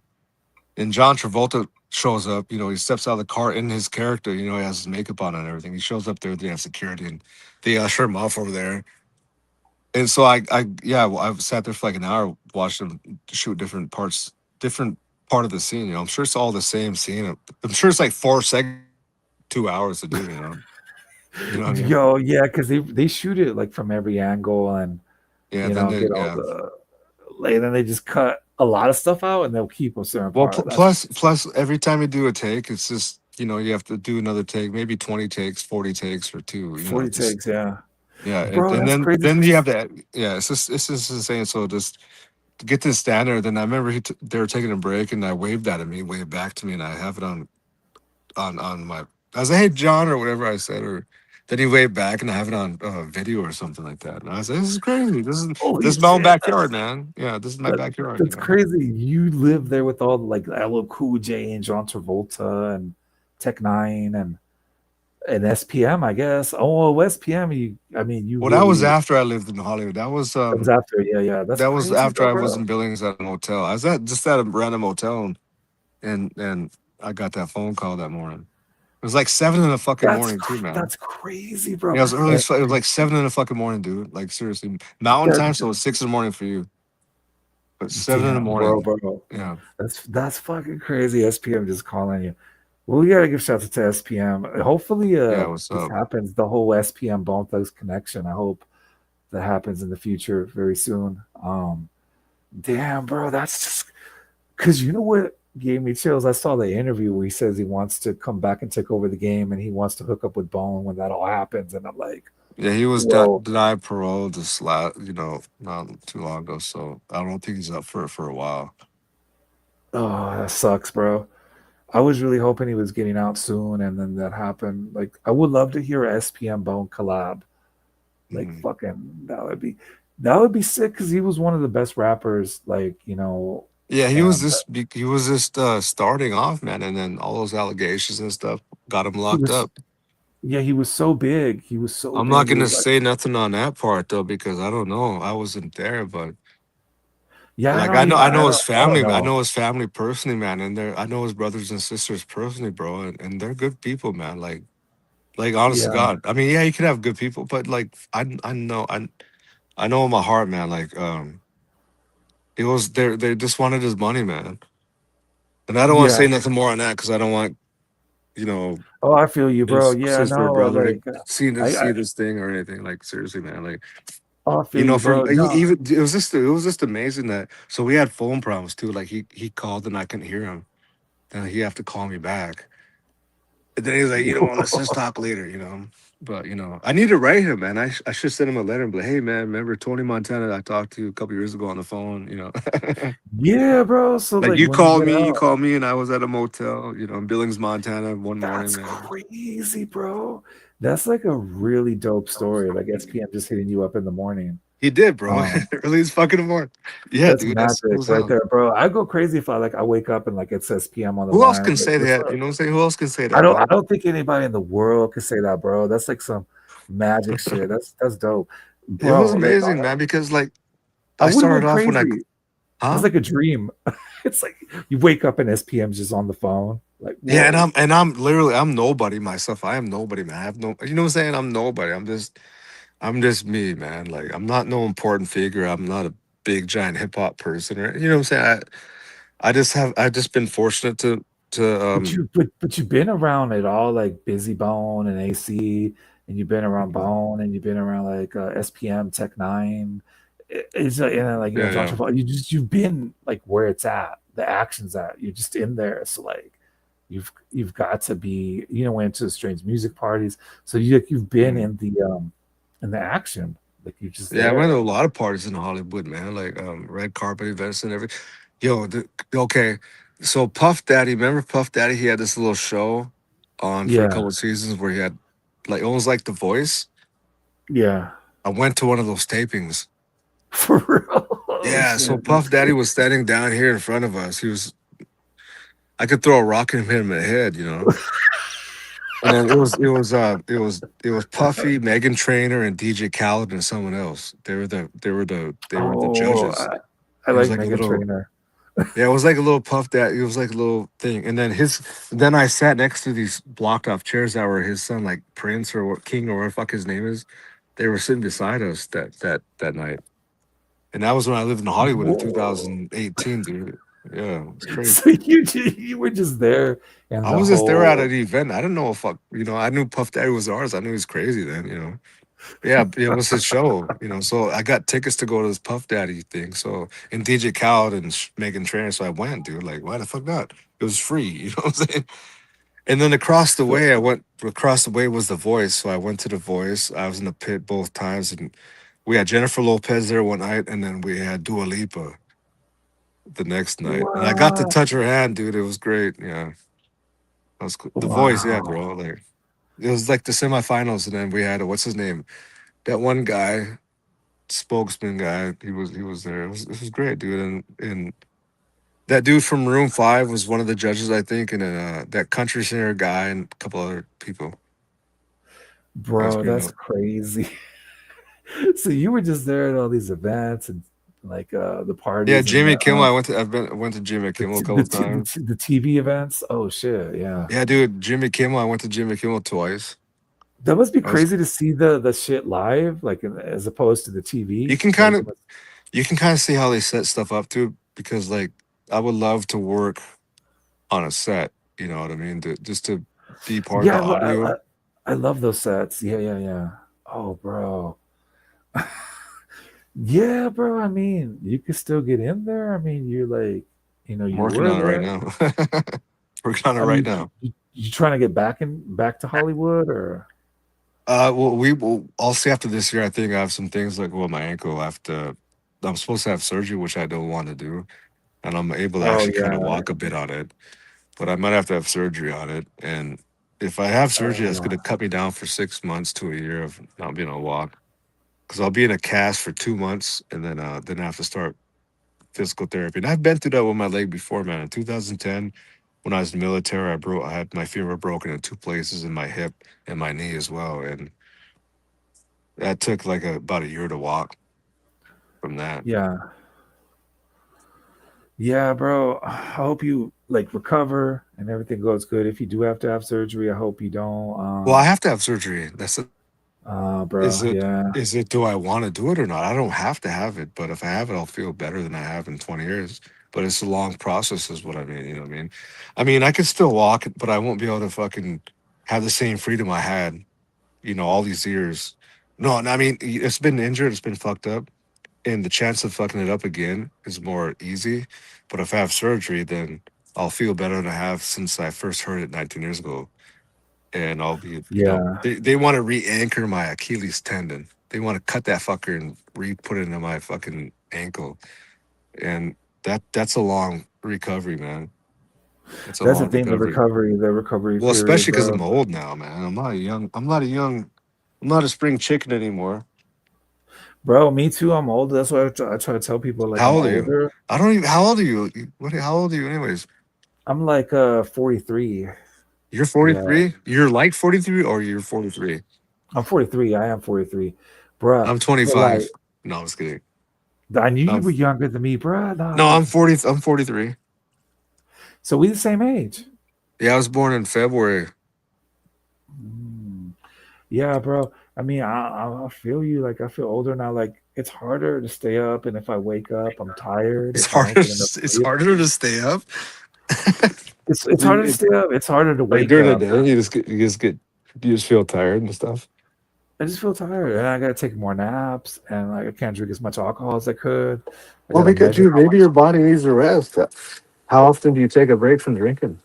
Speaker 2: And John Travolta shows up. He steps out of the car in his character. He has his makeup on and everything. He shows up there. They have security and they usher him off over there. And so yeah, well, I sat there for like an hour, watched him shoot different part of the scene. I'm sure it's all the same scene. I'm sure it's like 4 seconds, 2 hours to do. You know what I mean?
Speaker 1: Yo, yeah, because they shoot it like from every angle and
Speaker 2: Yeah. Then they
Speaker 1: get all
Speaker 2: yeah
Speaker 1: the like then they just cut. a lot of stuff out, and they'll keep a certain
Speaker 2: Well,
Speaker 1: part. That's
Speaker 2: plus every time you do a take, it's just you have to do another take, maybe 20 takes, 40 takes, or two.
Speaker 1: 40
Speaker 2: Just
Speaker 1: takes, yeah.
Speaker 2: yeah,
Speaker 1: Bro,
Speaker 2: and
Speaker 1: that's
Speaker 2: then
Speaker 1: crazy
Speaker 2: you
Speaker 1: because
Speaker 2: have to yeah. It's just insane. So just to get to the standard, then I remember they were taking a break, and I waved at him. He waved back to me, and I have it on my. I was like, "Hey, John," or whatever I said, or then he waved back, and I have it on video or something like that. And I was like, "This is crazy.
Speaker 1: holy
Speaker 2: This is my own
Speaker 1: shit,
Speaker 2: backyard, man. Yeah, this is my
Speaker 1: that,
Speaker 2: backyard.
Speaker 1: that's crazy. You live there with all like LL Cool J and John Travolta and Tech Nine and SPM, I guess. Oh, well, SPM, I mean, you
Speaker 2: Well, that was
Speaker 1: really,
Speaker 2: after I lived in Hollywood.
Speaker 1: that was after. Yeah, yeah. That's
Speaker 2: That was
Speaker 1: crazy
Speaker 2: after
Speaker 1: though,
Speaker 2: I was
Speaker 1: bro.
Speaker 2: in Billings at a motel. I was at a random hotel, and I got that phone call that morning. It was like 7 in the fucking morning too, man.
Speaker 1: That's crazy,
Speaker 2: Yeah,
Speaker 1: bro.
Speaker 2: it was early.
Speaker 1: And
Speaker 2: It was like 7 in the fucking morning, dude. Like seriously, Mountain
Speaker 1: that
Speaker 2: time, so it's 6 in the morning for you, but 7 in the
Speaker 1: damn,
Speaker 2: morning.
Speaker 1: bro.
Speaker 2: Yeah,
Speaker 1: That's fucking crazy. SPM just calling you. Well, we gotta give shout out to SPM. Hopefully,
Speaker 2: yeah. What's
Speaker 1: this
Speaker 2: up?
Speaker 1: happens. The whole SPM Bone Thugs connection. I hope that happens in the future very soon. Damn, bro, that's just because you know what gave me chills. I saw the interview where he says he wants to come back and take over the game, and he wants to hook up with Bone when that all happens. And I'm like,
Speaker 2: Yeah, he was
Speaker 1: whoa,
Speaker 2: denied parole just not too long ago. So I don't think he's up for it for a while.
Speaker 1: oh, that sucks, bro. I was really hoping he was getting out soon, and then that happened. Like, I would love to hear a SPM Bone collab. Like,
Speaker 2: Mhm.
Speaker 1: fucking, that would be sick because he was one of the best rappers. Like,
Speaker 2: Yeah,
Speaker 1: and
Speaker 2: he was just starting off, man, and then all those allegations and stuff got him
Speaker 1: he
Speaker 2: locked
Speaker 1: was,
Speaker 2: up.
Speaker 1: yeah, he was so big. He was so
Speaker 2: I'm not
Speaker 1: big. It
Speaker 2: gonna
Speaker 1: was like,
Speaker 2: say nothing on that part though because I don't know. I wasn't there, but
Speaker 1: yeah,
Speaker 2: like
Speaker 1: I don't
Speaker 2: I
Speaker 1: know.
Speaker 2: know his family personally, man, and I know his brothers and sisters personally, bro, and they're good people, man. Like honest to
Speaker 1: Yeah,
Speaker 2: God. I mean, yeah, you could have good people, but like I know in my heart, man, like it was they just wanted his money, man. And I don't want to
Speaker 1: yeah.
Speaker 2: say nothing more on that because I don't want, you know,
Speaker 1: Oh, I feel you, bro.
Speaker 2: his
Speaker 1: Yeah,
Speaker 2: sister or
Speaker 1: no,
Speaker 2: brother to
Speaker 1: like,
Speaker 2: see this thing or anything. Like seriously, man. Like
Speaker 1: I feel you,
Speaker 2: from
Speaker 1: bro. No,
Speaker 2: even it was just amazing that so we had phone problems too. Like he called and I couldn't hear him. Then he have to call me back. And then he's like, let's just talk later. But I need to write him, man. I should send him a letter and be like, hey, man, remember Tony Montana I talked to a couple years ago on the phone.
Speaker 1: yeah, bro. So,
Speaker 2: Like
Speaker 1: like, when you get
Speaker 2: you
Speaker 1: out,
Speaker 2: called me, and I was at a motel, in Billings, Montana, one morning,
Speaker 1: that's
Speaker 2: man.
Speaker 1: crazy, bro. That's like a really dope story. Like SPM just hitting you up in the morning.
Speaker 2: He did, bro.
Speaker 1: Um,
Speaker 2: Early as fucking morning. Yeah,
Speaker 1: that's
Speaker 2: dude, that's
Speaker 1: magic
Speaker 2: what's
Speaker 1: right
Speaker 2: up.
Speaker 1: there, bro. I go crazy if I wake up and like it says PM on the
Speaker 2: Who else
Speaker 1: line.
Speaker 2: can
Speaker 1: I'm like,
Speaker 2: say
Speaker 1: what's
Speaker 2: that? You
Speaker 1: up?
Speaker 2: know what I'm saying? Who else can say
Speaker 1: I
Speaker 2: that,
Speaker 1: don't I
Speaker 2: bro?
Speaker 1: don't think anybody in the world could say that, bro. That's like some magic shit. That's dope.
Speaker 2: It was
Speaker 1: Bro, like
Speaker 2: amazing, man, because like
Speaker 1: I
Speaker 2: I
Speaker 1: would have
Speaker 2: started
Speaker 1: went
Speaker 2: off when
Speaker 1: crazy. It's
Speaker 2: huh?
Speaker 1: like a dream. It's like you wake up and SPM's just on the phone. Like,
Speaker 2: Yeah,
Speaker 1: whoa.
Speaker 2: and I'm literally I'm nobody myself. I am nobody, man. I have no, you know what I'm saying? I'm nobody. I'm just me, man. Like I'm not no important figure. I'm not a big giant hip hop person, or you know what I'm saying? I just been fortunate to
Speaker 1: But you've been around it all, like Busy Bone and AC, and you've been around Bone, and you've been around like SPM Tech Nine. It's like, and then, like,
Speaker 2: yeah,
Speaker 1: John
Speaker 2: yeah.
Speaker 1: Travolta. You've been like where it's at, the action's at. You're just in there, so like you've got to be. Went to strange music parties, so you've been
Speaker 2: Mhm.
Speaker 1: in the action, like you're just
Speaker 2: Yeah, I went to a
Speaker 1: there.
Speaker 2: lot of parties in Hollywood, man. Like red carpet events and everything. Yo, okay. So Puff Daddy, remember Puff Daddy? He had this little show on for a
Speaker 1: Yeah,
Speaker 2: couple of seasons where he had like almost like The Voice.
Speaker 1: yeah,
Speaker 2: I went to one of those tapings.
Speaker 1: for real. Oh
Speaker 2: Yeah, so
Speaker 1: shit, that's
Speaker 2: Puff Daddy
Speaker 1: crazy.
Speaker 2: was standing down here in front of us. I could throw a rock at him in the head. And then it was Puffy, Megan Trainor, and DJ Khaled and someone else. They were the
Speaker 1: Oh,
Speaker 2: judges.
Speaker 1: I
Speaker 2: It was
Speaker 1: like
Speaker 2: like a
Speaker 1: Megan
Speaker 2: little
Speaker 1: Trainor.
Speaker 2: Yeah, it was like a little puff that it was like a little thing. And then I sat next to these blocked off chairs that were his son, like Prince or what King or what the fuck his name is. They were sitting beside us that night. And that was when I lived in Hollywood in
Speaker 1: Whoa.
Speaker 2: 2018, dude. Yeah, it's crazy.
Speaker 1: So you were just there and
Speaker 2: I
Speaker 1: the
Speaker 2: was just there at
Speaker 1: whole
Speaker 2: an event. I didn't know if fuck, I knew Puff Daddy was ours. I knew he was crazy then. Yeah, it was his show, you know. So I got tickets to go to this Puff Daddy thing. So and DJ Khaled and Megan Trainor. So I went, dude. Like, why the fuck not? It was free. You know what I'm saying? And then across the
Speaker 1: So,
Speaker 2: way, I went across the way was the Voice. So I went to the Voice. I was in the pit both times, and we had Jennifer Lopez there one night, and then we had Dua Lipa the next night. And I got to
Speaker 1: what?
Speaker 2: touch her hand, dude. It was great. Yeah, that was cool. The Voice, yeah,
Speaker 1: Wow.
Speaker 2: bro. Like it was like the semifinals, and then we had what's his name? That one guy, spokesman guy. He was there. It was great, dude. And that dude from Room Five was one of the judges, I think, and then that country singer guy and a couple other people. That was
Speaker 1: Bro,
Speaker 2: pretty
Speaker 1: that's
Speaker 2: dope.
Speaker 1: crazy. So you were just there at all these events and like the
Speaker 2: Yeah,
Speaker 1: parties and
Speaker 2: Jimmy Kimmel. I went to Jimmy Kimmel a couple times.
Speaker 1: the TV events. Oh shit, yeah.
Speaker 2: Yeah, dude, Jimmy Kimmel. I went to Jimmy Kimmel twice.
Speaker 1: That must be
Speaker 2: I was.
Speaker 1: crazy to see the shit live, like as opposed to the
Speaker 2: You
Speaker 1: TV.
Speaker 2: can kind
Speaker 1: Like,
Speaker 2: of you can kind of see how they set stuff up too, because like I would love to work on a set. You know what I mean? Just to be part of
Speaker 1: yeah,
Speaker 2: the audio.
Speaker 1: I love those sets. Yeah, yeah, yeah. Oh, bro. Yeah, bro. I mean, you can still get in there. I mean, you're like,
Speaker 2: I'm
Speaker 1: you
Speaker 2: working
Speaker 1: were
Speaker 2: on it right
Speaker 1: there.
Speaker 2: now. Working on it
Speaker 1: I
Speaker 2: right
Speaker 1: mean,
Speaker 2: now.
Speaker 1: you trying to get back to Hollywood or?
Speaker 2: Well, I'll see after this year. I think I have some things like with my ankle. I have to. I'm supposed to have surgery, which I don't want to do, and I'm able to
Speaker 1: Oh
Speaker 2: actually kind of
Speaker 1: yeah.
Speaker 2: walk a bit on it. But I might have to have surgery on it, and if I have surgery, that's going
Speaker 1: Uh,
Speaker 2: to cut me down for 6 months to a year of not being able to walk. Because I'll be in a cast for 2 months, and then I have to start physical therapy. And I've been through that with my leg before, man. In 2010, when I was in the military, I had my femur broken in two places in my hip and my knee as well, and that took like about a year to walk from that.
Speaker 1: yeah, yeah, bro. I hope you like recover and everything goes good. If you do have to have surgery, I hope you don't.
Speaker 2: Well, I have to have surgery. That's the
Speaker 1: Bro.
Speaker 2: is it
Speaker 1: Yeah,
Speaker 2: is it do I want to do it or not? I don't have to have it, but if I have it, I'll feel better than I have in 20 years. But it's a long process, is what I mean. You know what I mean? I mean, I can still walk, but I won't be able to fucking have the same freedom I had, all these years. No, and I mean, it's been injured, it's been fucked up, and the chance of fucking it up again is more easy. But if I have surgery, then I'll feel better than I have since I first heard it 19 years ago. And I'll be,
Speaker 1: yeah.
Speaker 2: they want to re-anchor my Achilles tendon. They want to cut that fucker and re-put it into my fucking ankle. And that's a long recovery, man. That's a
Speaker 1: That's the
Speaker 2: long
Speaker 1: thing.
Speaker 2: recovery.
Speaker 1: The recovery
Speaker 2: Well,
Speaker 1: period,
Speaker 2: especially because
Speaker 1: bro.
Speaker 2: I'm old now, man. I'm not a spring chicken anymore.
Speaker 1: Bro, me too. I'm older. That's why I try to tell people like
Speaker 2: How
Speaker 1: I'm
Speaker 2: old are you?
Speaker 1: older.
Speaker 2: I don't even. How old are you? How old are you, anyways?
Speaker 1: I'm like 43.
Speaker 2: You're
Speaker 1: Yeah,
Speaker 2: 43. You're like 43, or you're 43.
Speaker 1: I'm 43. I am 43, bruh.
Speaker 2: I'm
Speaker 1: But like,
Speaker 2: 25. No, I was kidding.
Speaker 1: I knew you
Speaker 2: Um,
Speaker 1: were younger than me, bruh.
Speaker 2: no,
Speaker 1: Nah.
Speaker 2: I'm 40. I'm 43.
Speaker 1: So we the same age.
Speaker 2: Yeah, I was born in February.
Speaker 1: Mm. Yeah, bro. I mean, I feel you. Like I feel older now. Like it's harder to stay up, and if I wake up, I'm tired.
Speaker 2: It's
Speaker 1: If I
Speaker 2: harder.
Speaker 1: don't get enough
Speaker 2: It's
Speaker 1: sleep,
Speaker 2: harder to stay up.
Speaker 1: it's harder to
Speaker 2: It-
Speaker 1: stay up. It's harder to
Speaker 2: like
Speaker 1: wake
Speaker 2: during the
Speaker 1: up.
Speaker 2: day, you just feel tired and stuff.
Speaker 1: I just feel tired, and I gotta take more naps, and like I can't drink as much alcohol as I could. I
Speaker 2: Well,
Speaker 1: gotta
Speaker 2: because
Speaker 1: measure
Speaker 2: dude,
Speaker 1: how
Speaker 2: maybe
Speaker 1: much.
Speaker 2: your body needs a rest. How often do you take a break from drinking?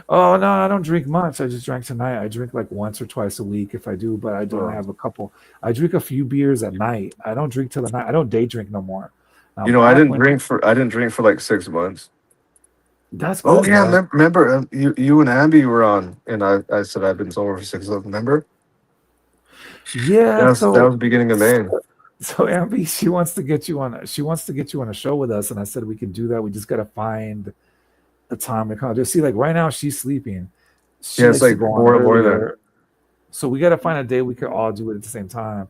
Speaker 1: Oh no, I don't drink much. I just drank tonight. I drink like once or twice a week if I do, but I don't
Speaker 2: Uh,
Speaker 1: have a couple. I drink a few beers at night. I don't drink till the night. I don't day drink no more. Now back when
Speaker 2: I didn't drink for like 6 months.
Speaker 1: that's
Speaker 2: Oh
Speaker 1: good,
Speaker 2: yeah,
Speaker 1: bro.
Speaker 2: remember you and Abby were on, and I said I've been sober for 6 months. Remember
Speaker 1: Yeah,
Speaker 2: that was the beginning of May.
Speaker 1: so Amby, she wants to get you on. She wants to get you on a show with us, and I said we can do that. We just gotta find a time to come. Just see, like right now she's sleeping. She
Speaker 2: Yeah, it's
Speaker 1: likes to
Speaker 2: like
Speaker 1: go on
Speaker 2: more than.
Speaker 1: earlier, so we gotta find a day we could all do it at the same time.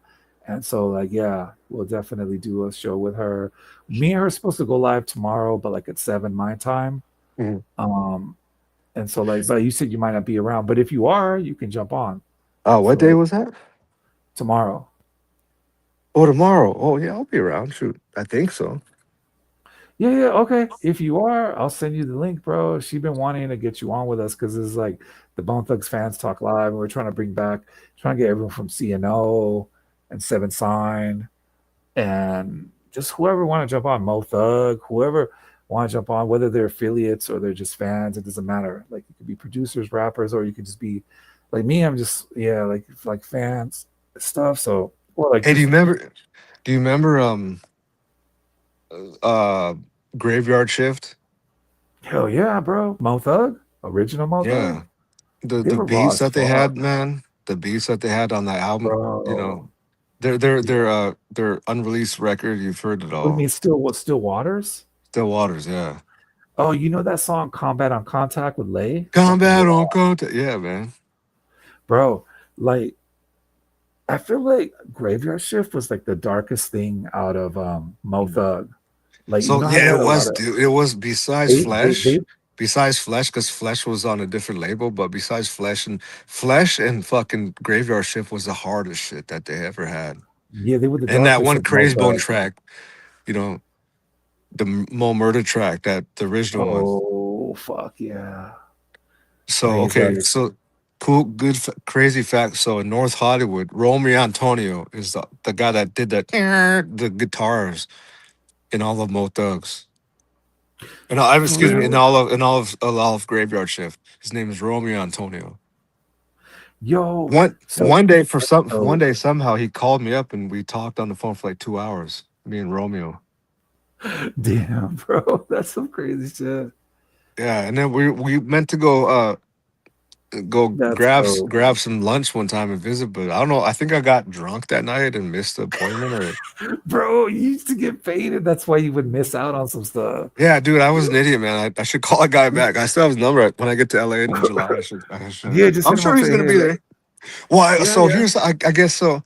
Speaker 1: And so, like, yeah, we'll definitely do a show with her. Me and her are supposed to go live tomorrow, but like at 7 my time.
Speaker 2: Mhm.
Speaker 1: Um, and so like, but you said you might not be around, but if you are, you can jump on.
Speaker 2: Oh, what day
Speaker 1: So
Speaker 2: was that?
Speaker 1: tomorrow.
Speaker 2: Oh, tomorrow. Oh yeah, I'll be around. Shoot, I think so.
Speaker 1: Yeah, okay. If you are, I'll send you the link, bro. She been wanting to get you on with us because it's like the Bone Thugs fans talk live, and we're trying to bring back, trying to get everyone from CNO and Seven Sign and just whoever want to jump on, Mo Thug, whoever want to jump on, whether they're affiliates or they're just fans, it doesn't matter. Like you could be producers, rappers, or you could just be like me. I'm just like fans stuff. So or like
Speaker 2: Hey,
Speaker 1: just
Speaker 2: do you remember uh Graveyard Shift?
Speaker 1: hell yeah, bro. Mo Thug, original Mo Thug.
Speaker 2: Yeah.
Speaker 1: They
Speaker 2: The
Speaker 1: were raw
Speaker 2: beats
Speaker 1: as
Speaker 2: that they
Speaker 1: fuck,
Speaker 2: had, man, the beats that they had on that album, you know,
Speaker 1: bro. Yeah.
Speaker 2: their unreleased record, you've heard it
Speaker 1: What do you
Speaker 2: all.
Speaker 1: mean? Still what? Still Waters?
Speaker 2: Still Waters, yeah.
Speaker 1: Oh, you know that song "Combat on Contact" with Lay? Fucking
Speaker 2: Combat on
Speaker 1: raw,
Speaker 2: contact. Yeah, man.
Speaker 1: bro. Like I feel like Graveyard Shift was like the darkest thing out of Mo Thug. Like you
Speaker 2: So
Speaker 1: know how he
Speaker 2: yeah, it
Speaker 1: had a lot
Speaker 2: was,
Speaker 1: of
Speaker 2: dude. It was besides
Speaker 1: they
Speaker 2: Flesh, because Flesh was on a different label, but besides Flesh and fucking Graveyard Shift was the hardest shit that they ever had.
Speaker 1: yeah, they were the
Speaker 2: And that
Speaker 1: darkest
Speaker 2: one
Speaker 1: of Mo
Speaker 2: Crazy Bone
Speaker 1: Thug.
Speaker 2: track, you know, the Mo Murder track, that the original one.
Speaker 1: Oh fuck yeah.
Speaker 2: So
Speaker 1: When he's
Speaker 2: okay,
Speaker 1: like,
Speaker 2: so cool, good, crazy fact. So in North Hollywood, Romeo Antonio is the guy that did that the guitars in all of Mo Thugs. And
Speaker 1: for
Speaker 2: excuse me,
Speaker 1: real?
Speaker 2: in all of Graveyard Shift. His name is Romeo Antonio.
Speaker 1: Yo, so
Speaker 2: One
Speaker 1: so
Speaker 2: day somehow he called me up and we talked on the phone for like 2 hours. Me and Romeo.
Speaker 1: damn, bro. That's some crazy shit.
Speaker 2: Yeah, and then we meant to go
Speaker 1: That's dope.
Speaker 2: grab some lunch one time and visit, but I don't know. I think I got drunk that night and missed the appointment. Or
Speaker 1: Bro, you used to get faded. That's why you would miss out on some stuff.
Speaker 2: yeah, dude, I was an idiot, man. I should call a guy back. I still have his number. When I get to LA in July, I should.
Speaker 1: Yeah, just
Speaker 2: I'm
Speaker 1: hit him
Speaker 2: sure
Speaker 1: up.
Speaker 2: he's
Speaker 1: Say,
Speaker 2: gonna
Speaker 1: hey,
Speaker 2: be there. Well,
Speaker 1: yeah,
Speaker 2: so
Speaker 1: yeah,
Speaker 2: here's I guess so.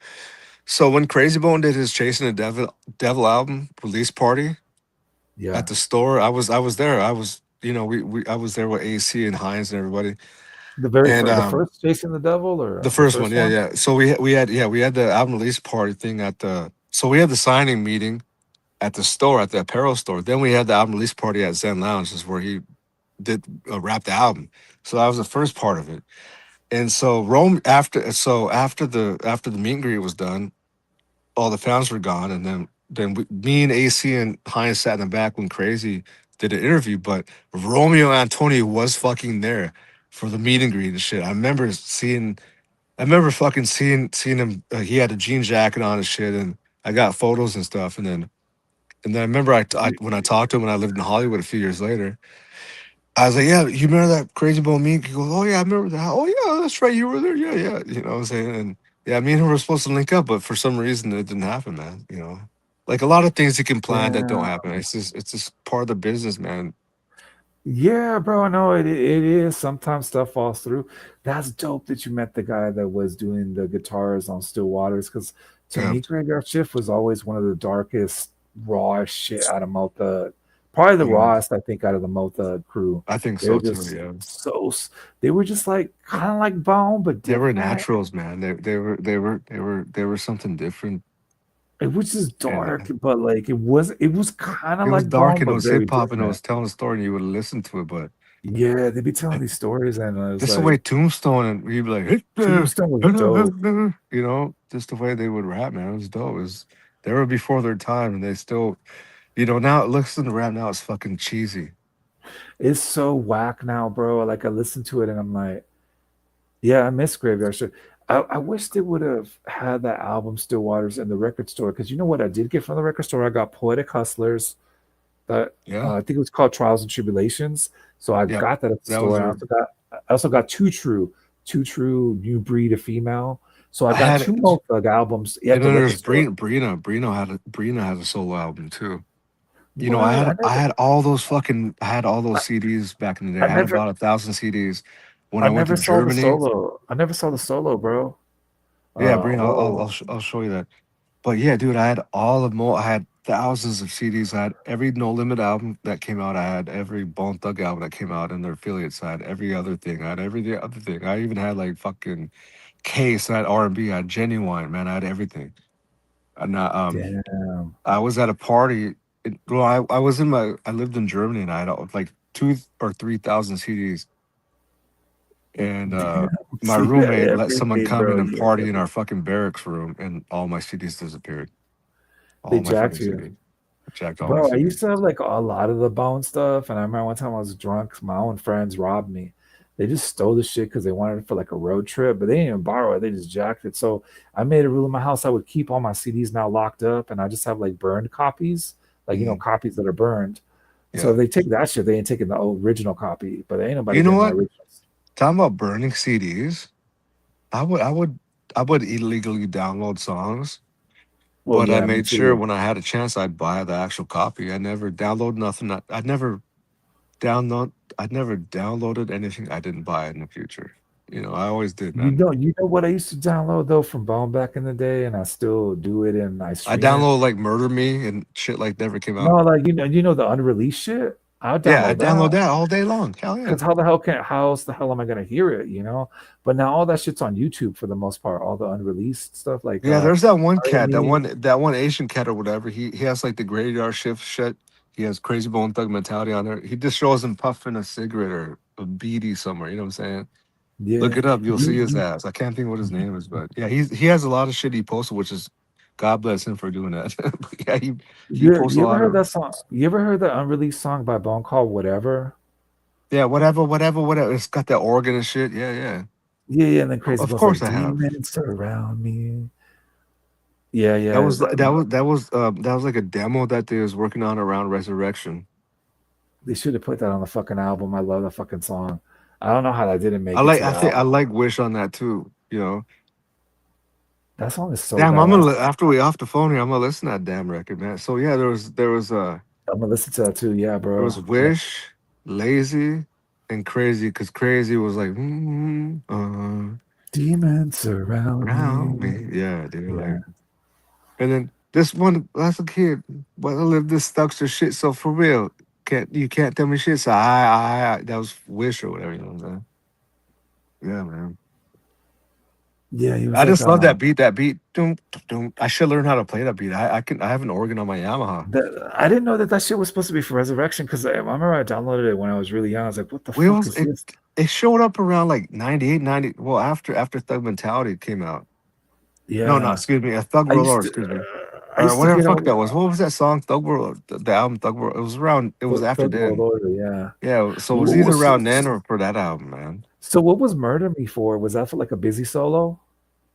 Speaker 2: So when Crazy Bone did his Chasing the Devil album release party at
Speaker 1: yeah.
Speaker 2: the store, I was there. I was, we I was there with AC and Hines and everybody. And
Speaker 1: The first Chasing the Devil
Speaker 2: the
Speaker 1: or the
Speaker 2: first one,
Speaker 1: first
Speaker 2: yeah,
Speaker 1: one?
Speaker 2: yeah. So we had the album release party thing at the so we had the signing meeting at the store, at the apparel store. Then we had the album release party at Zen Lounge, is where he did rap the album. So that was the first part of it. And so Rome after the meet and greet was done, all the fans were gone, and me and AC and Hines sat in the back when Crazy did an interview. But Romeo Antonio was fucking there for the meet and greet and shit. I remember fucking seeing him. He had a jean jacket on and shit, and I got photos and stuff. And then I remember when I talked to him when I lived in Hollywood a few years later. I was like, "Yeah, you remember that Crazy Bone meet?" He goes, "Oh yeah, I remember that. Oh yeah, that's right, you were there. Yeah, yeah." You know what I'm saying? And yeah, me and him were supposed to link up, but for some reason it didn't happen, man. Like a lot of things you can plan that don't
Speaker 1: Yeah.
Speaker 2: happen. It's just part of the business, man.
Speaker 1: Yeah, bro. I know it is. Sometimes stuff falls through. That's dope that you met the guy that was doing the guitars on Still Waters. Because to
Speaker 2: Yeah,
Speaker 1: me, Graveyard Shift was always one of the darkest, rawest shit out of Motha. Probably the
Speaker 2: yeah,
Speaker 1: rawest, I think, out of the Motha crew.
Speaker 2: I think
Speaker 1: They were
Speaker 2: so too.
Speaker 1: just
Speaker 2: Yeah,
Speaker 1: they were just like kind of like Bone, but
Speaker 2: they were
Speaker 1: different.
Speaker 2: naturals, man. They were something different,
Speaker 1: It was just
Speaker 2: and
Speaker 1: dark, but like it was kind of
Speaker 2: it was
Speaker 1: like
Speaker 2: dark
Speaker 1: Bone,
Speaker 2: and it
Speaker 1: but
Speaker 2: was
Speaker 1: very
Speaker 2: hip hop and it
Speaker 1: different.
Speaker 2: was telling a story and you would listen to it, but
Speaker 1: Yeah, they'd be telling these stories, and it was
Speaker 2: just the way
Speaker 1: like
Speaker 2: Tombstone and he'd be like, "Hey,
Speaker 1: Tombstone was dope.
Speaker 2: just the way they would rap, man, it was dope. They were before their time, and they still, now it looks in the rap now, it's fucking cheesy.
Speaker 1: It's so whack now, bro. Like I listen to it and I'm like, yeah, I miss Graveyard Shift. I wish they would have had that album Still Waters in the record store because you know what I did get from the record store? I got Poetic Hustlers. That
Speaker 2: Yeah,
Speaker 1: I think it was called Trials and Tribulations. So I
Speaker 2: yeah,
Speaker 1: got that at the
Speaker 2: that was
Speaker 1: store.
Speaker 2: their.
Speaker 1: I also got Two True, New Breed of Female. So I
Speaker 2: I
Speaker 1: got
Speaker 2: had
Speaker 1: two
Speaker 2: it,
Speaker 1: Mo Thug albums at
Speaker 2: and
Speaker 1: the
Speaker 2: then
Speaker 1: record
Speaker 2: there's
Speaker 1: store.
Speaker 2: Brina had a solo album too.
Speaker 1: What?
Speaker 2: I had all those CDs back in the day.
Speaker 1: I
Speaker 2: I had
Speaker 1: never
Speaker 2: about 1,000 CDs when
Speaker 1: I
Speaker 2: I went to
Speaker 1: never saw the
Speaker 2: Germany.
Speaker 1: solo. I never saw the solo, bro.
Speaker 2: Yeah, Brina,
Speaker 1: Whoa.
Speaker 2: I'll show you that. But yeah, dude, I had all of Mo. I had thousands of CDs. I had every No Limit album that came out. I had every Bone Thug album that came out, and their affiliates. I had every other thing. I had every other thing. I even had like fucking Case. I had R&B. I had Genuine. Man, I had everything. And
Speaker 1: Damn.
Speaker 2: I was at a party Well, I was in my I lived in Germany and I had like 2 or 3 thousand CDs, and
Speaker 1: Damn.
Speaker 2: my
Speaker 1: So you had
Speaker 2: roommate let someone
Speaker 1: everything,
Speaker 2: come
Speaker 1: bro.
Speaker 2: in and
Speaker 1: You had
Speaker 2: party in our
Speaker 1: everything.
Speaker 2: fucking barracks room, and all my CDs disappeared.
Speaker 1: They
Speaker 2: All my fucking
Speaker 1: jacked you.
Speaker 2: CDs. Jacked all my
Speaker 1: Bro, I
Speaker 2: CDs.
Speaker 1: used to have like a lot of the Bone stuff, and I remember one time I was drunk, my own friends robbed me. They just stole the shit because they wanted it for like a road trip, but they didn't even borrow it. They just jacked it. So I made a rule in my house I would keep all my CDs now locked up, and I just have like burned copies, like
Speaker 2: Mhm.
Speaker 1: copies that are burned. And so
Speaker 2: Yeah.
Speaker 1: if they take that shit, they ain't taking the original copy, but ain't nobody
Speaker 2: You know
Speaker 1: getting my
Speaker 2: what?
Speaker 1: originals.
Speaker 2: Talking about burning CDs, I would illegally download songs,
Speaker 1: Well,
Speaker 2: but I
Speaker 1: yeah, me
Speaker 2: made sure
Speaker 1: too.
Speaker 2: when I had a chance I'd buy the actual copy. I never download nothing. I'd never download. I'd never downloaded anything I didn't buy in the future. I always did, man.
Speaker 1: You know what I used to download though from Bone back in the day, and I still do it and I
Speaker 2: I
Speaker 1: stream it.
Speaker 2: downloaded like Murder Me and shit like never came
Speaker 1: No,
Speaker 2: out.
Speaker 1: like the unreleased shit. I'll
Speaker 2: Yeah, I
Speaker 1: download
Speaker 2: download
Speaker 1: that
Speaker 2: that all day long. Hell yeah.
Speaker 1: because how else the hell am I gonna hear it? But now all that shit's on YouTube for the most part. All the unreleased stuff, like
Speaker 2: Yeah, there's that one
Speaker 1: Murder
Speaker 2: cat, that
Speaker 1: Me.
Speaker 2: one Asian cat or whatever. He has like the graveyard shift shit. He has crazy bone thug mentality on there. He just shows him puffing a cigarette or a beady somewhere. You know what I'm saying? Look
Speaker 1: Yeah,
Speaker 2: it up. You'll see
Speaker 1: you,
Speaker 2: his
Speaker 1: you
Speaker 2: ass. I can't think what his name is, but yeah, he has a lot of shit he posted, which is God bless him for doing that. But yeah, he posts a
Speaker 1: you ever
Speaker 2: lot
Speaker 1: heard
Speaker 2: of
Speaker 1: that song? You ever heard the unreleased song by Bone called Whatever?
Speaker 2: yeah, whatever, whatever, whatever. It's got that organ and shit. Yeah, yeah.
Speaker 1: Yeah, yeah, and then Crazy
Speaker 2: Of
Speaker 1: Bone's like
Speaker 2: course I have.
Speaker 1: demons surround me. Yeah,
Speaker 2: That
Speaker 1: yeah.
Speaker 2: was that was like a demo that they was working on around Resurrection.
Speaker 1: They should have put that on the fucking album. I love that fucking song. I don't know how that didn't
Speaker 2: I
Speaker 1: make it
Speaker 2: like
Speaker 1: to the
Speaker 2: I think I
Speaker 1: album.
Speaker 2: like Wish on that too.
Speaker 1: That song is so
Speaker 2: Damn,
Speaker 1: badass.
Speaker 2: after we off the phone here, I'm gonna listen to that damn record, man. So yeah,
Speaker 1: I'm gonna listen to that too. Yeah,
Speaker 2: there
Speaker 1: bro.
Speaker 2: was Wish, Lazy, and Crazy, because Crazy was like
Speaker 1: Demons surround
Speaker 2: around
Speaker 1: me.
Speaker 2: me. Yeah, dude.
Speaker 1: Yeah.
Speaker 2: Like, and then this one as a kid, but I lived this Stuckster shit. So for real, can't tell me shit. So that was Wish or whatever. You know what I'm saying? Yeah, man.
Speaker 1: Yeah, he was
Speaker 2: I
Speaker 1: like,
Speaker 2: just love that beat. That beat. Doom, doom. I should learn how to play that beat. I have an organ on my Yamaha.
Speaker 1: I didn't know that that shit was supposed to be for Resurrection because I remember I downloaded it when I was really young. I was like, what the
Speaker 2: We
Speaker 1: fuck
Speaker 2: also
Speaker 1: is this?
Speaker 2: it showed up around like 98, 90. Well, after Thug Mentality came out. No, no,
Speaker 1: Yeah.
Speaker 2: excuse me, a Thug
Speaker 1: I
Speaker 2: World, or
Speaker 1: used to
Speaker 2: excuse me,
Speaker 1: I used to
Speaker 2: whatever the
Speaker 1: get
Speaker 2: fuck
Speaker 1: all
Speaker 2: that was. What was that song? Thug World, the album Thug World. It was around. It was after
Speaker 1: Thug World
Speaker 2: then.
Speaker 1: Order, yeah.
Speaker 2: Yeah, so it was
Speaker 1: What
Speaker 2: either
Speaker 1: was
Speaker 2: around then or for that album, man.
Speaker 1: so what was Murder Me for? Was that for like a busy solo?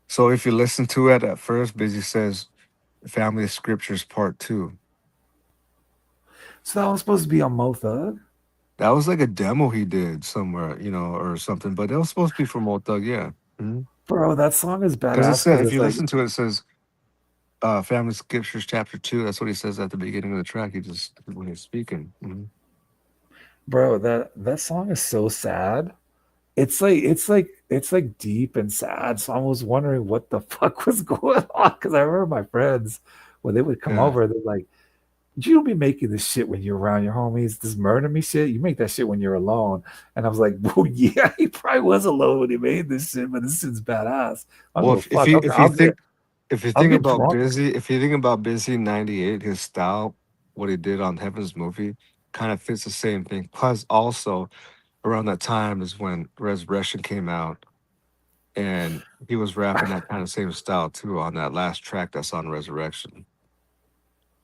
Speaker 2: So if you listen to it at first, Busy says Family of Scriptures Part Two.
Speaker 1: So that was supposed to be on Mo Thug?
Speaker 2: That was like a demo he did somewhere, or something. But it was supposed to be from Old Thug, yeah.
Speaker 1: Bro, that song is
Speaker 2: Because it
Speaker 1: badass
Speaker 2: said
Speaker 1: because
Speaker 2: if
Speaker 1: it's
Speaker 2: you
Speaker 1: like
Speaker 2: listen to it, it says Family Scriptures Chapter Two. That's what he says at the beginning of the track. He just when he's speaking.
Speaker 1: bro, that song is so sad. It's like deep and sad. So I was wondering what the fuck was going on because I remember my friends when they would come
Speaker 2: Yeah.
Speaker 1: over, they're like, "You don't be making this shit when you're around your homies. This murder me shit. You make that shit when you're alone." And I was like, "Well, yeah, he probably was alone when he made this shit, but this shit's badass. I don't
Speaker 2: Well,
Speaker 1: give a fuck.
Speaker 2: if you
Speaker 1: I'll
Speaker 2: think
Speaker 1: get
Speaker 2: about
Speaker 1: drunk."
Speaker 2: Busy, if you think about Busy '98, his style, what he did on Heaven's Movie, kind of fits the same thing. Plus, also around that time is when Resurrection came out, and he was rapping that kind of same style too on that last track that's on Resurrection.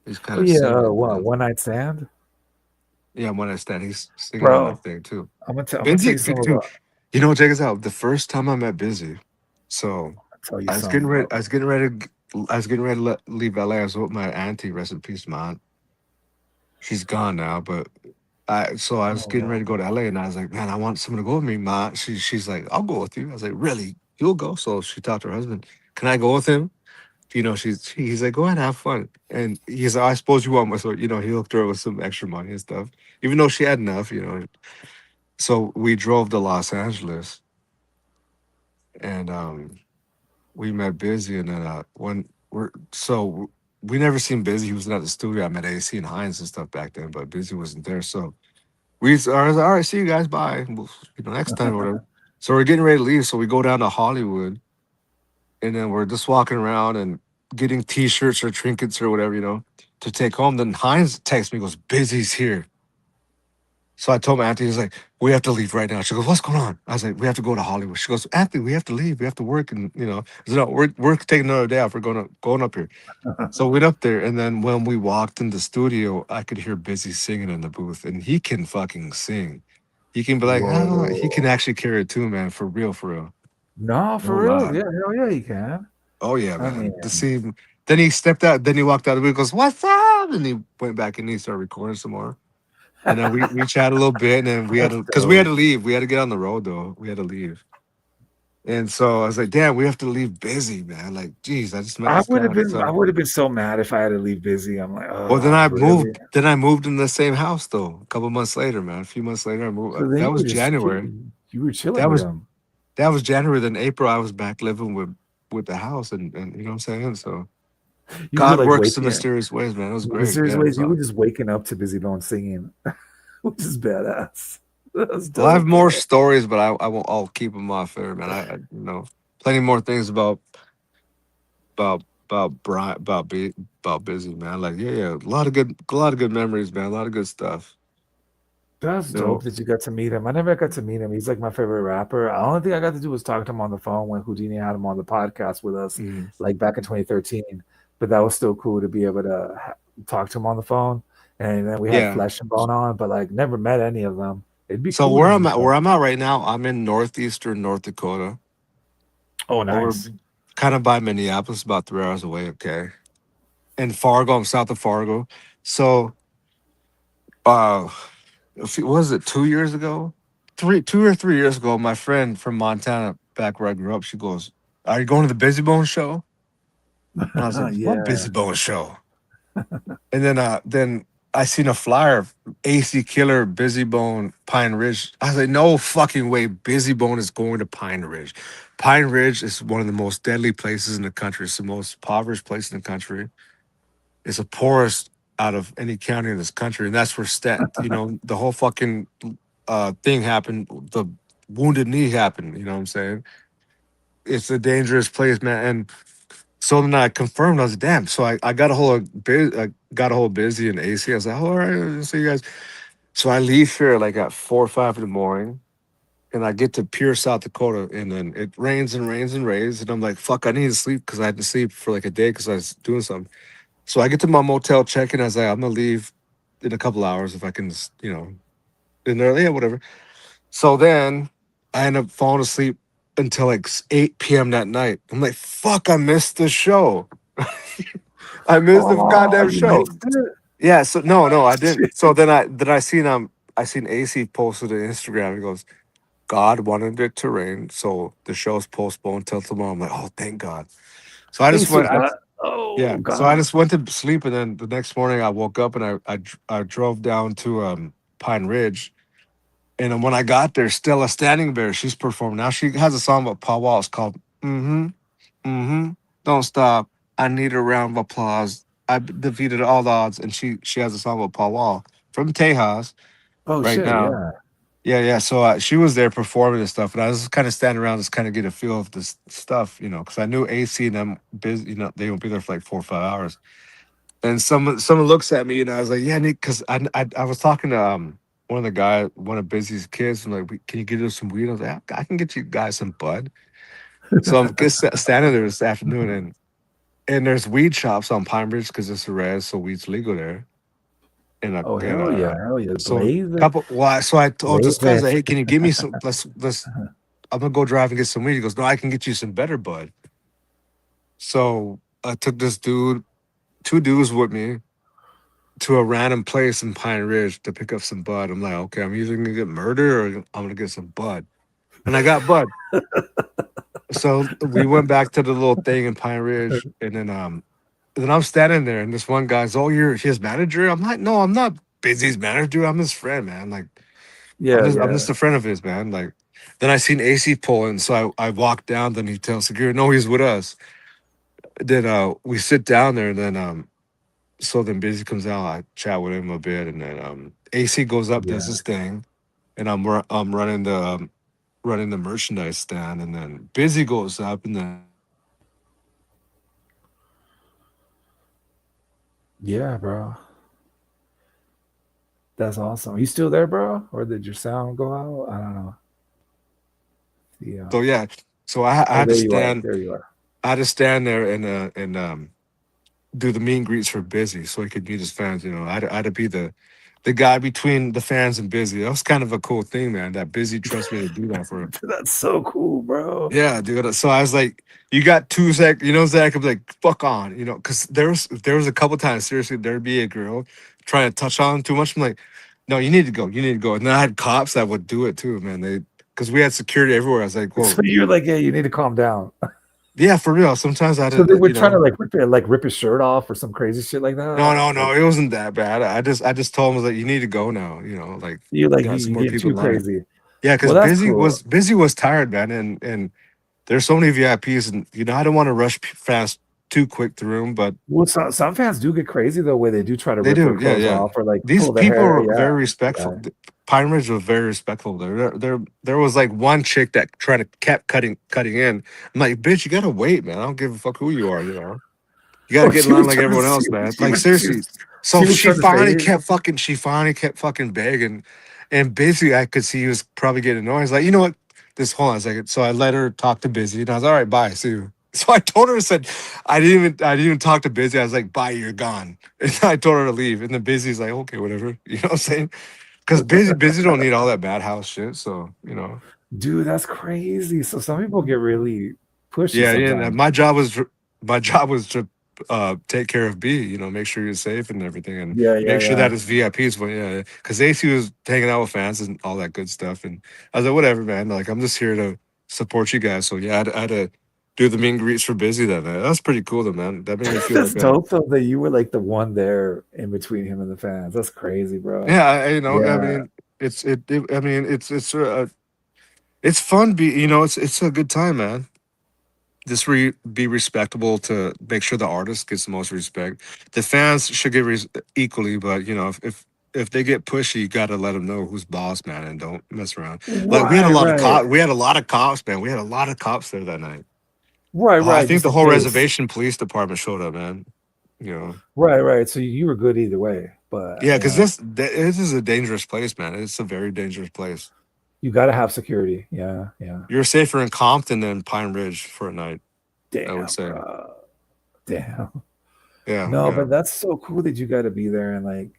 Speaker 2: He's kind
Speaker 1: Oh
Speaker 2: of
Speaker 1: yeah,
Speaker 2: singing,
Speaker 1: what One Night Stand,
Speaker 2: Yeah, when I stand, he's singing on that
Speaker 1: bro.
Speaker 2: thing too.
Speaker 1: I'm gonna tell you something
Speaker 2: Dude,
Speaker 1: about.
Speaker 2: check this out. The first time I met Busy, so
Speaker 1: I'll tell you something, bro.
Speaker 2: I was getting ready to leave LA. I was with my auntie, rest in peace, man. She's gone now, but I was
Speaker 1: Oh
Speaker 2: getting ready
Speaker 1: no.
Speaker 2: to go to LA, and I was like, man, I want someone to go with me, ma. She's like, I'll go with you. I was like, really? You'll go? So she talked to her husband. Can I go with him? He's like, go ahead, have fun. And he's like, I suppose you want my, so he hooked her up with some extra money and stuff, even though she had enough. So we drove to Los Angeles, and we met Busy, and then when we never seen Busy. He was at the studio. I met AC and Hines and stuff back then, but Busy wasn't there. So I was like, all right, see you guys, bye. Next time or whatever. So we're getting ready to leave. So we go down to Hollywood, and then we're just walking around and getting T-shirts or trinkets or whatever. to take home. Then Heinz texts me, goes, Busy's here. So I told my auntie, he's like, we have to leave right now. She goes, what's going on? I was like, we have to go to Hollywood. She goes, Anthony, we have to leave. We have to work. And, I said, no, we're taking another day off. We're going up here. So we went up there. And then when we walked in the studio, I could hear Busy singing in the booth. And he can fucking sing. He can be like, oh, he can
Speaker 1: Whoa.
Speaker 2: actually carry it too, man. For real, for real.
Speaker 1: No,
Speaker 2: No
Speaker 1: for real.
Speaker 2: lie.
Speaker 1: Yeah, hell yeah, you can.
Speaker 2: Oh, yeah,
Speaker 1: I mean,
Speaker 2: man. The scene. Then he stepped out. Then he walked out of the booth, goes, what's up? And he went back and he started recording some more. And then we chatted a little bit, and then we had
Speaker 1: that's
Speaker 2: to because we had
Speaker 1: dope.
Speaker 2: to leave. We had to get on the road though. We had to leave, and so I was like, "Damn, we have to leave busy, man." Like, geez, I just met this guy.
Speaker 1: I
Speaker 2: So,
Speaker 1: would have been so mad if I had to leave busy. I'm like,
Speaker 2: well, then
Speaker 1: oh,
Speaker 2: I
Speaker 1: really?
Speaker 2: moved. Then I moved in the same house though. A couple months later, man. A few months later, I moved.
Speaker 1: So then
Speaker 2: That
Speaker 1: you
Speaker 2: was
Speaker 1: were just
Speaker 2: January.
Speaker 1: you were chilling
Speaker 2: That
Speaker 1: with
Speaker 2: was
Speaker 1: him.
Speaker 2: that was January. Then April, I was back living with the house, and you know what I'm saying. So
Speaker 1: You were
Speaker 2: God
Speaker 1: like
Speaker 2: works in
Speaker 1: waking
Speaker 2: mysterious ways, man. It was great.
Speaker 1: mysterious
Speaker 2: Yeah.
Speaker 1: ways. You were
Speaker 2: So,
Speaker 1: just waking up to Busy Bone singing, which is badass. That's
Speaker 2: well, I have
Speaker 1: dope,
Speaker 2: more
Speaker 1: bro.
Speaker 2: stories, but I won't. I'll keep them off air, man. Plenty more things about busy, man. Like, yeah, a lot of good memories, man. A lot of good stuff.
Speaker 1: That's
Speaker 2: You know,
Speaker 1: dope that you got to meet him. I never got to meet him. He's like my favorite rapper. The only thing I got to do was talk to him on the phone when Houdini had him on the podcast with us,
Speaker 2: mhm.
Speaker 1: like back in 2013. But that was still cool to be able to talk to him on the phone. And then we had
Speaker 2: Yeah.
Speaker 1: Flesh and Bone on, but like never met any of them. It'd be
Speaker 2: So
Speaker 1: cool to meet
Speaker 2: where
Speaker 1: them.
Speaker 2: I'm at right now, I'm in northeastern North Dakota,
Speaker 1: Oh,
Speaker 2: over
Speaker 1: nice.
Speaker 2: kind of by Minneapolis, about 3 hours away. Okay, in Fargo, I'm south of Fargo. So, uh, what was it 2 years ago? 2 or 3 years ago, my friend from Montana, back where I grew up, she goes, "Are you going to the Busy Bone show?" And I was like, "What
Speaker 1: Yeah.
Speaker 2: Busy Bone show?" And then I seen a flyer, AC Killer, Busy Bone, Pine Ridge. I was like, no fucking way, Busy Bone is going to Pine Ridge. Pine Ridge is one of the most deadly places in the country. It's the most impoverished place in the country. It's the poorest out of any county in this country, and that's where the whole fucking thing happened. The wounded knee happened. You know what I'm saying? It's a dangerous place, man. And so then I confirmed. I was like, damn. So I got a hold of I got a hold of Busy and AC. I was like, all right, I'll see you guys. So I leave here like at 4 or 5 in the morning, and I get to Pierce, South Dakota, and then it rains and rains and rains, and I'm like, fuck, I need to sleep because I had to sleep for like a day because I was doing something. So I get to my motel check-in. I was like, I'm gonna leave in a couple hours if I can, in there, yeah, whatever. So then I end up falling asleep until like 8 p.m. that night. I'm like, fuck, I missed the show. I missed the
Speaker 1: Oh,
Speaker 2: goddamn
Speaker 1: you
Speaker 2: show.
Speaker 1: missed it.
Speaker 2: Yeah, so no, I didn't.
Speaker 1: Shit.
Speaker 2: So then I seen AC posted on Instagram. He goes, God wanted it to rain, so the show's postponed till tomorrow. I'm like, oh, thank God. So I just
Speaker 1: AC
Speaker 2: went.
Speaker 1: was not. Oh
Speaker 2: So I
Speaker 1: God.
Speaker 2: just went to sleep, and then the next morning I woke up and I drove down to Pine Ridge, and then when I got there, Stella Standing Bear, she's performing. Now she has a song about Paul Wall. It's called "Mm-hmm, mm-hmm, Don't Stop. I Need a Round of Applause. I defeated all odds," and she has a song about Paul Wall from Tejas
Speaker 1: Oh
Speaker 2: right
Speaker 1: shit.
Speaker 2: now.
Speaker 1: Yeah.
Speaker 2: Yeah, yeah. So she was there performing and stuff, and I was kind of standing around, just kind of get a feel of this stuff, because I knew AC and them busy, they won't be there for like 4 or 5 hours. And someone looks at me, and I was like, "Yeah, Nick," because I was talking to one of Busy's kids, and like, "Can you get us some weed?" I was like, I can get you guys some bud." So I'm just standing there this afternoon, and there's weed shops on Pine Ridge because it's a res, so weed's legal there. And
Speaker 1: Oh hell yeah, hell yeah.
Speaker 2: so
Speaker 1: Blaze,
Speaker 2: couple. Well, so I told this
Speaker 1: blaze
Speaker 2: guy, I was
Speaker 1: it.
Speaker 2: like, "Hey, can you give me some? Let's. I'm gonna go drive and get some weed." He goes, "No, I can get you some better bud." So I took this dude, two dudes with me, to a random place in Pine Ridge to pick up some bud. I'm like, okay, I'm either gonna get murder or I'm gonna get some bud. And I got bud. So we went back to the little thing in Pine Ridge, and then I'm standing there, and this one guy's, "Oh, you're his manager?" I'm like, "No, I'm not Busy's manager. I'm his friend, man. Like, I'm
Speaker 1: Yeah,
Speaker 2: just I'm
Speaker 1: yeah,
Speaker 2: just a friend of his, man." Like, then I seen AC pull, and so I walked down. Then he tells security, "No, he's with us." Then we sit down there, and then Busy comes out. I chat with him a bit, and then AC goes up, does
Speaker 1: yeah.
Speaker 2: his thing, and I'm running the merchandise stand, and then Busy goes up, and then
Speaker 1: Yeah, bro. That's awesome. Are you still there, bro? Or did your sound go out? I don't know. Yeah.
Speaker 2: So yeah, so I
Speaker 1: Oh,
Speaker 2: had to
Speaker 1: there you are.
Speaker 2: stand.
Speaker 1: There you are.
Speaker 2: I had to stand there and do the meet and greets for Busy so he could meet his fans. You know, I had to be the guy between the fans and Busy. That was kind of a cool thing, man. That Busy trusts me to do that for him.
Speaker 1: That's so cool, bro.
Speaker 2: Yeah, dude. So I was like, "You got 2 sec," you know, Zach. I'm like, "Fuck on," you know, because there was a couple times seriously there'd be a girl trying to touch on too much. I'm like, "No, you need to go. You need to go." And then I had cops that would do it too, man. They because we had security everywhere. I was like,
Speaker 1: So
Speaker 2: "Whoa,
Speaker 1: you're like, yeah, you need to calm down.
Speaker 2: yeah, for real." Sometimes I had
Speaker 1: So they
Speaker 2: to,
Speaker 1: were trying to like rip his shirt off or some crazy shit like
Speaker 2: no,
Speaker 1: that.
Speaker 2: no,
Speaker 1: Like
Speaker 2: no. It wasn't that bad. I just told him, I was like, you need to go now. You know, like
Speaker 1: you
Speaker 2: we
Speaker 1: like
Speaker 2: got some
Speaker 1: you
Speaker 2: more
Speaker 1: getting
Speaker 2: people
Speaker 1: too
Speaker 2: in line.
Speaker 1: crazy.
Speaker 2: Yeah,
Speaker 1: Well,
Speaker 2: because
Speaker 1: that's
Speaker 2: busy
Speaker 1: cool.
Speaker 2: was busy was tired, man, and there's so many VIPs, and I don't want to rush fast too quick through them, but
Speaker 1: Well, some fans do get crazy though, where they do try to
Speaker 2: they
Speaker 1: rip their
Speaker 2: do. Yeah,
Speaker 1: clothes
Speaker 2: yeah.
Speaker 1: off or like
Speaker 2: These
Speaker 1: pull their
Speaker 2: people
Speaker 1: hair.
Speaker 2: are
Speaker 1: Yeah,
Speaker 2: very respectful.
Speaker 1: yeah.
Speaker 2: Pine Ridge was very respectful. There was like one chick that tried to kept cutting in. I'm like, bitch, you gotta wait, man. I don't give a fuck who you are. You know. You gotta
Speaker 1: Oh,
Speaker 2: get in
Speaker 1: she
Speaker 2: line
Speaker 1: was
Speaker 2: like
Speaker 1: trying to
Speaker 2: everyone
Speaker 1: she,
Speaker 2: else, man.
Speaker 1: she
Speaker 2: Like
Speaker 1: was
Speaker 2: seriously. So
Speaker 1: she was trying to save.
Speaker 2: she finally kept fucking begging. And basically I could see he was probably getting annoyed. He's like, you know what? This hold on a second. So I let her talk to Busy and I was all right, bye, see you. So I told her, I said, I didn't even talk to Busy. I was like, bye, you're gone. And I told her to leave. And then Busy's like, okay, whatever. You know what I'm saying? Because busy don't need all that bad house shit. So,
Speaker 1: Dude, that's crazy. So some people get really pushy
Speaker 2: yeah, yeah.
Speaker 1: sometimes.
Speaker 2: My job was to take care of B. Make sure you're safe and everything, and
Speaker 1: Yeah, yeah,
Speaker 2: make sure that
Speaker 1: yeah.
Speaker 2: his VIPs. Well, yeah, because AC was hanging out with fans and all that good stuff, and I was like, whatever, man. Like, I'm just here to support you guys. So yeah, I had to do the meet and greets for Busy that night. That's pretty cool, though, man. That made me feel
Speaker 1: That's
Speaker 2: like
Speaker 1: dope though that you were like the one there in between him and the fans. That's crazy, bro.
Speaker 2: yeah, I
Speaker 1: Yeah.
Speaker 2: mean, I mean, it's fun. It's a good time, man. Just be respectable to make sure the artist gets the most respect. The fans should get equally, but if they get pushy, you got to let them know who's boss, man, and don't mess around. Like
Speaker 1: Right, right.
Speaker 2: we had a lot of cops, man. We had a lot of cops there that night.
Speaker 1: Right,
Speaker 2: I
Speaker 1: right,
Speaker 2: think
Speaker 1: just
Speaker 2: the
Speaker 1: in
Speaker 2: whole
Speaker 1: case.
Speaker 2: reservation police department showed up, man.
Speaker 1: Right, right. So you were good either way. But
Speaker 2: Yeah, because
Speaker 1: yeah,
Speaker 2: this is a dangerous place, man. It's a very dangerous place.
Speaker 1: you gotta have security. Yeah, yeah.
Speaker 2: You're safer in Compton than Pine Ridge for a night, I would
Speaker 1: Damn,
Speaker 2: say.
Speaker 1: bro. Damn.
Speaker 2: Yeah,
Speaker 1: No,
Speaker 2: yeah.
Speaker 1: but that's so cool that you gotta be there and like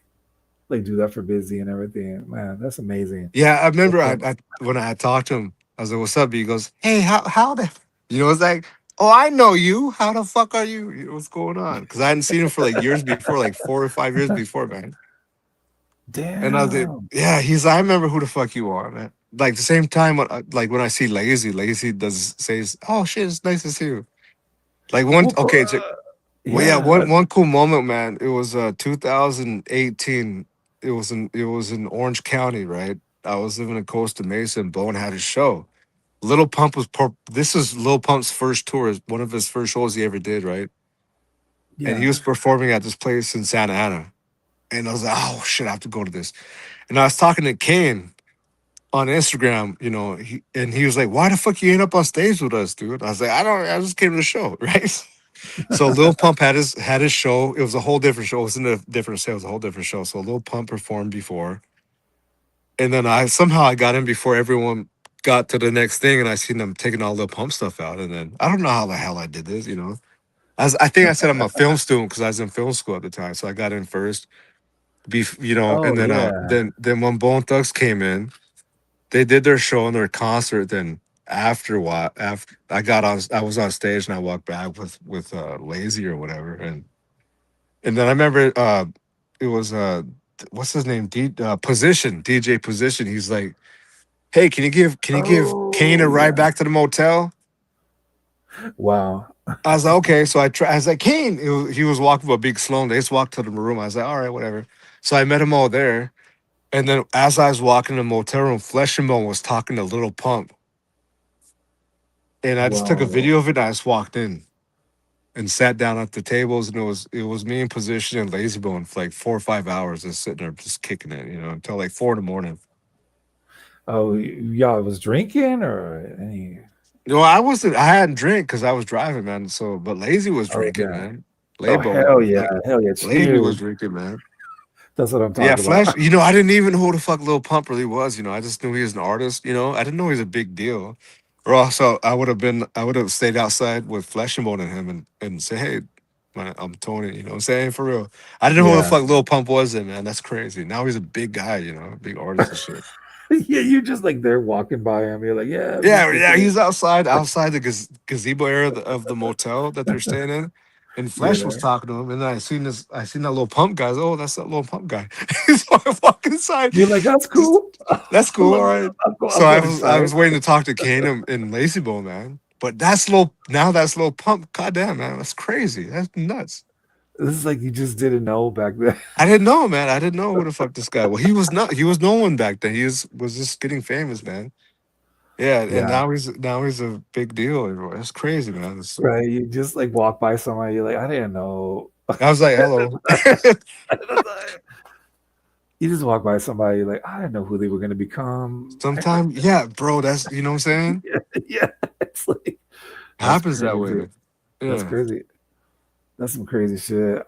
Speaker 1: do that for busy and everything. Man, that's amazing.
Speaker 2: Yeah, I remember
Speaker 1: That's so
Speaker 2: when I talked to him, I was like, "What's up?" He goes, "Hey, how the?" It's like, "Oh, I know you. How the fuck are you? What's going on?" Because I hadn't seen him for like years before, like 4 or 5 years before, man. And I was like,
Speaker 1: damn.
Speaker 2: "Yeah." He's like, "I remember who the fuck you are, man." Like the same time, when I see Lazy does says, "Oh shit, it's nice to see you." Like one,
Speaker 1: Well,
Speaker 2: okay, well, yeah,
Speaker 1: yeah.
Speaker 2: one cool moment, man. It was 2018. It was in Orange County, right? I was living in Costa Mesa, and Bowen had his show. Little Pump this is Lil Pump's first tour, one of his first shows he ever did, right? And he
Speaker 1: Yeah.
Speaker 2: was performing at this place in Santa Ana. And I was like, oh shit, I have to go to this. And I was talking to Kane on Instagram, he was like, why the fuck you ain't up on stage with us, dude? I was like, I just came to the show, right? So Lil Pump had his show. It was a whole different show. It wasn't a different show, it was a whole different show. So Lil Pump performed before. And then I got in before everyone got to the next thing, and I seen them taking all the pump stuff out. And then I don't know how the hell I did this. I think I said I'm a film student because I was in film school at the time, so I got in first.
Speaker 1: Oh
Speaker 2: And then
Speaker 1: yeah.
Speaker 2: when Bone Thugs came in, they did their show and their concert. Then after a while, after I was on stage and I walked back with Lazy or whatever, and then I remember it was what's his name? Position, DJ Position. He's like, hey, can you give Kane a
Speaker 1: Oh
Speaker 2: ride
Speaker 1: yeah.
Speaker 2: back to the motel?
Speaker 1: Wow.
Speaker 2: I was like, okay. So I was like, Kane. He was walking with a big sloan. They just walked to the room. I was like, all right, whatever. So I met him all there. And then as I was walking in the motel room, Flesh and Bone was talking to Little Pump. And I just took a
Speaker 1: Whoa.
Speaker 2: video of it. And I just walked in and sat down at the tables. And it was me in Position and Lazy Bone for like 4 or 5 hours, just sitting there, just kicking it, until like 4 in the morning.
Speaker 1: Oh, y'all was drinking or any?
Speaker 2: I wasn't. I hadn't drank because I was driving, man. So, but Lazy was
Speaker 1: Oh,
Speaker 2: drinking,
Speaker 1: yeah.
Speaker 2: man.
Speaker 1: Oh
Speaker 2: Label,
Speaker 1: hell yeah,
Speaker 2: like
Speaker 1: hell yeah!
Speaker 2: Lady was
Speaker 1: Cheers.
Speaker 2: drinking, man.
Speaker 1: That's what I'm
Speaker 2: Yeah,
Speaker 1: talking about.
Speaker 2: Flash. You know, I didn't even know who the fuck Lil Pump really was. You know, I just knew he was an artist. You know, I didn't know he was a big deal. Or also, I would have stayed outside with Flesh and Bone and him and say, hey, I'm Tony. You know what I'm saying? For real. I didn't know who the
Speaker 1: Yeah,
Speaker 2: fuck Lil Pump was then, man. That's crazy. Now he's a big guy, you know, a big artist and shit.
Speaker 1: yeah. You just like they're walking by him. You're like, yeah, I'm just
Speaker 2: Yeah, yeah,
Speaker 1: kicking it.
Speaker 2: he's outside the gazebo area of the motel that they're staying in. And Flesh was
Speaker 1: Yeah,
Speaker 2: talking to him, and then I seen that little pump guy. Oh, that's that little pump guy. He's walking inside.
Speaker 1: you're like, that's
Speaker 2: Just-
Speaker 1: cool.
Speaker 2: That's cool. All
Speaker 1: Let me,
Speaker 2: right.
Speaker 1: I'm
Speaker 2: So
Speaker 1: going
Speaker 2: I
Speaker 1: inside.
Speaker 2: was waiting to talk to Kane and Lazy Bone, man. But that's little pump. Goddamn, man, that's crazy. That's nuts.
Speaker 1: This is like you just didn't know back then.
Speaker 2: I didn't know, man. I didn't know who the fuck this guy. Well, he was not. He was no one back then. Was just getting famous, man. Yeah, and
Speaker 1: Yeah,
Speaker 2: now he's a big deal everywhere. That's crazy, man.
Speaker 1: right. You just like walk by somebody. You're like, I didn't know.
Speaker 2: I was like, hello.
Speaker 1: You just walk by somebody. You're like, I didn't know who they were gonna become.
Speaker 2: Sometimes, yeah, bro. That's you know what I'm saying.
Speaker 1: Yeah, yeah. It's like that's
Speaker 2: Happens that
Speaker 1: crazy.
Speaker 2: way.
Speaker 1: That's
Speaker 2: Yeah.
Speaker 1: crazy. That's some crazy shit.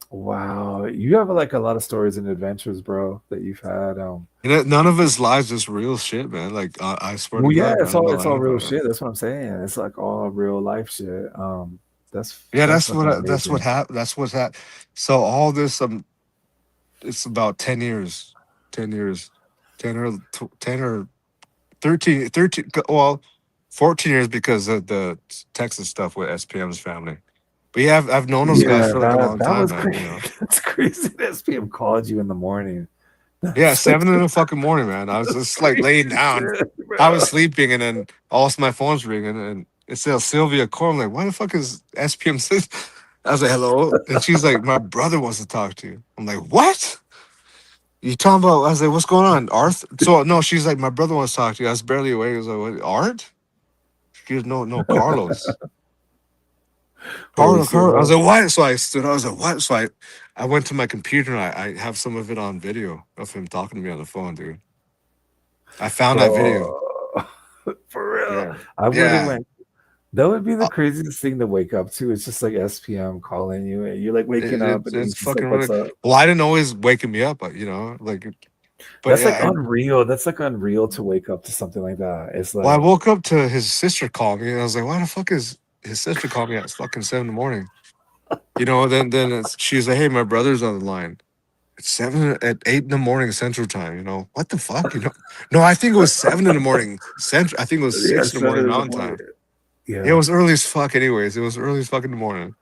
Speaker 1: Wow. You have like a lot of stories and adventures, bro, that you've had.
Speaker 2: You know, none of his lives is real shit, man. Like I swear to
Speaker 1: Well, yeah,
Speaker 2: God,
Speaker 1: it's
Speaker 2: none of my
Speaker 1: all
Speaker 2: life.
Speaker 1: real shit. That's what I'm saying. It's like all real life shit.
Speaker 2: Yeah,
Speaker 1: That's fucking
Speaker 2: that's what
Speaker 1: amazing.
Speaker 2: happened. That's what's happened. So all this, it's about 10 years, 10 years, 10 or 13, 13. Well, 14 years because of the Texas stuff with SPM's family. But yeah, I've known those guys
Speaker 1: Yeah,
Speaker 2: for like a long
Speaker 1: that
Speaker 2: time,
Speaker 1: was
Speaker 2: man.
Speaker 1: crazy.
Speaker 2: You know.
Speaker 1: That's crazy. That SPM called you in the morning.
Speaker 2: Yeah,
Speaker 1: That's like
Speaker 2: 7 in the fucking morning, man. I was
Speaker 1: that's
Speaker 2: just like laying
Speaker 1: crazy
Speaker 2: down.
Speaker 1: shit,
Speaker 2: I
Speaker 1: bro.
Speaker 2: was sleeping, and then also my phone's ringing, and it says Sylvia Core. I'm like, why the fuck is SPM? I was like, hello, and she's like, my brother wants to talk to you. I'm like, what? You talking about? I was like, what's going on, Arth? So no, she's like, my brother wants to talk to you. I was barely awake. I was like, what, Art? She goes, no, no, Carlos.
Speaker 1: Holy
Speaker 2: Carlos,
Speaker 1: shit,
Speaker 2: Carlos. I was
Speaker 1: bro.
Speaker 2: like, what? So I stood. I was like, what? So I went to my computer and I have some of it on video of him talking to me on the phone, dude. I found that video.
Speaker 1: Bro. For real.
Speaker 2: Yeah.
Speaker 1: I would have
Speaker 2: Yeah.
Speaker 1: went. That would be the
Speaker 2: Uh,
Speaker 1: craziest thing to wake up to. It's just like SPM calling you and you're like waking up and
Speaker 2: it's
Speaker 1: he's just
Speaker 2: fucking
Speaker 1: like, what's
Speaker 2: really
Speaker 1: up?
Speaker 2: well. I didn't always waking me up, you know, like, but
Speaker 1: That's
Speaker 2: yeah.
Speaker 1: like unreal. That's like unreal to wake up to something like that. It's
Speaker 2: Well, I
Speaker 1: like,
Speaker 2: woke up to his sister call me, and I was like, "Why the fuck is his sister called me at fucking 7 in the morning?" You know. Then she's like, "Hey, my brother's on the line. It's 8 in the morning Central Time. You know what the fuck? You know? No, I think it was 7 in the morning Central. I think it was
Speaker 1: yeah,
Speaker 2: 6 in the morning
Speaker 1: 7 in the
Speaker 2: Mountain
Speaker 1: morning.
Speaker 2: Time. Yeah, it
Speaker 1: Yeah.
Speaker 2: was early as fuck. Anyways, it was early as fuck in the morning.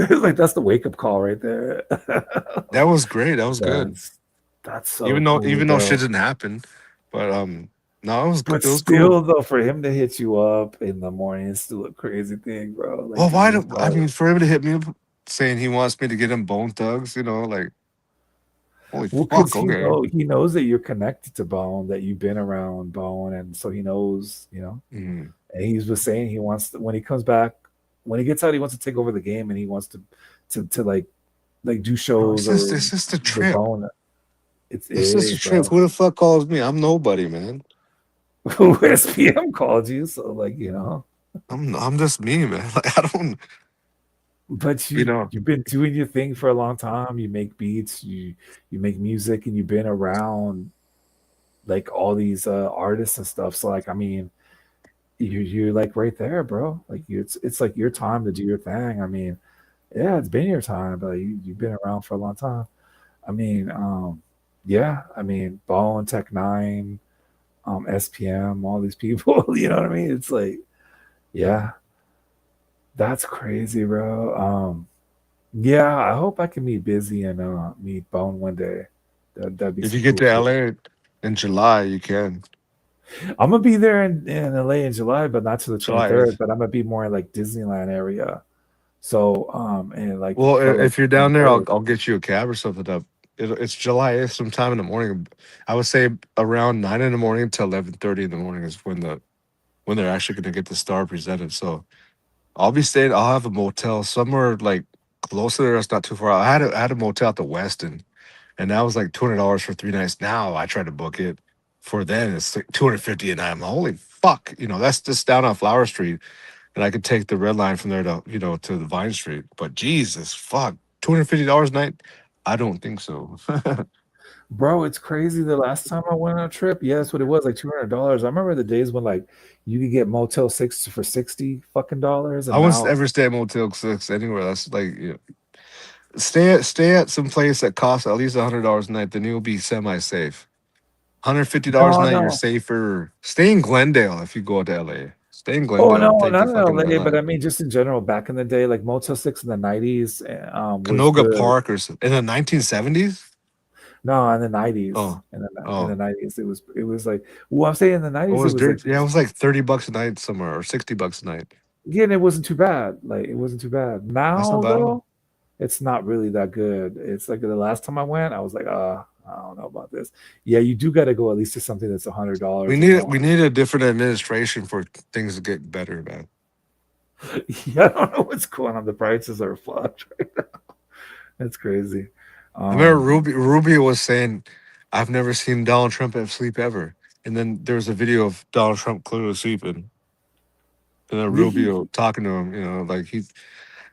Speaker 1: Like that's the wake up call right there.
Speaker 2: That was great. That was good.
Speaker 1: that's that's so cool,
Speaker 2: Even though shit
Speaker 1: bro.
Speaker 2: didn't happen, but no,
Speaker 1: But
Speaker 2: it was cool.
Speaker 1: still though, for him to hit you up in the morning is still a crazy thing, bro. Like
Speaker 2: Well,
Speaker 1: to
Speaker 2: why
Speaker 1: just
Speaker 2: do I
Speaker 1: like
Speaker 2: mean for him to hit me up saying he wants me to get him Bone Thugs? You know, like holy
Speaker 1: well,
Speaker 2: fuck.
Speaker 1: because
Speaker 2: Okay.
Speaker 1: he knows that you're connected to Bone, that you've been around Bone, and so he knows,
Speaker 2: Mhm.
Speaker 1: And he was saying he wants to, when he comes back, when he gets out, he wants to take over the game, and he wants to like do
Speaker 2: Bro,
Speaker 1: shows or
Speaker 2: it's just a
Speaker 1: with
Speaker 2: trip.
Speaker 1: Bone. It
Speaker 2: It's just a
Speaker 1: is,
Speaker 2: trip.
Speaker 1: bro.
Speaker 2: Who the fuck calls me? I'm nobody, man.
Speaker 1: SPM called you, so like
Speaker 2: I'm just me, man. Like I don't,
Speaker 1: but
Speaker 2: you know.
Speaker 1: you've been doing your thing for a long time. You make beats, you make music, and you've been around like all these artists and stuff. So like, I mean, you're like right there, bro. Like it's like your time to do your thing. I mean, yeah, it's been your time, but you've been around for a long time. I mean, yeah, I mean, Bone, Tech Nine, SPM, all these people. You know what I mean? It's like, yeah, that's crazy, bro. Yeah, I hope I can meet Busy and meet Bone one day. That'd be
Speaker 2: If you
Speaker 1: some
Speaker 2: get
Speaker 1: cool
Speaker 2: to
Speaker 1: shit.
Speaker 2: LA in July, you can.
Speaker 1: I'm gonna be there in LA in July, but not to the
Speaker 2: July
Speaker 1: 23rd.
Speaker 2: 8th.
Speaker 1: But I'm gonna be more in like Disneyland area. So and like
Speaker 2: Well,
Speaker 1: for like
Speaker 2: if
Speaker 1: the
Speaker 2: you're down there,
Speaker 1: 23rd.
Speaker 2: I'll get you a cab or something up. It's July 8th, sometime in the morning. I would say around 9 in the morning to 11:30 in the morning is when they're actually going to get the star presented. So I'll be staying. I'll have a motel somewhere like close to there. It's not too far. I had a motel at the Westin, and that was like $200 for 3 nights. Now I tried to book it for then it's like 250 a night. I'm like, holy fuck, you know that's just down on Flower Street. and I could take the red line from there to to the Vine Street. But Jesus fuck, $250 a night? I don't think so.
Speaker 1: Bro, it's crazy. The last time I went on a trip, yeah, that's what it was, like $200. I remember the days when like you could get Motel 6 for 60 fucking dollars,
Speaker 2: I
Speaker 1: and
Speaker 2: wouldn't
Speaker 1: now
Speaker 2: ever stay at Motel 6 anywhere. That's like stay at some place that costs at least $100 a night. Then you'll be semi safe. $150 a
Speaker 1: no,
Speaker 2: night, you're
Speaker 1: no.
Speaker 2: safer. Stay in Glendale if you go to LA. Stay in
Speaker 1: Oh
Speaker 2: Glendale.
Speaker 1: no,
Speaker 2: Take
Speaker 1: not
Speaker 2: your
Speaker 1: in
Speaker 2: fucking red
Speaker 1: LA, but
Speaker 2: line.
Speaker 1: I mean just in general, back in the day, like Motel 6 in the 90s was
Speaker 2: Canoga
Speaker 1: good.
Speaker 2: Park or in the 1970s.
Speaker 1: No, in the 90s.
Speaker 2: Oh,
Speaker 1: In the
Speaker 2: oh,
Speaker 1: 90s, it was like, well, I'm saying in the
Speaker 2: what
Speaker 1: 90s, it
Speaker 2: was
Speaker 1: was like
Speaker 2: dirt? Yeah, it was like $30 a night somewhere, or $60 a night.
Speaker 1: again, it wasn't too bad. Like it wasn't too bad.
Speaker 2: That's not
Speaker 1: Now
Speaker 2: bad.
Speaker 1: though, it's not really that good. It's like the last time I went, I was like, I don't know about this. Yeah, you do got to go at least to something that's $100 or
Speaker 2: We
Speaker 1: more.
Speaker 2: need a different administration for things to get better, man.
Speaker 1: Yeah, I don't know what's going on. The prices are fucked right now. That's crazy.
Speaker 2: I remember
Speaker 1: Um,
Speaker 2: Rubio was saying, "I've never seen Donald Trump asleep ever," and then there was a video of Donald Trump clearly sleeping, and then
Speaker 1: yeah,
Speaker 2: Rubio talking to him. Like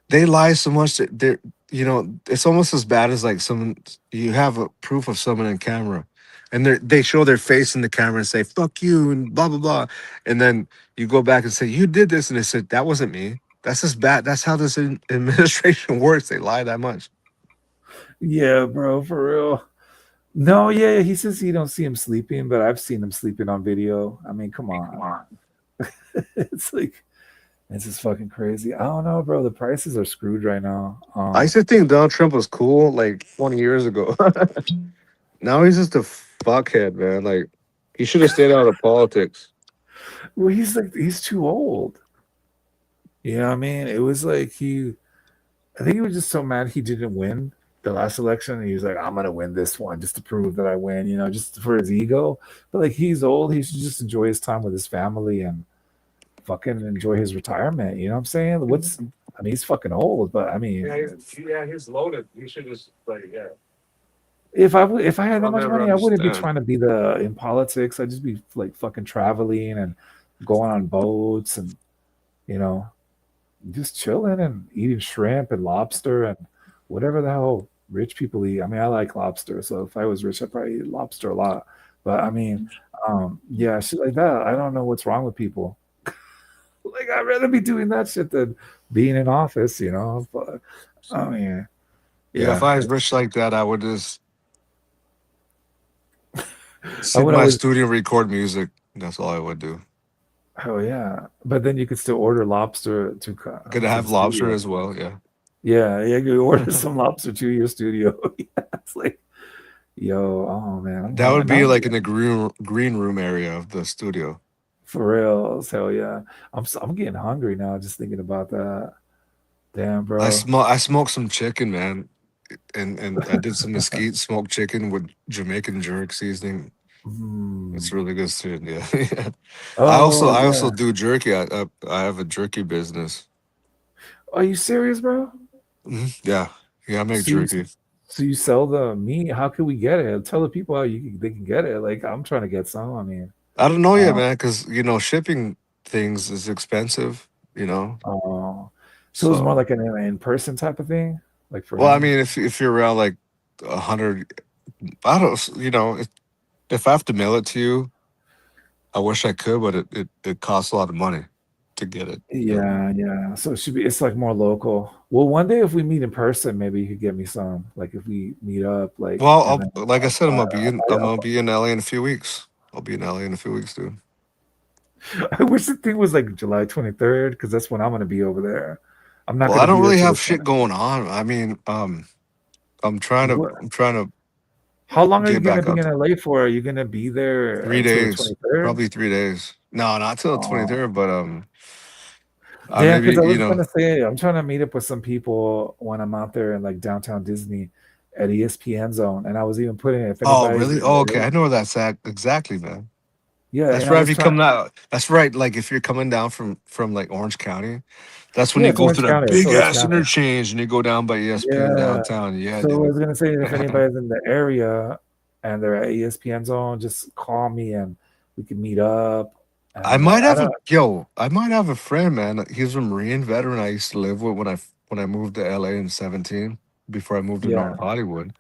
Speaker 2: they lie so much that it's almost as bad as like someone you have a proof of someone in camera, and they show their face in the camera and say "fuck you" and blah blah blah, and then you go back and say you did this, and they said that wasn't me. That's just bad. That's how this administration works. They lie that much.
Speaker 1: yeah, bro, for real. No, yeah, he says he don't see him sleeping, but I've seen him sleeping on video. I mean, come on. It's like it's just fucking crazy. I don't know, bro. The prices are screwed right now.
Speaker 2: I used to think Donald Trump was cool like 20 years ago. Now he's just a fuckhead, man. Like he should have stayed out of politics.
Speaker 1: Well, he's too old. You know what I mean? It was like I think he was just so mad he didn't win the last election. And he was like, I'm gonna win this one just to prove that I win, just for his ego. But like he's old, he should just enjoy his time with his family and fucking enjoy his retirement. You know what I'm saying? I mean, he's fucking old, but I mean,
Speaker 2: He's loaded. He should just like
Speaker 1: if I had that
Speaker 2: I'll
Speaker 1: much
Speaker 2: never
Speaker 1: money, I wouldn't be
Speaker 2: understand.
Speaker 1: trying to be the in politics. I'd just be like fucking traveling and going on boats and you know just chilling and eating shrimp and lobster and whatever the hell rich people eat. I mean, I like lobster, so if I was rich, I'd probably eat lobster a lot. But I mean, yeah, shit like that. I don't know what's wrong with people. Like, I'd rather be doing that shit than being in office, But I mean,
Speaker 2: Yeah, if
Speaker 1: yeah,
Speaker 2: I was rich like that, I would just
Speaker 1: I
Speaker 2: sit in
Speaker 1: would
Speaker 2: my
Speaker 1: always.
Speaker 2: studio and record music. That's all I would do.
Speaker 1: Oh yeah, but then you could still order lobster to
Speaker 2: Could I
Speaker 1: to the
Speaker 2: have lobster
Speaker 1: studio.
Speaker 2: as well? Yeah.
Speaker 1: Yeah, yeah, you order some lobster to your studio. Yeah, it's like, yo, oh man, I'm
Speaker 2: That
Speaker 1: hungry
Speaker 2: would be
Speaker 1: now.
Speaker 2: like in the green room area of the studio.
Speaker 1: For real, hell yeah. I'm getting hungry now just thinking about that. Damn, bro.
Speaker 2: I smoked some chicken, man, and I did some mesquite smoked chicken with Jamaican jerk seasoning. It's
Speaker 1: Hmm.
Speaker 2: really good shit. Yeah. Yeah.
Speaker 1: Oh
Speaker 2: I also
Speaker 1: yeah.
Speaker 2: do jerky. I have a jerky business.
Speaker 1: Are you serious, bro?
Speaker 2: Yeah. Yeah, I make
Speaker 1: So you
Speaker 2: jerky.
Speaker 1: so you sell the meat? How can we get it? Tell the people how they can get it. Like I'm trying to get some. I mean,
Speaker 2: I don't know yet,
Speaker 1: uh,
Speaker 2: man, because shipping things is expensive. You know,
Speaker 1: uh, so it's more
Speaker 2: so
Speaker 1: like an in-person type of thing, like for
Speaker 2: well, I
Speaker 1: him.
Speaker 2: mean, if you're around like 100, I don't, if I have to mail it to you, I wish I could, but it costs a lot of money to get it.
Speaker 1: Yeah, yeah. So it should be. It's like more local. Well, one day if we meet in person, maybe you could get me some. Like if we meet up, like,
Speaker 2: Well,
Speaker 1: and then
Speaker 2: like I said, I'm
Speaker 1: I'll
Speaker 2: gonna be in LA in a few weeks. I'll be in LA in a few weeks, dude.
Speaker 1: I wish the thing was like July 23rd because that's when I'm gonna be over there. I'm not
Speaker 2: Well,
Speaker 1: gonna
Speaker 2: I don't
Speaker 1: be there
Speaker 2: really
Speaker 1: till the
Speaker 2: have shit
Speaker 1: 20th.
Speaker 2: going on. I mean,
Speaker 1: What?
Speaker 2: I'm trying to
Speaker 1: How long are you
Speaker 2: get
Speaker 1: gonna
Speaker 2: back
Speaker 1: be
Speaker 2: out
Speaker 1: in
Speaker 2: there.
Speaker 1: LA for? Are you gonna be there
Speaker 2: 3 days,
Speaker 1: until the 23rd?
Speaker 2: probably 3 days. No, not till the
Speaker 1: Oh,
Speaker 2: 23rd, but I
Speaker 1: damn! Because
Speaker 2: maybe
Speaker 1: I was gonna say I'm trying to meet up with some people when I'm out there in like downtown Disney at ESPN Zone, and I was even putting it if
Speaker 2: Oh,
Speaker 1: anybody's
Speaker 2: really?
Speaker 1: in
Speaker 2: Oh,
Speaker 1: the
Speaker 2: okay.
Speaker 1: area.
Speaker 2: I know where that's at exactly, man.
Speaker 1: Yeah,
Speaker 2: That's
Speaker 1: and I
Speaker 2: right. If
Speaker 1: was
Speaker 2: you
Speaker 1: trying.
Speaker 2: come out, that's right. Like if you're coming down from like Orange County, that's when
Speaker 1: Yeah,
Speaker 2: you
Speaker 1: it's
Speaker 2: go through
Speaker 1: Orange
Speaker 2: that
Speaker 1: County. It's
Speaker 2: big
Speaker 1: Orange
Speaker 2: ass
Speaker 1: County.
Speaker 2: interchange and you go down by ESPN
Speaker 1: Yeah.
Speaker 2: downtown. Yeah,
Speaker 1: So I
Speaker 2: dude.
Speaker 1: was gonna say if anybody's in the area and they're at ESPN Zone, just call me and we can meet up.
Speaker 2: I
Speaker 1: And
Speaker 2: might
Speaker 1: I
Speaker 2: have a
Speaker 1: don't.
Speaker 2: yo. I might have a friend, man. He's a Marine veteran I used to live with when I moved to LA in 17 before I moved to
Speaker 1: Yeah,
Speaker 2: North Hollywood.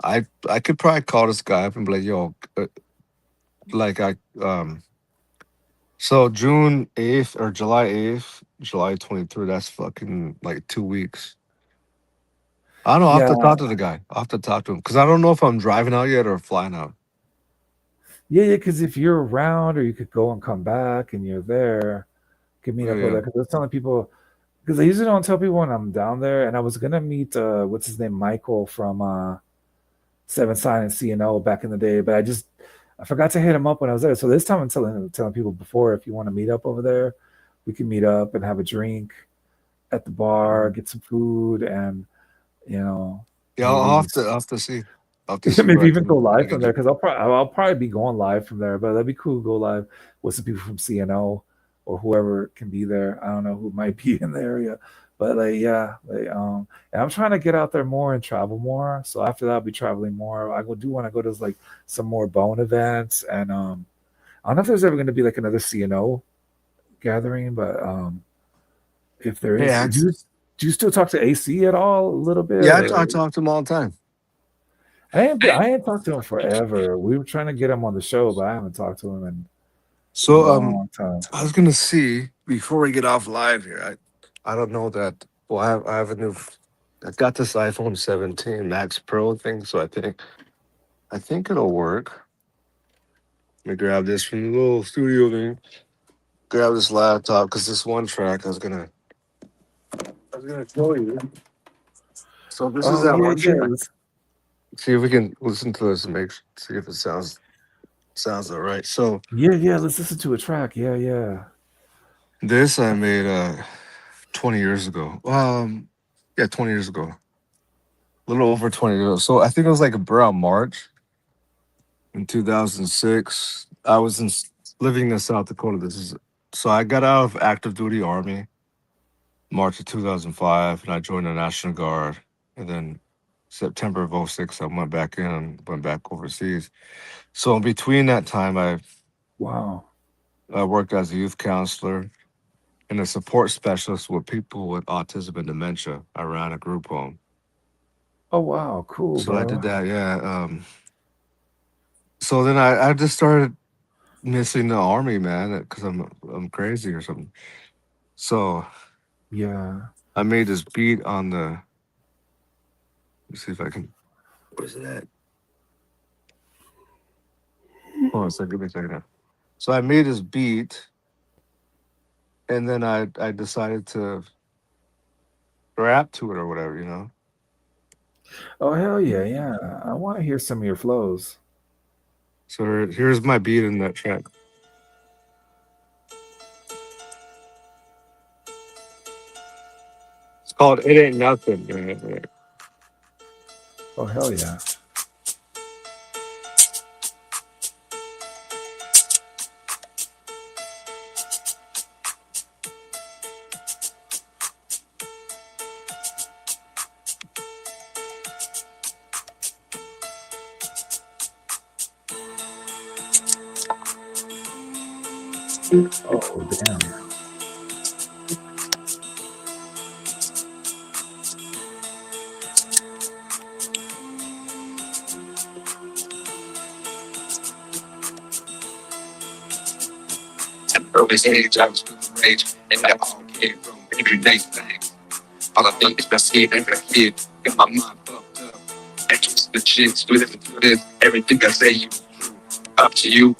Speaker 2: I could probably call this guy up and be like, yo, like I so June 8th or July 8th, July 23rd. That's fucking like 2 weeks. I don't know. I have
Speaker 1: yeah,
Speaker 2: to talk to the guy. I have to talk to him because I don't know if I'm driving out yet or flying out.
Speaker 1: yeah. Because if you're around, or you could go and come back, and you're there, you can meet
Speaker 2: Yeah,
Speaker 1: up over
Speaker 2: yeah.
Speaker 1: there. Because I was telling people, because I usually don't tell people when I'm down there, and I was gonna meet what's his name, Michael from Seven Sign and CNO back in the day, but I forgot to hit him up when I was there. So this time I'm telling people before, if you want to meet up over there, we can meet up and have a drink at the bar,
Speaker 2: Mhm.
Speaker 1: get some food, and you know
Speaker 2: Yeah,
Speaker 1: maybe
Speaker 2: I'll have to see. I'll have to see
Speaker 1: maybe even go
Speaker 2: what I
Speaker 1: live
Speaker 2: can
Speaker 1: from there,
Speaker 2: do.
Speaker 1: because I'll probably be going live from there. But that'd be cool to go live with some people from CNO or whoever can be there. I don't know who might be in the area, but like yeah, and I'm trying to get out there more and travel more. So after that, I'll be traveling more. Do want to go to like some more bone events, and I don't know if there's ever going to be like another CNO gathering, but if there is,
Speaker 2: Yeah,
Speaker 1: do you still talk to AC at all a little bit,
Speaker 2: yeah. I
Speaker 1: or
Speaker 2: talk to him all the time.
Speaker 1: I ain't talked to him forever. We were trying to get him on the show, but I haven't talked to him in a
Speaker 2: So
Speaker 1: long time.
Speaker 2: I was gonna see before we get off live here. I don't know that. Well, I have a new. I got this iPhone 17 Max Pro thing, so I think it'll work. Let me grab this from the little studio thing. Grab this laptop because this one track I was gonna show you. So this is
Speaker 1: Oh
Speaker 2: that
Speaker 1: yeah,
Speaker 2: one
Speaker 1: yeah.
Speaker 2: track. See if we can listen to this and see if it sounds all right. So
Speaker 1: Yeah. Let's listen to a track. Yeah, yeah.
Speaker 2: this I made 20 years ago. Yeah, 20 years ago. A little over 20 years ago. So I think it was like around March in 2006. I was living in South Dakota. So I got out of active duty army March of 2005 and I joined the National Guard. And then September of '06, I went back in and went back overseas. So in between that time,
Speaker 1: Wow.
Speaker 2: I worked as a youth counselor and a support specialist with people with autism and dementia. I ran a group home.
Speaker 1: Oh wow, cool,
Speaker 2: So I did
Speaker 1: bro.
Speaker 2: that, yeah. So then I just started missing the army, man, because I'm crazy or something. So
Speaker 1: Yeah.
Speaker 2: I made this beat on the. Let's see if I can. Where's it at? Hold on a second. Give me a second. So I made this beat, and then I decided to rap to it or whatever, you know.
Speaker 1: Oh hell yeah, yeah. I want to hear some of your flows.
Speaker 2: So here's my beat in that track. It's called "It Ain't Nothing."
Speaker 1: Oh hell yeah. Oh damn.
Speaker 2: Early stage, I was feeling rage, and that all came from everyday things. All I think is best here and back here. Got my mind fucked up. Entrance the chicks, do this and do this. Everything I say, you true. Up to you.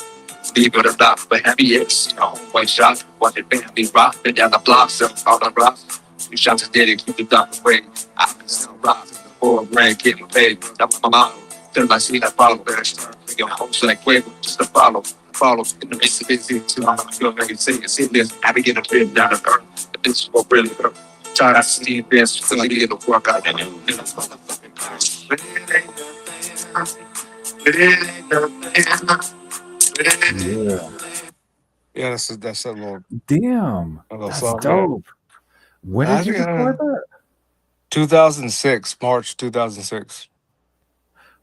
Speaker 2: Leave it or not, but heavy hits. One shot, one hit, family rock. Been down the block, so all the rocks. Two shots is dead, keep the dark away. I've been still rocks. Four grand, getting paid. That was my motto. Till I see that follow, then I start thinking hoes like wait, just to follow. Follow in the midst of busy too. I'm feel like it's see this. I be getting a bit down to earth. But this is what really hurt. Try to see this, feel like getting the work out. And it's motherfucking pain. But it ain't nothing. But it ain't nothing. But it ain't
Speaker 1: Yeah.
Speaker 2: yeah, that's
Speaker 1: Damn.
Speaker 2: a little
Speaker 1: That's
Speaker 2: song. Yeah,
Speaker 1: dope. When
Speaker 2: I
Speaker 1: did you
Speaker 2: think
Speaker 1: record that?
Speaker 2: 2006, March 2006.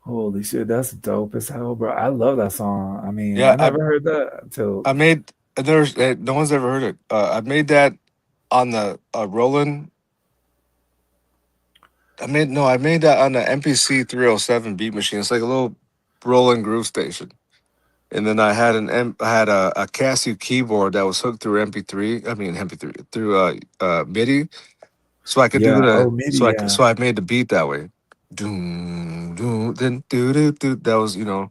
Speaker 1: Holy shit, that's dope as hell, bro. I love that song. I mean,
Speaker 2: Yeah,
Speaker 1: I never heard that until
Speaker 2: I made no one's ever heard it. I made that on the Roland. I made that on the MPC 307 beat machine. It's like a little Roland groove station. And then I had a Casio keyboard that was hooked through MP3. I mean MP3 through MIDI, so I could do
Speaker 1: Yeah.
Speaker 2: the
Speaker 1: Oh, MIDI. Yeah.
Speaker 2: so I made the beat that way. Doom doom then do do do. That was and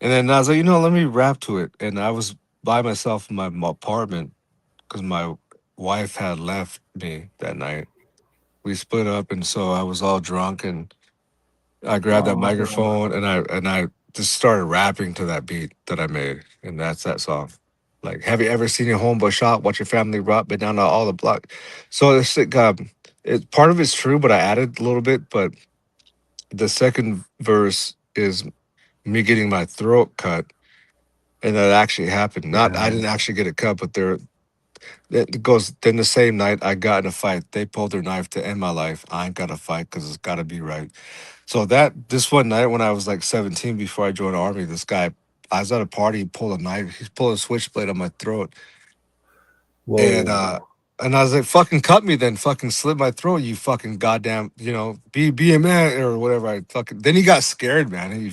Speaker 2: then I was like, let me rap to it. And I was by myself in my apartment because my wife had left me that night. We split up, and so I was all drunk, and I grabbed that
Speaker 1: Oh,
Speaker 2: microphone, and I just started rapping to that beat that I made, and that's that song. Like, have you ever seen your homeboy shot? Watch your family rock, but down all the block. So part of it's true, but I added a little bit. But the second verse is me getting my throat cut, and that actually happened. Not I
Speaker 1: yeah.
Speaker 2: didn't actually get it cut, but it goes. Then the same night I got in a fight. They pulled their knife to end my life. I ain't got to fight because it's got to be right. So this one night when I was like 17 before I joined the army, this guy, I was at a party, he pulled a knife, he pulled a switchblade on my throat. And
Speaker 1: Whoa.
Speaker 2: and I was like, fucking cut me then, fucking slit my throat, you fucking goddamn, be a man or whatever. I fucking then he got scared, man. And he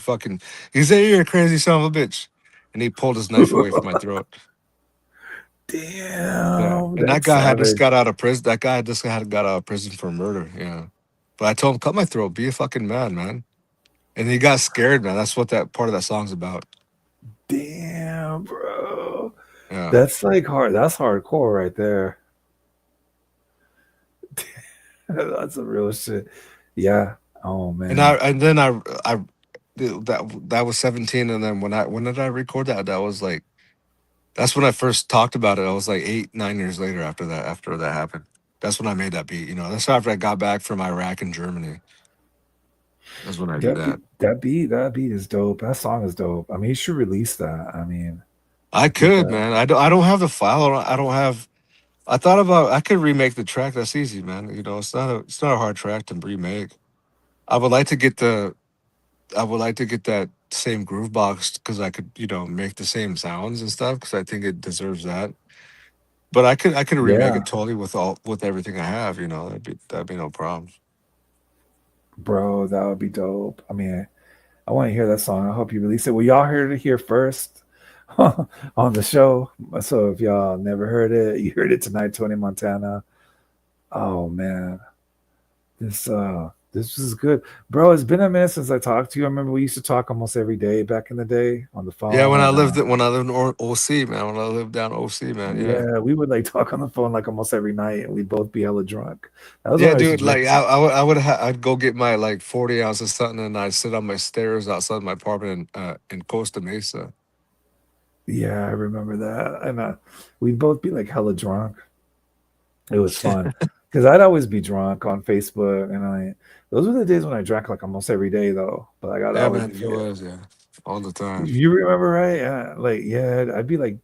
Speaker 2: said, you're a crazy son of a bitch. And he pulled his knife away from my throat. Yeah.
Speaker 1: Damn.
Speaker 2: And that
Speaker 1: That's
Speaker 2: guy had just
Speaker 1: savage.
Speaker 2: got out of prison. That guy just had got out of prison for murder. Yeah. But I told him, cut my throat, be a fucking man. And he got scared, man. That's what that part of that song's about.
Speaker 1: Damn, bro.
Speaker 2: Yeah.
Speaker 1: That's like hard. That's hardcore right there. That's a real shit. Yeah. Oh
Speaker 2: And
Speaker 1: man.
Speaker 2: that was 17, and then when did I record that? That's when I first talked about it. I was like 8, 9 years later after that happened. That's when I made that beat. That's after I got back from Iraq and Germany. That's when I did that.
Speaker 1: That beat is dope. That song is dope. I mean, you should release that. I mean,
Speaker 2: I
Speaker 1: get
Speaker 2: could,
Speaker 1: that.
Speaker 2: man. I don't have the file. I don't have. I thought about I could remake the track. That's easy, man. It's not a hard track to remake. I would like to get the I would like to get that same groove box because I could, make the same sounds and stuff because I think it deserves that. But I could remake
Speaker 1: Yeah,
Speaker 2: it totally with everything I have. That'd be no problem.
Speaker 1: bro, that would be dope. I mean, I want to hear that song. I hope you release it. Well, y'all heard it here first on the show. So if y'all never heard it, you heard it tonight, Tony Montana. Oh man, this is good, bro. It's been a minute since I talked to you. I remember we used to talk almost every day back in the day on the
Speaker 2: Yeah,
Speaker 1: phone, and
Speaker 2: when I lived in OC, man. When I lived down OC, man. Yeah.
Speaker 1: yeah, we would like talk on the phone like almost every night, and we'd both be hella drunk. That was when
Speaker 2: Yeah,
Speaker 1: I used to
Speaker 2: dude.
Speaker 1: drink.
Speaker 2: Like I'd go get my like 40 ounces of something, and I'd sit on my stairs outside my apartment in Costa Mesa.
Speaker 1: Yeah, I remember that, and we'd both be like hella drunk. It was fun because I'd always be drunk on Facebook, and those were the days when I drank like almost every day though. But like I'd
Speaker 2: Yeah,
Speaker 1: always
Speaker 2: man.
Speaker 1: be
Speaker 2: He was, yeah, all the time.
Speaker 1: You remember, right? Yeah, like yeah, I'd be like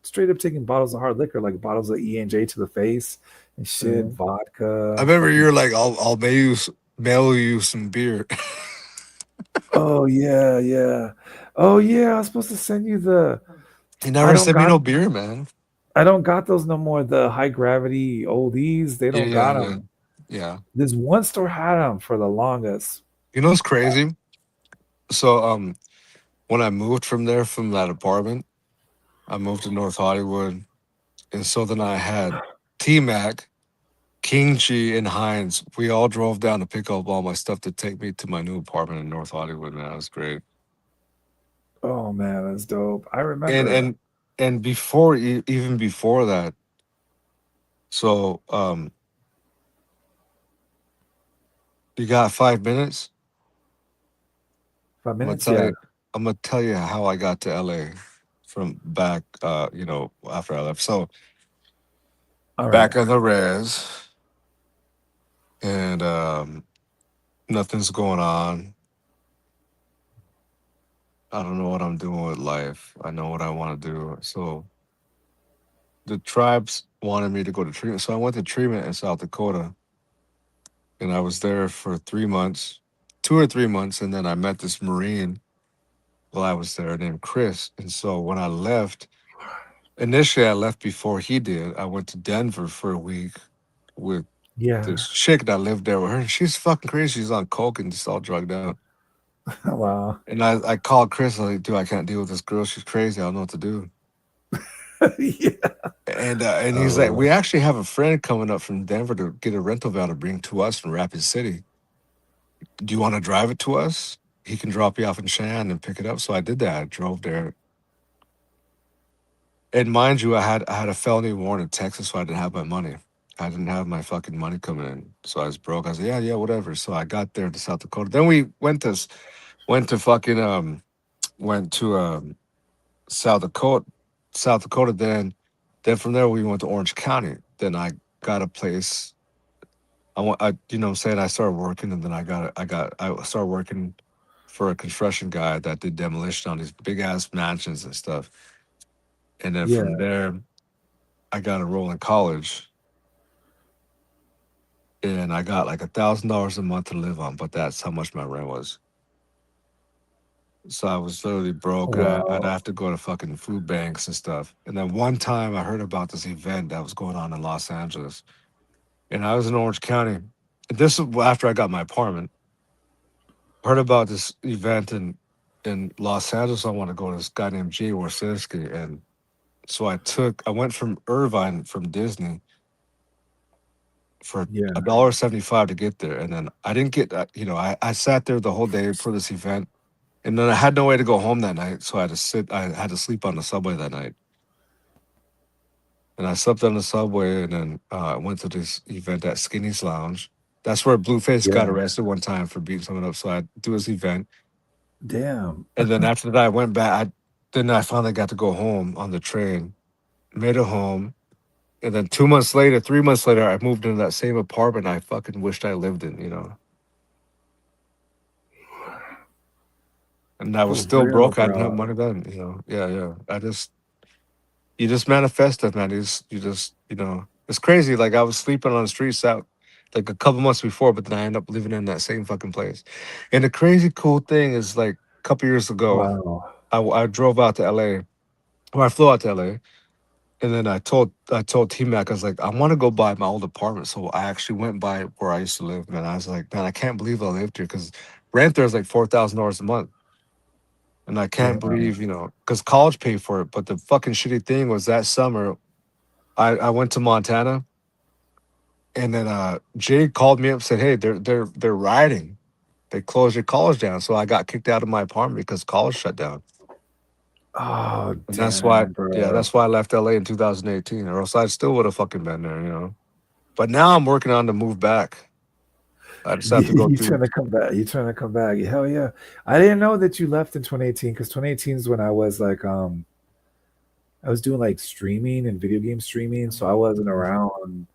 Speaker 1: straight up taking bottles of hard liquor, like bottles of E&J to the face and shit,
Speaker 2: Mhm. I
Speaker 1: vodka,
Speaker 2: remember you
Speaker 1: fucking.
Speaker 2: were like, I'll mail you some beer.
Speaker 1: Oh yeah, yeah. Oh yeah, I was supposed to send you the.
Speaker 2: You
Speaker 1: I
Speaker 2: never
Speaker 1: don't
Speaker 2: sent me
Speaker 1: got.
Speaker 2: no beer, man.
Speaker 1: I don't got those no more. The high gravity oldies, they
Speaker 2: Yeah,
Speaker 1: don't
Speaker 2: yeah,
Speaker 1: got
Speaker 2: yeah,
Speaker 1: them.
Speaker 2: yeah.
Speaker 1: This one store had them for the longest.
Speaker 2: You know what's crazy? So, when I moved from there from that apartment, I moved to North Hollywood, and so then I had T Mac, King G, and Hines. We all drove down to pick up all my stuff to take me to my new apartment in North Hollywood. Man, that was great.
Speaker 1: Oh man, that's dope. I
Speaker 2: And
Speaker 1: remember.
Speaker 2: and and before even before that, so you got 5 minutes. I'm gonna5
Speaker 1: minutes.
Speaker 2: tell
Speaker 1: Yeah.
Speaker 2: you. I'm gonna tell you how I got to LA from back. After I left. So
Speaker 1: All right.
Speaker 2: back on the res, and nothing's going on. I don't know what I'm doing with life. I know what I want to do. So the tribes wanted me to go to treatment. So I went to treatment in South Dakota, and I was there for 3 months, 2 or 3 months, and then I met this Marine while I was there named Chris. And so when I left, initially I left before he did. I went to Denver for a week with
Speaker 1: Yeah.
Speaker 2: this chick that lived there with her. She's fucking crazy. She's on coke and just all drugged out.
Speaker 1: Wow.
Speaker 2: And I called Chris. I was like, dude, I can't deal with this girl. She's crazy. I don't know what to do.
Speaker 1: Yeah.
Speaker 2: And he's like,
Speaker 1: Oh,
Speaker 2: we actually have a friend coming up from Denver to get a rental van to bring to us from Rapid City. Do you want to drive it to us? He can drop you off in Cheyenne and pick it up. So I did that. I drove there. And mind you, I had a felony warrant in Texas, so I didn't have my money. I didn't have my fucking money coming in, so I was broke. I was like, yeah, whatever. So I got there to South Dakota. Then we went to fucking went to South Dakota, South Dakota. Then from there we went to Orange County. Then I got a place. You know, what I'm saying I started working, and then I started working for a construction guy that did demolition on these big ass mansions and stuff. And then
Speaker 1: yeah.
Speaker 2: from there, I got a role in college, and I got like $1,000 a month to live on, but that's how much my rent was. So I was literally broke. I'd
Speaker 1: Wow.
Speaker 2: have to go to fucking food banks and stuff. And then one time I heard about this event that was going on in Los Angeles, and I was in Orange County. This was after I got my apartment. Heard about this event in Los Angeles. I want to go to this guy named Jay Warsinski, and so I went from Irvine from Disney for
Speaker 1: Yeah.
Speaker 2: $1.75 to get there, and then I didn't get I sat there the whole day for this event, and then I had no way to go home that night, so I had to sleep on the subway that night, and I slept on the subway, and then I went to this event at Skinny's Lounge. That's where Blueface got
Speaker 1: Yeah.
Speaker 2: arrested one time for beating someone up. So I do this event,
Speaker 1: Damn.
Speaker 2: and then after that I went back. Then I finally got to go home on the train, made it home. And then 2 months later, 3 months later, I moved into that same apartment I fucking wished I lived in, And I was
Speaker 1: For
Speaker 2: still
Speaker 1: real,
Speaker 2: broke. I didn't have
Speaker 1: bro.
Speaker 2: money then. Yeah, yeah. You just manifest it, man. It's crazy. Like I was sleeping on the streets out like a couple months before, but then I end up living in that same fucking place. And the crazy cool thing is like a couple years ago,
Speaker 1: Wow.
Speaker 2: I drove out to LA, or I flew out to LA. And then I told T Mac, I was like, I want to go buy my old apartment. So I actually went by where I used to live, man. I was like, man, I can't believe I lived here because rent there is like $4,000 a month. And I can't
Speaker 1: Damn.
Speaker 2: believe, because college paid for it. But the fucking shitty thing was that summer, I went to Montana, and then Jay called me up and said, hey, they're rioting. They closed your college down. So I got kicked out of my apartment because college shut down.
Speaker 1: Oh,
Speaker 2: And
Speaker 1: damn,
Speaker 2: that's
Speaker 1: bro.
Speaker 2: why I left LA in 2018, or else I still would have fucking been there. But now I'm working on to move back. I just have to go
Speaker 1: You
Speaker 2: through.
Speaker 1: trying to come back. You trying to come back. Hell yeah. I didn't know that you left in 2018 because 2018 is when I was like I was doing like streaming and video game streaming, so I wasn't around.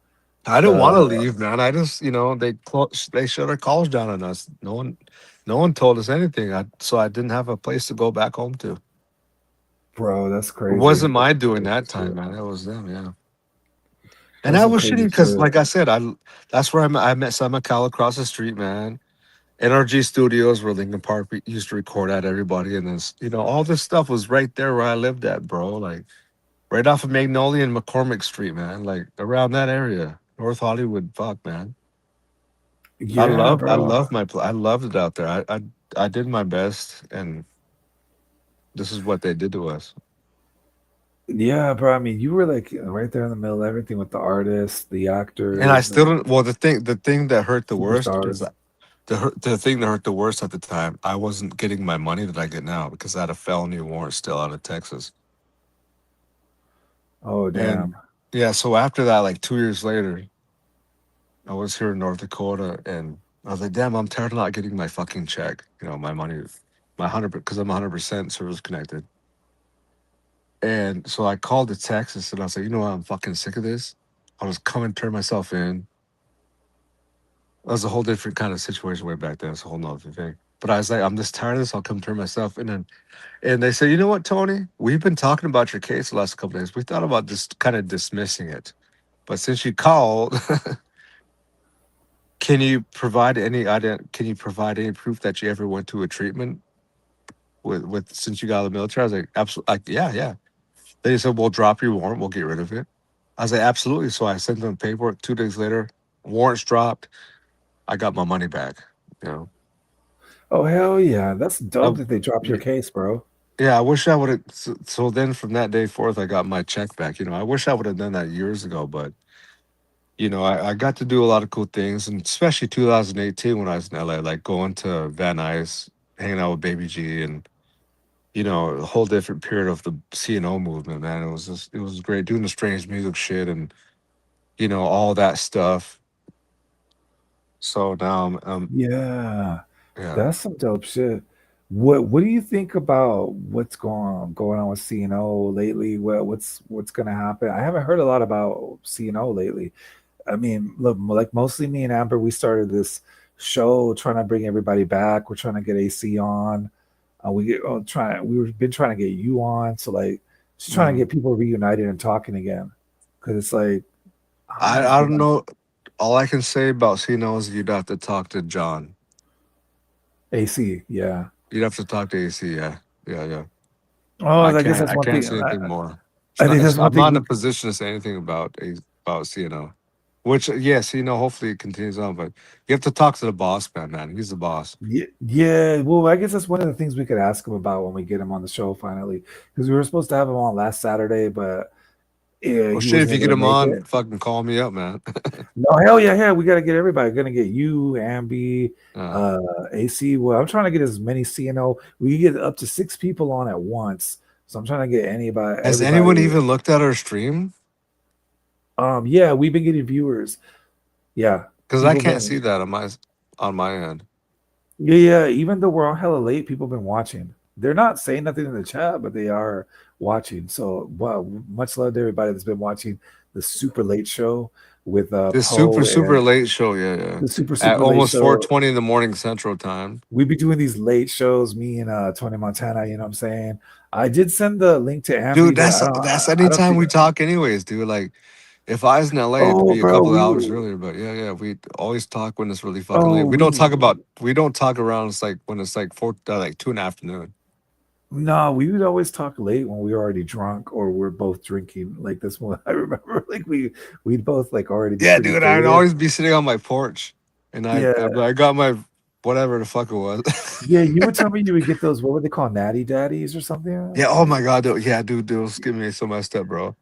Speaker 2: I didn't
Speaker 1: Uh
Speaker 2: want to leave, man. I just, they shut our college down on us. No one told us anything. So I didn't have a place to go back home to.
Speaker 1: bro, that's
Speaker 2: It
Speaker 1: crazy.
Speaker 2: wasn't my
Speaker 1: That's some
Speaker 2: doing
Speaker 1: crazy
Speaker 2: that time,
Speaker 1: shit.
Speaker 2: man. It was them, yeah. And
Speaker 1: That's
Speaker 2: I
Speaker 1: some
Speaker 2: was
Speaker 1: crazy
Speaker 2: shitty because,
Speaker 1: shit.
Speaker 2: like I said, that's where I met Simon Cowell across the street, man. NRG Studios, where Lincoln Park used to record at everybody, and this, all this stuff was right there where I lived at, bro. Like right off of Magnolia and McCormick Street, man. Like around that area, North Hollywood. Fuck, man.
Speaker 1: Yeah,
Speaker 2: I
Speaker 1: bro.
Speaker 2: love I loved it out there. I did my best, and this is what they did to us.
Speaker 1: Yeah, bro. I mean, you were like right there in the middle of everything with the artists, the
Speaker 2: And I
Speaker 1: actors,
Speaker 2: still
Speaker 1: and
Speaker 2: don't. Well, the thing that hurt the worst is
Speaker 1: superstars.
Speaker 2: that the thing that hurt the worst at the time, I wasn't getting my money that I get now because I had a felony warrant still out of Texas.
Speaker 1: Oh,
Speaker 2: And
Speaker 1: damn.
Speaker 2: yeah, so after that, like 2 years later, I was here in North Dakota, and I was like, damn, I'm tired of not getting my fucking check. My money, my 100, because I'm 100% service connected. And so I called to Texas, and I was like, you know what, I'm fucking sick of this. I'll just come and turn myself in. That was a whole different kind of situation way back then. It's a whole nother thing. But I was like, I'm just tired of this. I'll come turn myself in. And they said, you know what, Tony? We've been talking about your case the last couple of days. We thought about just kind of dismissing it. But since you called, can you provide any proof that you ever went to a treatment with since you got out of the military? I was like, absolutely, like, yeah, yeah. They said, "We'll drop your warrant. We'll get rid of it." I was like, "Absolutely." So I sent them paperwork. 2 days later, warrants dropped. I got my money back. You know,
Speaker 1: Oh hell yeah, that's
Speaker 2: I,
Speaker 1: dope that they dropped your case, bro.
Speaker 2: yeah, I wish I would have. So then from that day forth, I got my check back. I wish I would have done that years ago, but I got to do a lot of cool things, and especially 2018 when I was in LA, like going to Van Nuys, hanging out with Baby G, and a whole different period of the CNO movement. Man, it was great doing the strange music shit and all that stuff. So now
Speaker 1: Yeah,
Speaker 2: yeah.
Speaker 1: that's some dope shit. What do you think about what's going on with CNO lately? What's gonna happen? I haven't heard a lot about CNO lately. I mean, look, like mostly me and Amber, we started this show trying to bring everybody back. We're trying to get AC on. We've been trying to get you on. So like, just trying to
Speaker 2: Mhm.
Speaker 1: get people reunited and talking again. Because it's like, I don't know,
Speaker 2: I
Speaker 1: because
Speaker 2: don't know. All I can say about CNO is you'd have to talk to John.
Speaker 1: AC, yeah.
Speaker 2: You'd have to talk to AC. Yeah, yeah, yeah.
Speaker 1: Oh, I guess that's
Speaker 2: I
Speaker 1: one
Speaker 2: can't
Speaker 1: thing.
Speaker 2: say anything more.
Speaker 1: I think that's one
Speaker 2: I'm not
Speaker 1: thing
Speaker 2: in
Speaker 1: we.
Speaker 2: a position to say anything about CNO. Which yes, hopefully it continues on, but you have to talk to the boss man, man. He's the boss.
Speaker 1: Yeah, yeah. Well, I guess that's one of the things we could ask him about when we get him on the show finally, because we were supposed to have him on last Saturday, but yeah,
Speaker 2: Well,
Speaker 1: he
Speaker 2: shit, if
Speaker 1: wasn't
Speaker 2: you
Speaker 1: able
Speaker 2: get
Speaker 1: to
Speaker 2: him
Speaker 1: make
Speaker 2: on,
Speaker 1: it.
Speaker 2: fucking call me up, man.
Speaker 1: No, hell yeah, yeah. We got to get everybody. Gonna get you, Ambi,
Speaker 2: uh,
Speaker 1: uh, AC. Well, I'm trying to get as many CNO. We can get up to 6 people on at once. So I'm trying to get
Speaker 2: has anyone
Speaker 1: everybody.
Speaker 2: even looked at our stream?
Speaker 1: Yeah, we've been getting viewers. Yeah,
Speaker 2: Because I
Speaker 1: people
Speaker 2: can't
Speaker 1: been.
Speaker 2: see that on my end.
Speaker 1: Yeah, yeah. Even though we're on hella late, people been watching. They're not saying nothing in the chat, but they are watching. So, wow, much love to everybody that's been watching the super late show with
Speaker 2: This super
Speaker 1: Poe
Speaker 2: super
Speaker 1: and
Speaker 2: late show, yeah, yeah.
Speaker 1: the super
Speaker 2: At
Speaker 1: super late
Speaker 2: almost four
Speaker 1: show.
Speaker 2: twenty in the morning Central Time.
Speaker 1: We be doing these late shows, me and Tony Montana. You know what I'm saying? I did send the link to
Speaker 2: Dude,
Speaker 1: Ambi, but
Speaker 2: that's
Speaker 1: I don't
Speaker 2: anytime
Speaker 1: think.
Speaker 2: we talk anyways, dude. Like if I was in LA, it'd
Speaker 1: Oh,
Speaker 2: be a
Speaker 1: bro,
Speaker 2: couple of
Speaker 1: we
Speaker 2: hours
Speaker 1: were.
Speaker 2: earlier. But yeah, yeah, we always talk when it's really fucking
Speaker 1: Oh,
Speaker 2: late. We don't talk around. It's like when it's like like 2 in the afternoon.
Speaker 1: no, we would always talk late when we were already drunk or we're both drinking. Like this one, I remember, like we'd both like already be
Speaker 2: Yeah,
Speaker 1: pretty
Speaker 2: dude, I'd
Speaker 1: faded.
Speaker 2: always be sitting on my porch, and
Speaker 1: Yeah,
Speaker 2: I got my whatever the fuck it was.
Speaker 1: yeah. You would tell me you would get those. What would they call natty daddies or something?
Speaker 2: Yeah. Oh
Speaker 1: Like
Speaker 2: my god. Yeah, dude, those get me so messed up, bro.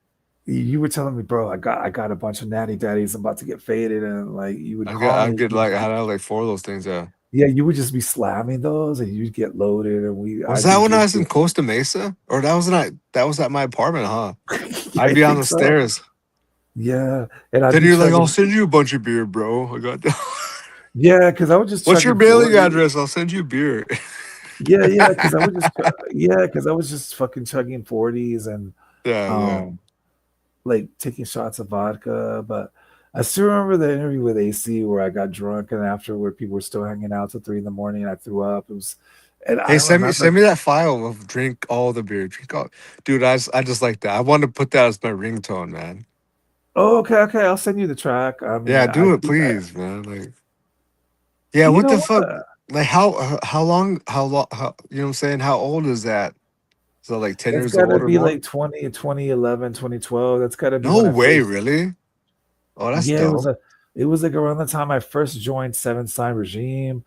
Speaker 1: you were telling me, bro, I got a bunch of natty daddies. I'm about to get faded, and like you would call
Speaker 2: I
Speaker 1: me.
Speaker 2: get like I had like four of those things. Yeah.
Speaker 1: Yeah, you would just be slamming those, and you'd get loaded, and
Speaker 2: Was
Speaker 1: I'd
Speaker 2: that
Speaker 1: be
Speaker 2: when I was in
Speaker 1: drinking.
Speaker 2: Costa Mesa, or that was at my apartment, huh?
Speaker 1: Yeah,
Speaker 2: I'd
Speaker 1: I
Speaker 2: be on
Speaker 1: think
Speaker 2: the
Speaker 1: so.
Speaker 2: stairs.
Speaker 1: Yeah, and I'd
Speaker 2: Then
Speaker 1: be
Speaker 2: you're like, I'll
Speaker 1: chugging.
Speaker 2: send you a bunch of beer, bro. I got that.
Speaker 1: Yeah, because I was just
Speaker 2: What's your
Speaker 1: chugging
Speaker 2: mailing
Speaker 1: 40.
Speaker 2: address? I'll send you beer.
Speaker 1: Yeah, yeah, because I was just fucking chugging 40s and
Speaker 2: Yeah, yeah.
Speaker 1: um like taking shots of vodka. But I still remember the interview with AC where I got drunk and afterward people were still hanging out till 3 in the morning and I threw up. It was, and I
Speaker 2: Hey,
Speaker 1: don't remember.
Speaker 2: send me that file of drink all the beer. Drink all, dude. I just like that. I want to put that as my ringtone, man.
Speaker 1: Oh, okay, okay. I'll send you the track. I mean,
Speaker 2: Yeah,
Speaker 1: I
Speaker 2: do it,
Speaker 1: think
Speaker 2: please, man. Like, yeah,
Speaker 1: you
Speaker 2: what
Speaker 1: know
Speaker 2: the fuck?
Speaker 1: what?
Speaker 2: Like, how long, you know what I'm saying? How old is that? Is that like 10
Speaker 1: That's
Speaker 2: years
Speaker 1: got to
Speaker 2: old or
Speaker 1: be
Speaker 2: more?
Speaker 1: like 2011, 2012. That's got to be
Speaker 2: No
Speaker 1: when I
Speaker 2: way,
Speaker 1: first.
Speaker 2: really? Oh, that's
Speaker 1: Yeah,
Speaker 2: dope.
Speaker 1: it was like around the time I first joined Seven Sign Regime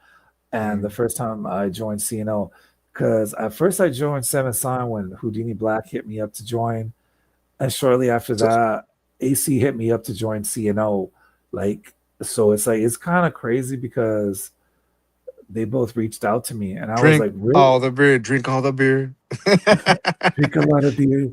Speaker 1: and the
Speaker 2: Mm.
Speaker 1: first time I joined CNO. Because at first I joined Seven Sign when Houdini Black hit me up to join, and shortly after
Speaker 2: So,
Speaker 1: that, AC hit me up to join CNO. Like, so it's like it's kind of crazy because they both reached out to me, and I was
Speaker 2: drink
Speaker 1: like, really?
Speaker 2: all the beer. Drink all the beer.
Speaker 1: Drink a lot of beer,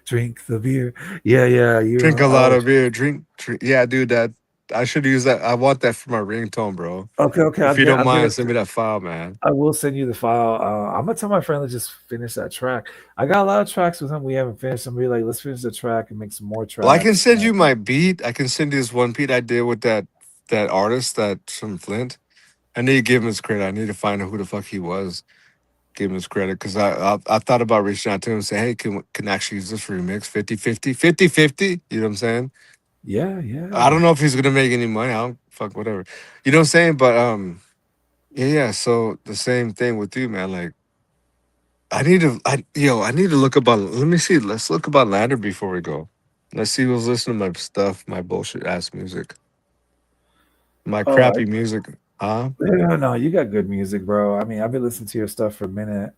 Speaker 1: drink the beer. Yeah, yeah, you
Speaker 2: Drink
Speaker 1: know.
Speaker 2: a lot
Speaker 1: Oh,
Speaker 2: of beer. Drink. Yeah, dude. That I should use that. I want that for my ringtone, bro.
Speaker 1: okay, okay.
Speaker 2: If you don't
Speaker 1: I'm gonna.
Speaker 2: mind, send me that file, man.
Speaker 1: I will send you the file. I'm gonna tell my friend to just finish that track. I got a lot of tracks with him we haven't finished. I'm gonna be like, let's finish the track and make some more
Speaker 2: Well, I can
Speaker 1: tracks.
Speaker 2: send you my beat. I can send you this one beat I did with that artist that's from Flint. I need to give him his credit. I need to find out who the fuck he was. Give him his credit because I thought about reaching out to him and say, hey, can actually use this remix 50-50. You know what I'm saying?
Speaker 1: Yeah,
Speaker 2: I
Speaker 1: yeah.
Speaker 2: don't know if he's gonna make any money. I don't fuck whatever. You know what I'm saying? But yeah, yeah. So the same thing with you, man. Like I need to look about. Let me see. Let's look about Lander before we go. Let's see who's listening to my stuff, my bullshit ass music, my
Speaker 1: Oh,
Speaker 2: crappy music. Huh?
Speaker 1: yeah, no, you got good music, bro. I mean, I've been listening to your stuff for a minute,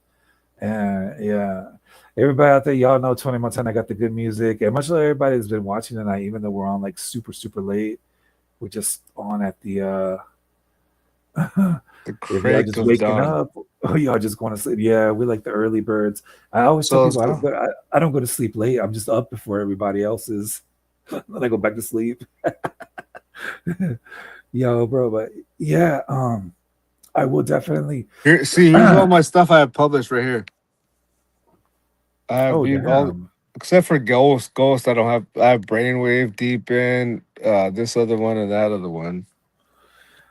Speaker 1: and yeah, everybody out there, y'all know Tony Montana got the good music, and much like everybody has been watching tonight, even though we're on like super super late, we're just on at the
Speaker 2: The
Speaker 1: if y'all
Speaker 2: crack
Speaker 1: just
Speaker 2: of
Speaker 1: waking
Speaker 2: dawn.
Speaker 1: up, or y'all just going to sleep. Yeah, we like the early birds. I always tell
Speaker 2: So,
Speaker 1: people I don't go to sleep late. I'm just up before everybody else is. Then I go back to sleep. Yo, bro, but yeah, I will definitely.
Speaker 2: here, see, here's all my stuff I have published right here. I have
Speaker 1: Oh
Speaker 2: these all
Speaker 1: damn.
Speaker 2: except for Ghost. Ghost, I don't have. I have Brainwave, Deep End, this other one, and that other one.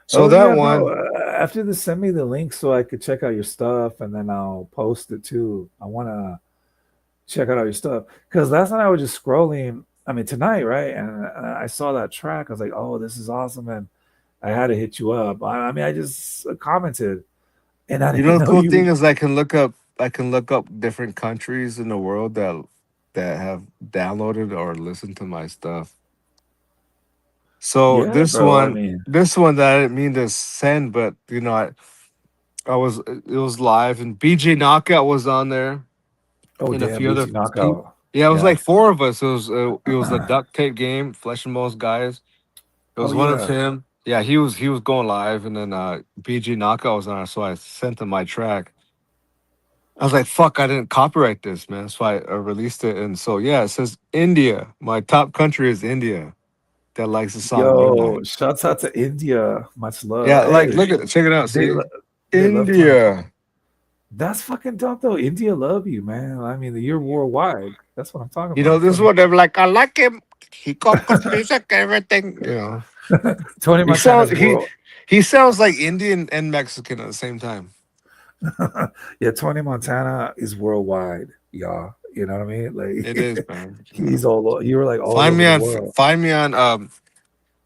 Speaker 2: So
Speaker 1: Oh
Speaker 2: that
Speaker 1: yeah, bro.
Speaker 2: one,
Speaker 1: After this, send me the link so I could check out your stuff, and then I'll post it too. I want to check out all your stuff because last night I was just scrolling. I mean tonight, right? And I saw that track. I was like, "Oh, this is awesome!" And I had to hit you up. I mean, I just commented, and I
Speaker 2: you know,
Speaker 1: didn't
Speaker 2: the
Speaker 1: know
Speaker 2: cool
Speaker 1: you
Speaker 2: thing
Speaker 1: would.
Speaker 2: is I can look up. I can look up different countries in the world that have downloaded or listened to my stuff. So
Speaker 1: Yeah, bro. I mean,
Speaker 2: this one that I didn't mean to send, but I was it was live, and BJ Knockout was on there,
Speaker 1: oh
Speaker 2: and a
Speaker 1: damn,
Speaker 2: few other
Speaker 1: BT
Speaker 2: people.
Speaker 1: knockout.
Speaker 2: Yeah, it was
Speaker 1: Yeah.
Speaker 2: like four of us. It was the duct tape game, Flesh and Bones guys. It
Speaker 1: Oh
Speaker 2: was one of
Speaker 1: yeah.
Speaker 2: him. Yeah, he was going live, and then BG Knockout was on it, so I sent him my track. I was like, "Fuck, I didn't copyright this, man." So I released it, and so yeah, it says India. My top country is India. That likes the song
Speaker 1: Yo,
Speaker 2: Midnight.
Speaker 1: shouts out to India. Much
Speaker 2: Yeah,
Speaker 1: love.
Speaker 2: like
Speaker 1: Hey,
Speaker 2: look at it, check it out.
Speaker 1: they
Speaker 2: See,
Speaker 1: lo- they love Tony.
Speaker 2: India.
Speaker 1: That's fucking dope though. India love you, man. I mean, you're worldwide. That's what I'm talking
Speaker 2: You know,
Speaker 1: about.
Speaker 2: this is
Speaker 1: Tony
Speaker 2: what they're like. I like him. He got good music, everything. You know,
Speaker 1: Tony
Speaker 2: he
Speaker 1: Montana's
Speaker 2: sounds
Speaker 1: world.
Speaker 2: he sounds like Indian and Mexican at the same time.
Speaker 1: Yeah, Tony Montana is worldwide, y'all. You know what I mean?
Speaker 2: It is,
Speaker 1: Like
Speaker 2: man. You know.
Speaker 1: he's you were like all over the world.
Speaker 2: Find me on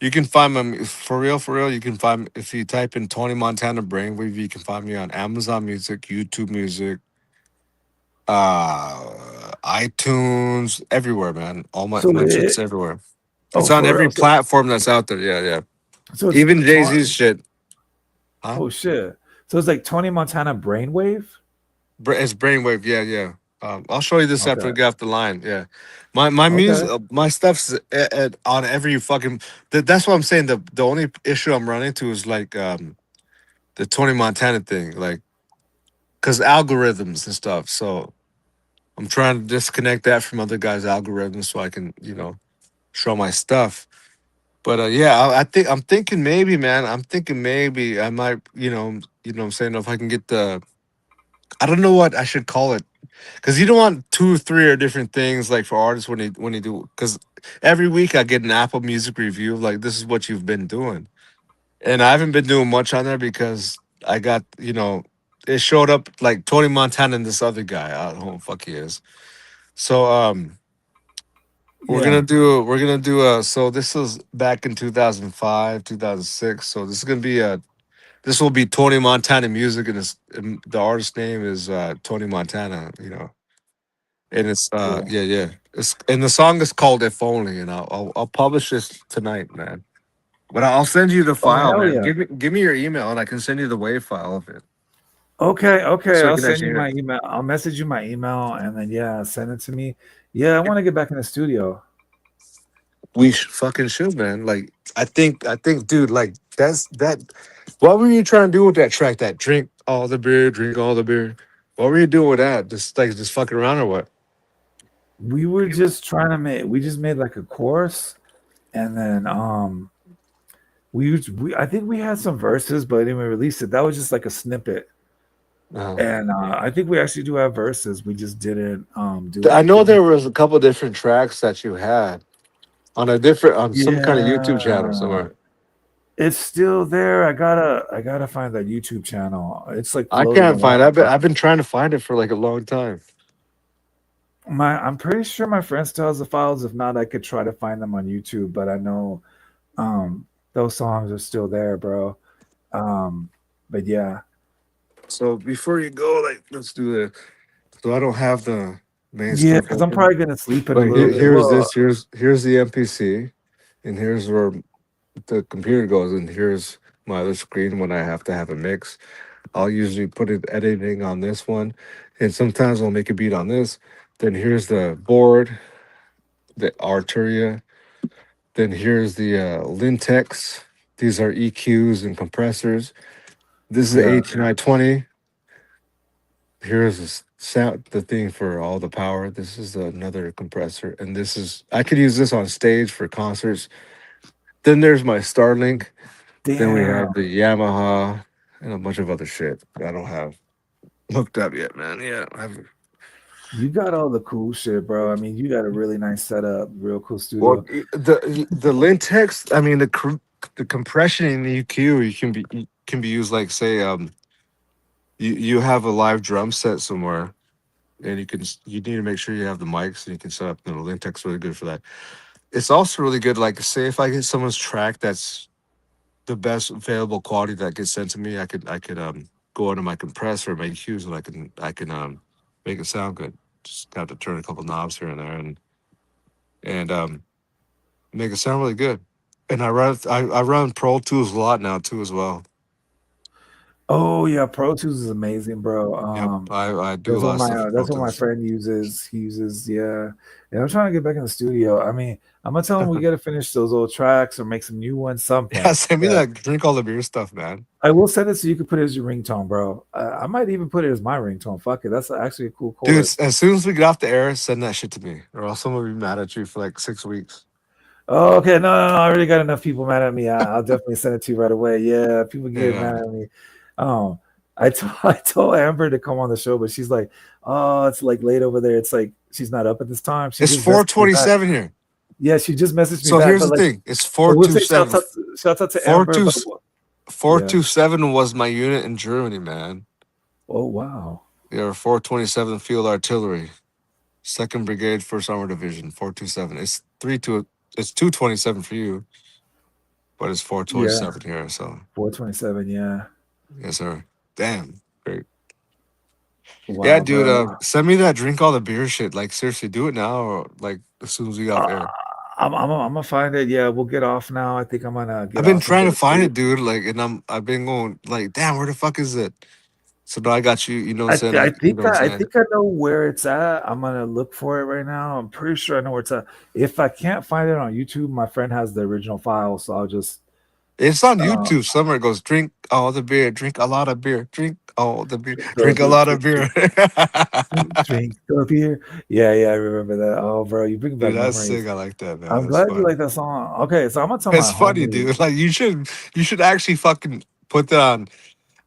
Speaker 2: you can find me for real. You can find if you type in Tony Montana Brainwave, you can find me on Amazon Music, YouTube Music, iTunes, everywhere, man. All
Speaker 1: So
Speaker 2: my shit's everywhere.
Speaker 1: oh
Speaker 2: It's on
Speaker 1: for
Speaker 2: every
Speaker 1: real.
Speaker 2: platform that's out there. Yeah, yeah.
Speaker 1: So it's
Speaker 2: Even Jay Z's shit. Huh?
Speaker 1: oh shit. So it's like Tony Montana Brainwave.
Speaker 2: It's Brainwave. Yeah, yeah. I'll show you this after we
Speaker 1: Okay.
Speaker 2: get off the line. Yeah, my music,
Speaker 1: Okay.
Speaker 2: my stuff's on every fucking. That's what I'm saying. The only issue I'm running into is like the Tony Montana thing, like because algorithms and stuff. So I'm trying to disconnect that from other guys' algorithms so I can, show my stuff. But yeah, I think I'm thinking maybe, man. I'm thinking maybe I might, what I'm saying, if I can get the, I don't know what I should call it, because you don't want two, three or different things like for artists when they do. Because every week I get an Apple Music review of like this is what you've been doing, and I haven't been doing much on there because I got, it showed up like Tony Montana and this other guy. I don't know who the fuck he is. So
Speaker 1: Yeah.
Speaker 2: we're gonna do a so this is back in 2005, 2006. So this will be Tony Montana music, and the artist name is Tony Montana, and it's
Speaker 1: Cool.
Speaker 2: yeah. It's and the song is called If Only, and I'll publish this tonight, man. But I'll send you the
Speaker 1: Oh
Speaker 2: file,
Speaker 1: hell
Speaker 2: man.
Speaker 1: yeah.
Speaker 2: Give me your email, and I can send you the WAV file of it,
Speaker 1: Okay, okay.
Speaker 2: so I
Speaker 1: I'll
Speaker 2: can
Speaker 1: send
Speaker 2: actually
Speaker 1: you
Speaker 2: hear
Speaker 1: my
Speaker 2: it.
Speaker 1: email. I'll message you my email and then yeah, send it to me. Yeah, I want to get back in the studio.
Speaker 2: Fucking should, man. Like I think, dude. Like that's that. What were you trying to do with that track? That drink all the beer, drink all the beer. What were you doing with that? Just fucking around or what?
Speaker 1: We were just trying to make we just made like a chorus and then we I think we had some verses but then we released it. That was just like a snippet.
Speaker 2: Uh,
Speaker 1: And I think we actually do have verses. We just didn't do
Speaker 2: I know
Speaker 1: anything.
Speaker 2: there was a couple different tracks that you had on on some kind of YouTube channel
Speaker 1: Yeah.
Speaker 2: somewhere.
Speaker 1: It's still there. I gotta find that YouTube channel. It's like
Speaker 2: I
Speaker 1: floating
Speaker 2: can't find.
Speaker 1: around.
Speaker 2: I've been trying to find it for like a long time.
Speaker 1: I'm pretty sure my friend still has the files. If not, I could try to find them on YouTube. But I know those songs are still there, bro. Um, but yeah,
Speaker 2: So before you go, like let's do this. so I don't have the main
Speaker 1: Yeah,
Speaker 2: stuff
Speaker 1: because I'm
Speaker 2: open.
Speaker 1: probably gonna sleep in a
Speaker 2: But
Speaker 1: little bit.
Speaker 2: here's
Speaker 1: Well,
Speaker 2: this. Here's the MPC, and here's where the computer goes, and here's my other screen when I have to have a mix. I'll usually put it editing on this one, and sometimes I'll make a beat on this. Then here's the board, the Arturia. Then here's the Lintex. These are EQs and compressors. This is the
Speaker 1: yeah.
Speaker 2: H920. Here's sound, the thing for all the power. This is another compressor, and this is I could use this on stage for concerts. Then there's my Starlink. Then we
Speaker 1: Damn,
Speaker 2: have the Yamaha and a bunch of other shit I don't have hooked up yet, man. Yeah, I've
Speaker 1: you got all the cool shit, bro. I mean, you got a really nice setup, real cool
Speaker 2: well
Speaker 1: studio.
Speaker 2: the Lintex. I mean the compression in the EQ you can be used like say you have a live drum set somewhere and you need to make sure you have the mics and you can set up. You know, Lintex really good for that. It's also really good. Like say if I get someone's track that's the best available quality that gets sent to me, I could go into my compressor, my EQs, and I can make it sound good. Just got to turn a couple knobs here and there and make it sound really good. And I run Pro Tools a lot now too as well.
Speaker 1: Oh yeah, Pro Tools is amazing, bro.
Speaker 2: Yep, I do a lot of stuff with Pro
Speaker 1: That's what my
Speaker 2: Tools.
Speaker 1: friend uses. He uses, yeah. Yeah, I'm trying to get back in the studio. I mean, I'm gonna tell him we gotta finish those old tracks or make some new ones some
Speaker 2: Yeah,
Speaker 1: point.
Speaker 2: send me
Speaker 1: Yeah.
Speaker 2: that drink all the beer stuff, man.
Speaker 1: I will send it so you can put it as your ringtone, bro. I might even put it as my ringtone. Fuck it. That's actually a cool
Speaker 2: Dude,
Speaker 1: chord.
Speaker 2: as soon as we get off the air, send that shit to me, or else someone will be mad at you for like 6 weeks.
Speaker 1: Oh, okay. No, no, no. I already got enough people mad at me. I'll definitely send it to you right away. Yeah, people get
Speaker 2: Yeah.
Speaker 1: mad at me. Um, I told Amber to come on the show, but she's like, "Oh, it's like late over there. It's like she's not up at this time." She
Speaker 2: It's
Speaker 1: just messaged me back.
Speaker 2: 4:27 here.
Speaker 1: Yeah, she just messaged me
Speaker 2: So
Speaker 1: back.
Speaker 2: here's
Speaker 1: But
Speaker 2: the
Speaker 1: like,
Speaker 2: thing. It's
Speaker 1: I
Speaker 2: four
Speaker 1: will
Speaker 2: two
Speaker 1: say,
Speaker 2: seven.
Speaker 1: shout out to
Speaker 2: Four
Speaker 1: Amber.
Speaker 2: two
Speaker 1: But
Speaker 2: four
Speaker 1: yeah.
Speaker 2: two seven was my unit in Germany, man.
Speaker 1: Oh wow.
Speaker 2: They were 427 Field Artillery, Second Brigade, First Armored Division. 427. It's 32. It's 227 for you, but it's
Speaker 1: Yeah.
Speaker 2: 427 here. So
Speaker 1: 427. Yeah.
Speaker 2: yes, sir. Damn, great. Yeah,
Speaker 1: Wow,
Speaker 2: dude.
Speaker 1: bro.
Speaker 2: Send me that drink all the beer shit. Like seriously, do it now or like as soon as we get off
Speaker 1: Uh,
Speaker 2: air.
Speaker 1: I'm gonna find it. Yeah, we'll get off now. I think I'm gonna
Speaker 2: I've
Speaker 1: get
Speaker 2: been
Speaker 1: off and
Speaker 2: trying
Speaker 1: go
Speaker 2: to
Speaker 1: to
Speaker 2: find
Speaker 1: sleep.
Speaker 2: it, dude. Like, and I've been going like, damn, where the fuck is it? So now I got you. You know what I'm saying? You know what I'm
Speaker 1: I
Speaker 2: saying?
Speaker 1: think I know where it's at. I'm gonna look for it right now. I'm pretty sure I know where it's at. If I can't find it on YouTube, my friend has the original file, so I'll just
Speaker 2: It's on
Speaker 1: uh
Speaker 2: YouTube somewhere. It goes, drink all the beer, drink a lot of beer, drink all the beer,
Speaker 1: drink
Speaker 2: drink a lot of beer.
Speaker 1: drink the beer. Yeah, yeah, I remember that. Oh, bro, you bring
Speaker 2: Dude,
Speaker 1: back
Speaker 2: that's
Speaker 1: memories.
Speaker 2: sick. I like that, man.
Speaker 1: I'm
Speaker 2: That's
Speaker 1: glad you
Speaker 2: fun.
Speaker 1: like that song. Okay, so I'm gonna tell my
Speaker 2: It's funny,
Speaker 1: homie.
Speaker 2: dude. Like you should actually fucking put that on,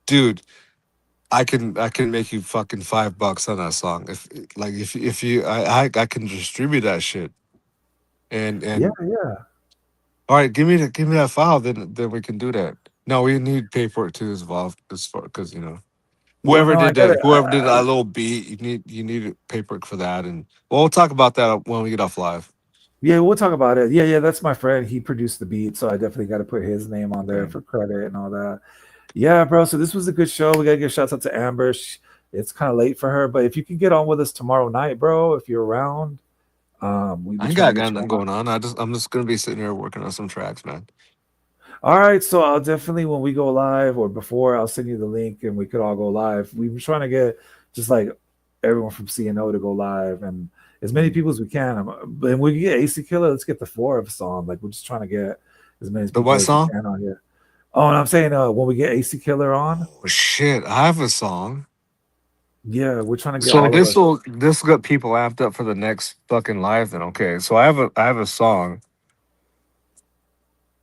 Speaker 2: dude. I can make you fucking $5 on that song if you I can distribute that shit
Speaker 1: Yeah,
Speaker 2: and
Speaker 1: yeah.
Speaker 2: all right, give me that file, then we can do that. No, we need paperwork too involved as far because
Speaker 1: Well, no, I got it.
Speaker 2: whoever did that little beat, you need paperwork for that, and we'll talk about that when we get off live.
Speaker 1: Yeah, we'll talk about it. Yeah, yeah, that's my friend. He produced the beat, so I definitely got to put his name on there
Speaker 2: Yeah.
Speaker 1: for credit and all that. Yeah, bro. So this was a good show. We gotta give shouts out to Amber. It's kind of late for her, but if you can get on with us tomorrow night, bro, if you're around, we'd
Speaker 2: I
Speaker 1: be
Speaker 2: ain't
Speaker 1: trying to
Speaker 2: got
Speaker 1: get you
Speaker 2: nothing
Speaker 1: on.
Speaker 2: going on. I'm just gonna be sitting here working on some tracks, man.
Speaker 1: All right, so I'll definitely when we go live or before, I'll send you the link and we could all go live. We were trying to get just like everyone from CNO to go live and as many
Speaker 2: Mm.
Speaker 1: people as we can. But we get AC Killer, let's get the four of us on. Like we're just trying to get as many
Speaker 2: The
Speaker 1: people
Speaker 2: what
Speaker 1: as we
Speaker 2: song?
Speaker 1: can on here. Oh, and I'm saying when we get AC Killer on,
Speaker 2: Oh shit, I have a song.
Speaker 1: yeah, we're trying to get
Speaker 2: So
Speaker 1: all of us.
Speaker 2: this will get people amped up for the next fucking live. Then okay, so I have a song.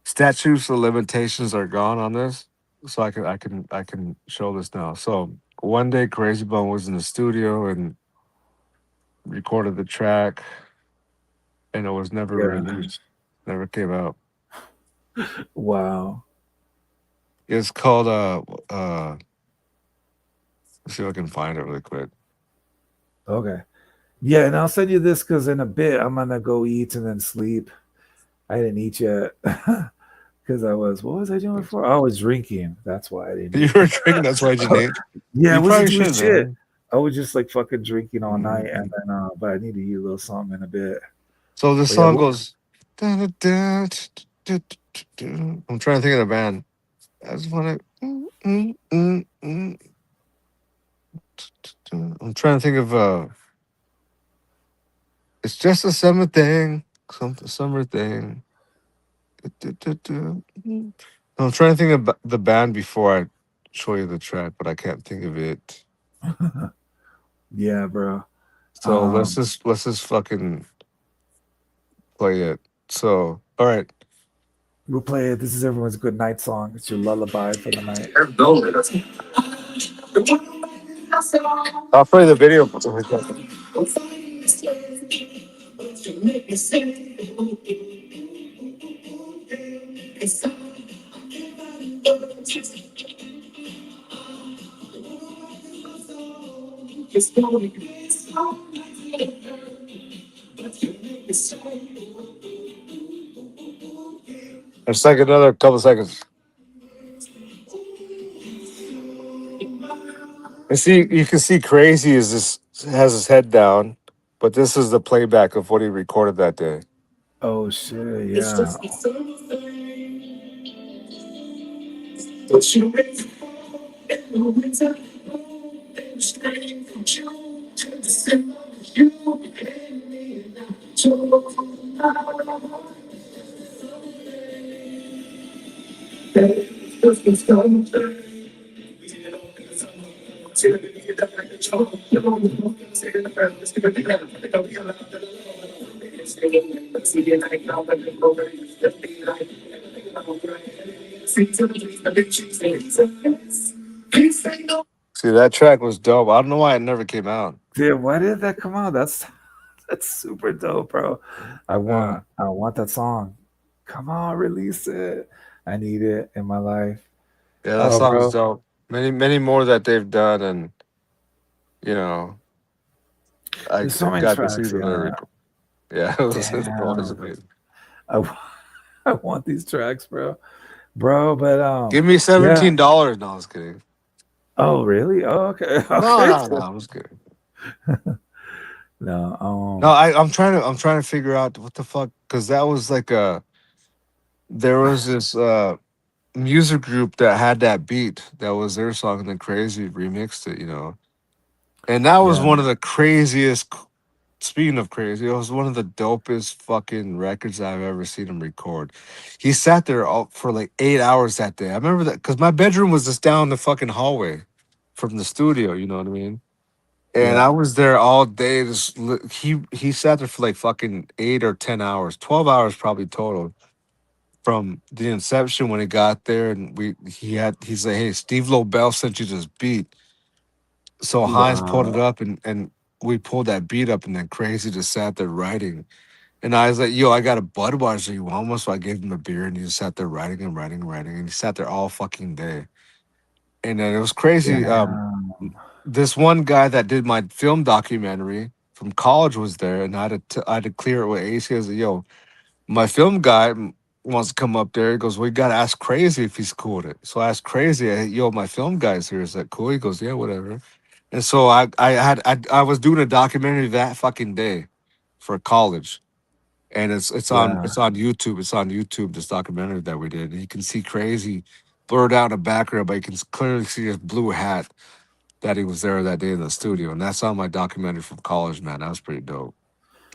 Speaker 2: Statutes of limitations are gone on this, so I can show this now. So one day, Crazy Bone was in the studio and recorded the track, and it was never
Speaker 1: Yeah.
Speaker 2: released, never came out.
Speaker 1: Wow.
Speaker 2: It's called let's see if I can find it really quick.
Speaker 1: Okay. Yeah, and I'll send you this because in a bit I'm gonna go eat and then sleep. I didn't eat yet because what was I doing before? I was drinking. That's why I didn't
Speaker 2: You
Speaker 1: eat.
Speaker 2: were drinking, that's why you didn't.
Speaker 1: Yeah, I
Speaker 2: You
Speaker 1: wasn't
Speaker 2: probably
Speaker 1: doing
Speaker 2: should,
Speaker 1: shit.
Speaker 2: man.
Speaker 1: I was just like fucking drinking all night, and then but I need to eat a little something in a bit.
Speaker 2: So the
Speaker 1: But yeah,
Speaker 2: song goes. "Da, da, da, I'm trying to think of the band. I just want to. I'm trying to think of it's just a summer thing, some summer thing. I'm trying to think of the band before I show you the track, but I can't think of it.
Speaker 1: yeah, bro.
Speaker 2: So
Speaker 1: Um,
Speaker 2: let's just fucking play it. So all right,
Speaker 1: we'll play it. This is everyone's good night song. It's your lullaby for the night.
Speaker 2: I'll play the video. It's like another couple seconds. And see, you can see Crazy is this has his head down, but this is the playback of what he recorded that day.
Speaker 1: Oh shit, yeah.
Speaker 2: See, that track was dope. I don't know why it never came out.
Speaker 1: Dude, why did that come out? That's super dope, bro.
Speaker 2: Yeah,
Speaker 1: I want that song. Come on, release it. I need it in my life.
Speaker 2: yeah, that
Speaker 1: Oh,
Speaker 2: song's
Speaker 1: bro.
Speaker 2: dope. Many more that they've done, and you know,
Speaker 1: There's
Speaker 2: I
Speaker 1: so many
Speaker 2: got to see
Speaker 1: tracks.
Speaker 2: the
Speaker 1: Yeah.
Speaker 2: lyric. Yeah, it was
Speaker 1: Damn.
Speaker 2: amazing.
Speaker 1: I, I want these tracks, bro. Bro, but
Speaker 2: Give me
Speaker 1: yeah.
Speaker 2: $17. No, I was kidding.
Speaker 1: Oh, really? Oh, okay.
Speaker 2: No,
Speaker 1: Okay.
Speaker 2: no, no, I was kidding.
Speaker 1: No,
Speaker 2: No, I'm trying to figure out what the fuck because that was like a there was this music group that had that beat that was their song and then Crazy remixed it, you know. And that was
Speaker 1: yeah,
Speaker 2: one of the craziest. Speaking of crazy, it was one of the dopest fucking records I've ever seen him record. He sat there all, for like 8 hours that day. I remember that because my bedroom was just down the fucking hallway from the studio. You know what I mean? And I
Speaker 1: yeah.
Speaker 2: was there all day. He sat there for like fucking 8 or 10 hours, 12 hours probably total from the inception when he got there. And he's like, hey, Steve Lobel sent you this beat. So Heinz pulled it
Speaker 1: Wow.
Speaker 2: up and we pulled that beat up and then Crazy just sat there writing. And I was like, yo, I got a Budweiser. You want one? So I gave him a beer and he just sat there writing and writing and writing. And he sat there all fucking day. And then it was crazy.
Speaker 1: Damn.
Speaker 2: This one guy that did my film documentary from college was there. And I had to clear it with Ace. He was like, yo, my film guy wants to come up there. He goes, we got to ask Crazy if he's cool with it. So I asked Crazy, yo, my film guy's here. Is that cool? He goes, yeah, whatever. And so I was doing a documentary that fucking day for college and
Speaker 1: Yeah.
Speaker 2: it's on YouTube. It's on YouTube. This documentary that we did, and you can see Crazy blurred out in the background, but you can clearly see his blue hat that he was there that day in the studio, and that's on my documentary from college. Man, that was pretty dope.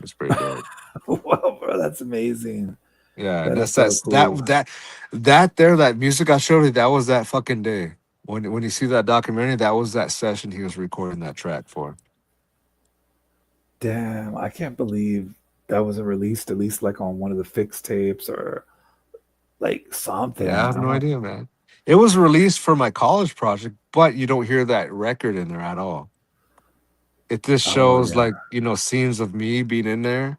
Speaker 2: It's pretty dope.
Speaker 1: Wow, bro, that's amazing.
Speaker 2: Yeah, and
Speaker 1: That is so cool.
Speaker 2: that there that music I showed you that was that fucking day when you see that documentary that was that session he was recording that track for.
Speaker 1: Damn, I can't believe that wasn't released at least like on one of the fixed tapes or like
Speaker 2: Yeah, I
Speaker 1: something.
Speaker 2: have
Speaker 1: I
Speaker 2: no
Speaker 1: don't.
Speaker 2: idea, man. It was released for my college project, but you don't hear that record in there at all. It just
Speaker 1: Oh
Speaker 2: shows
Speaker 1: yeah,
Speaker 2: like, you know, scenes of me being in there.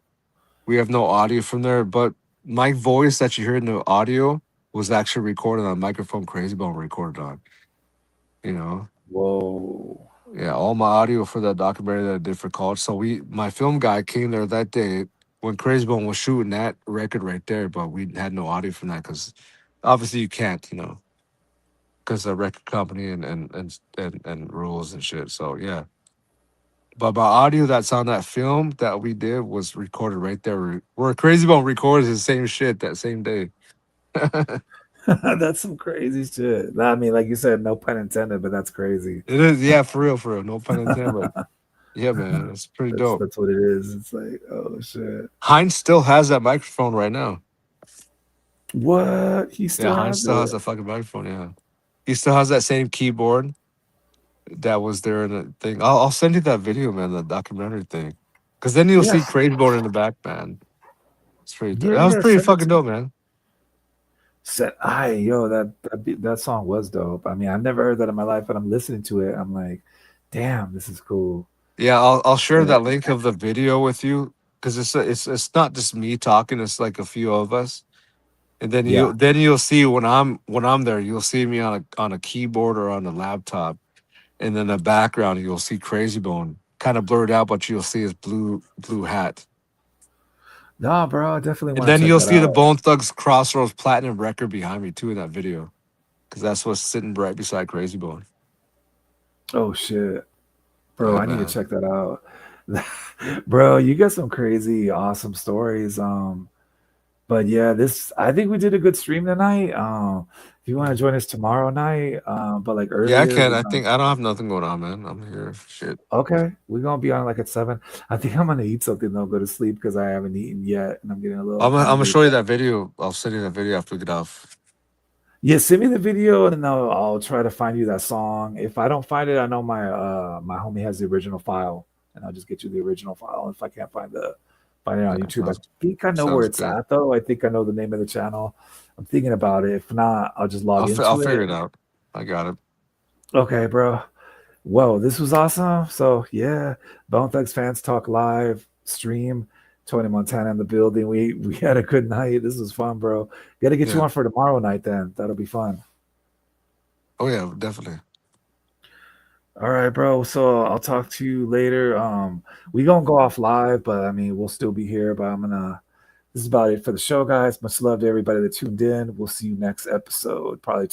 Speaker 2: We have no audio from there, but my voice that you hear in the audio was actually recorded on microphone Crazy Bone recorded on, you know.
Speaker 1: whoa.
Speaker 2: Yeah, all my audio for that documentary that I did for college. So my film guy came there that day when Crazy Bone was shooting that record right there, but we had no audio from that because obviously you can't, you know, because of record company and rules and shit. So yeah. But my audio that's on that film that we did was recorded right there. Where Crazy Bone recorded the same shit that same day. It
Speaker 1: That's some crazy shit. I mean, like you said, no pun intended, but that's crazy.
Speaker 2: is, yeah, for real, for real. No pun intended, but yeah, man, it's pretty dope.
Speaker 1: That's what it is. It's like, oh shit.
Speaker 2: Heinz still has that microphone right now.
Speaker 1: What? He
Speaker 2: Yeah,
Speaker 1: still
Speaker 2: Heinz
Speaker 1: has
Speaker 2: still has
Speaker 1: it?
Speaker 2: a fucking microphone. Yeah, he still has that same keyboard that was there in the thing. I'll send you that video, man, the documentary thing, because then you'll see
Speaker 1: Yes.
Speaker 2: Crazy Bone in the back, man. It's pretty.
Speaker 1: Yeah,
Speaker 2: That was
Speaker 1: yeah.
Speaker 2: pretty
Speaker 1: Send it
Speaker 2: fucking
Speaker 1: to me.
Speaker 2: dope, man.
Speaker 1: Yo, that song was dope. I mean, I've never heard that in my life, but I'm listening to it. I'm like, damn, this is cool.
Speaker 2: Yeah, I'll share
Speaker 1: Yeah,
Speaker 2: that link of the video with you because it's not just me talking. It's like a few of us, and
Speaker 1: yeah.
Speaker 2: then you'll see when I'm there, you'll see me on a keyboard or on a laptop, and then the background you'll see Crazy Bone kind of blurred out, but you'll see his blue hat,
Speaker 1: Nah, bro, I definitely
Speaker 2: and
Speaker 1: want
Speaker 2: then
Speaker 1: to check
Speaker 2: you'll
Speaker 1: that
Speaker 2: see the
Speaker 1: out.
Speaker 2: Bone Thugs Crossroads platinum record behind me too in that video because that's what's sitting right beside Crazy Bone.
Speaker 1: Oh shit, bro,
Speaker 2: Yeah,
Speaker 1: I need to
Speaker 2: man.
Speaker 1: check that out. Bro, you got some crazy, awesome stories. But yeah, this I think we did a good stream tonight. If you want to join us tomorrow night, but like
Speaker 2: Yeah, I
Speaker 1: earlier,
Speaker 2: can. I think I don't have nothing going on, man. I'm here. Shit.
Speaker 1: okay, we're gonna be on like at 7. I think I'm gonna eat something though, go to sleep because I haven't eaten yet and I'm getting a little
Speaker 2: I'm gonna
Speaker 1: hungry.
Speaker 2: show you that video. I'll send you that video after we get off.
Speaker 1: Yeah, send me the video and then I'll try to find you that song. If I don't find it, I know my homie has the original file, and I'll just get you the original file. If I can't find it on
Speaker 2: Yeah,
Speaker 1: YouTube. I think I know where
Speaker 2: sounds
Speaker 1: it's
Speaker 2: good.
Speaker 1: at though. I think I know the name of the channel. I'm thinking about it. If not, I'll just log
Speaker 2: I'll
Speaker 1: into
Speaker 2: figure
Speaker 1: it.
Speaker 2: it out. I got it.
Speaker 1: Okay, bro. Whoa, this was awesome. So yeah, Bone Thugs Fans Talk Live stream. Tony Montana in the building. We had a good night. This was fun, bro. Got to get you
Speaker 2: Yeah.
Speaker 1: on for tomorrow night then. That'll be fun.
Speaker 2: Oh yeah, definitely.
Speaker 1: All right, bro. So I'll talk to you later. We gonna go off live, but I mean we'll still be here. But I'm gonna. This is about it for the show, guys. Much love to everybody that tuned in. We'll see you next episode. Probably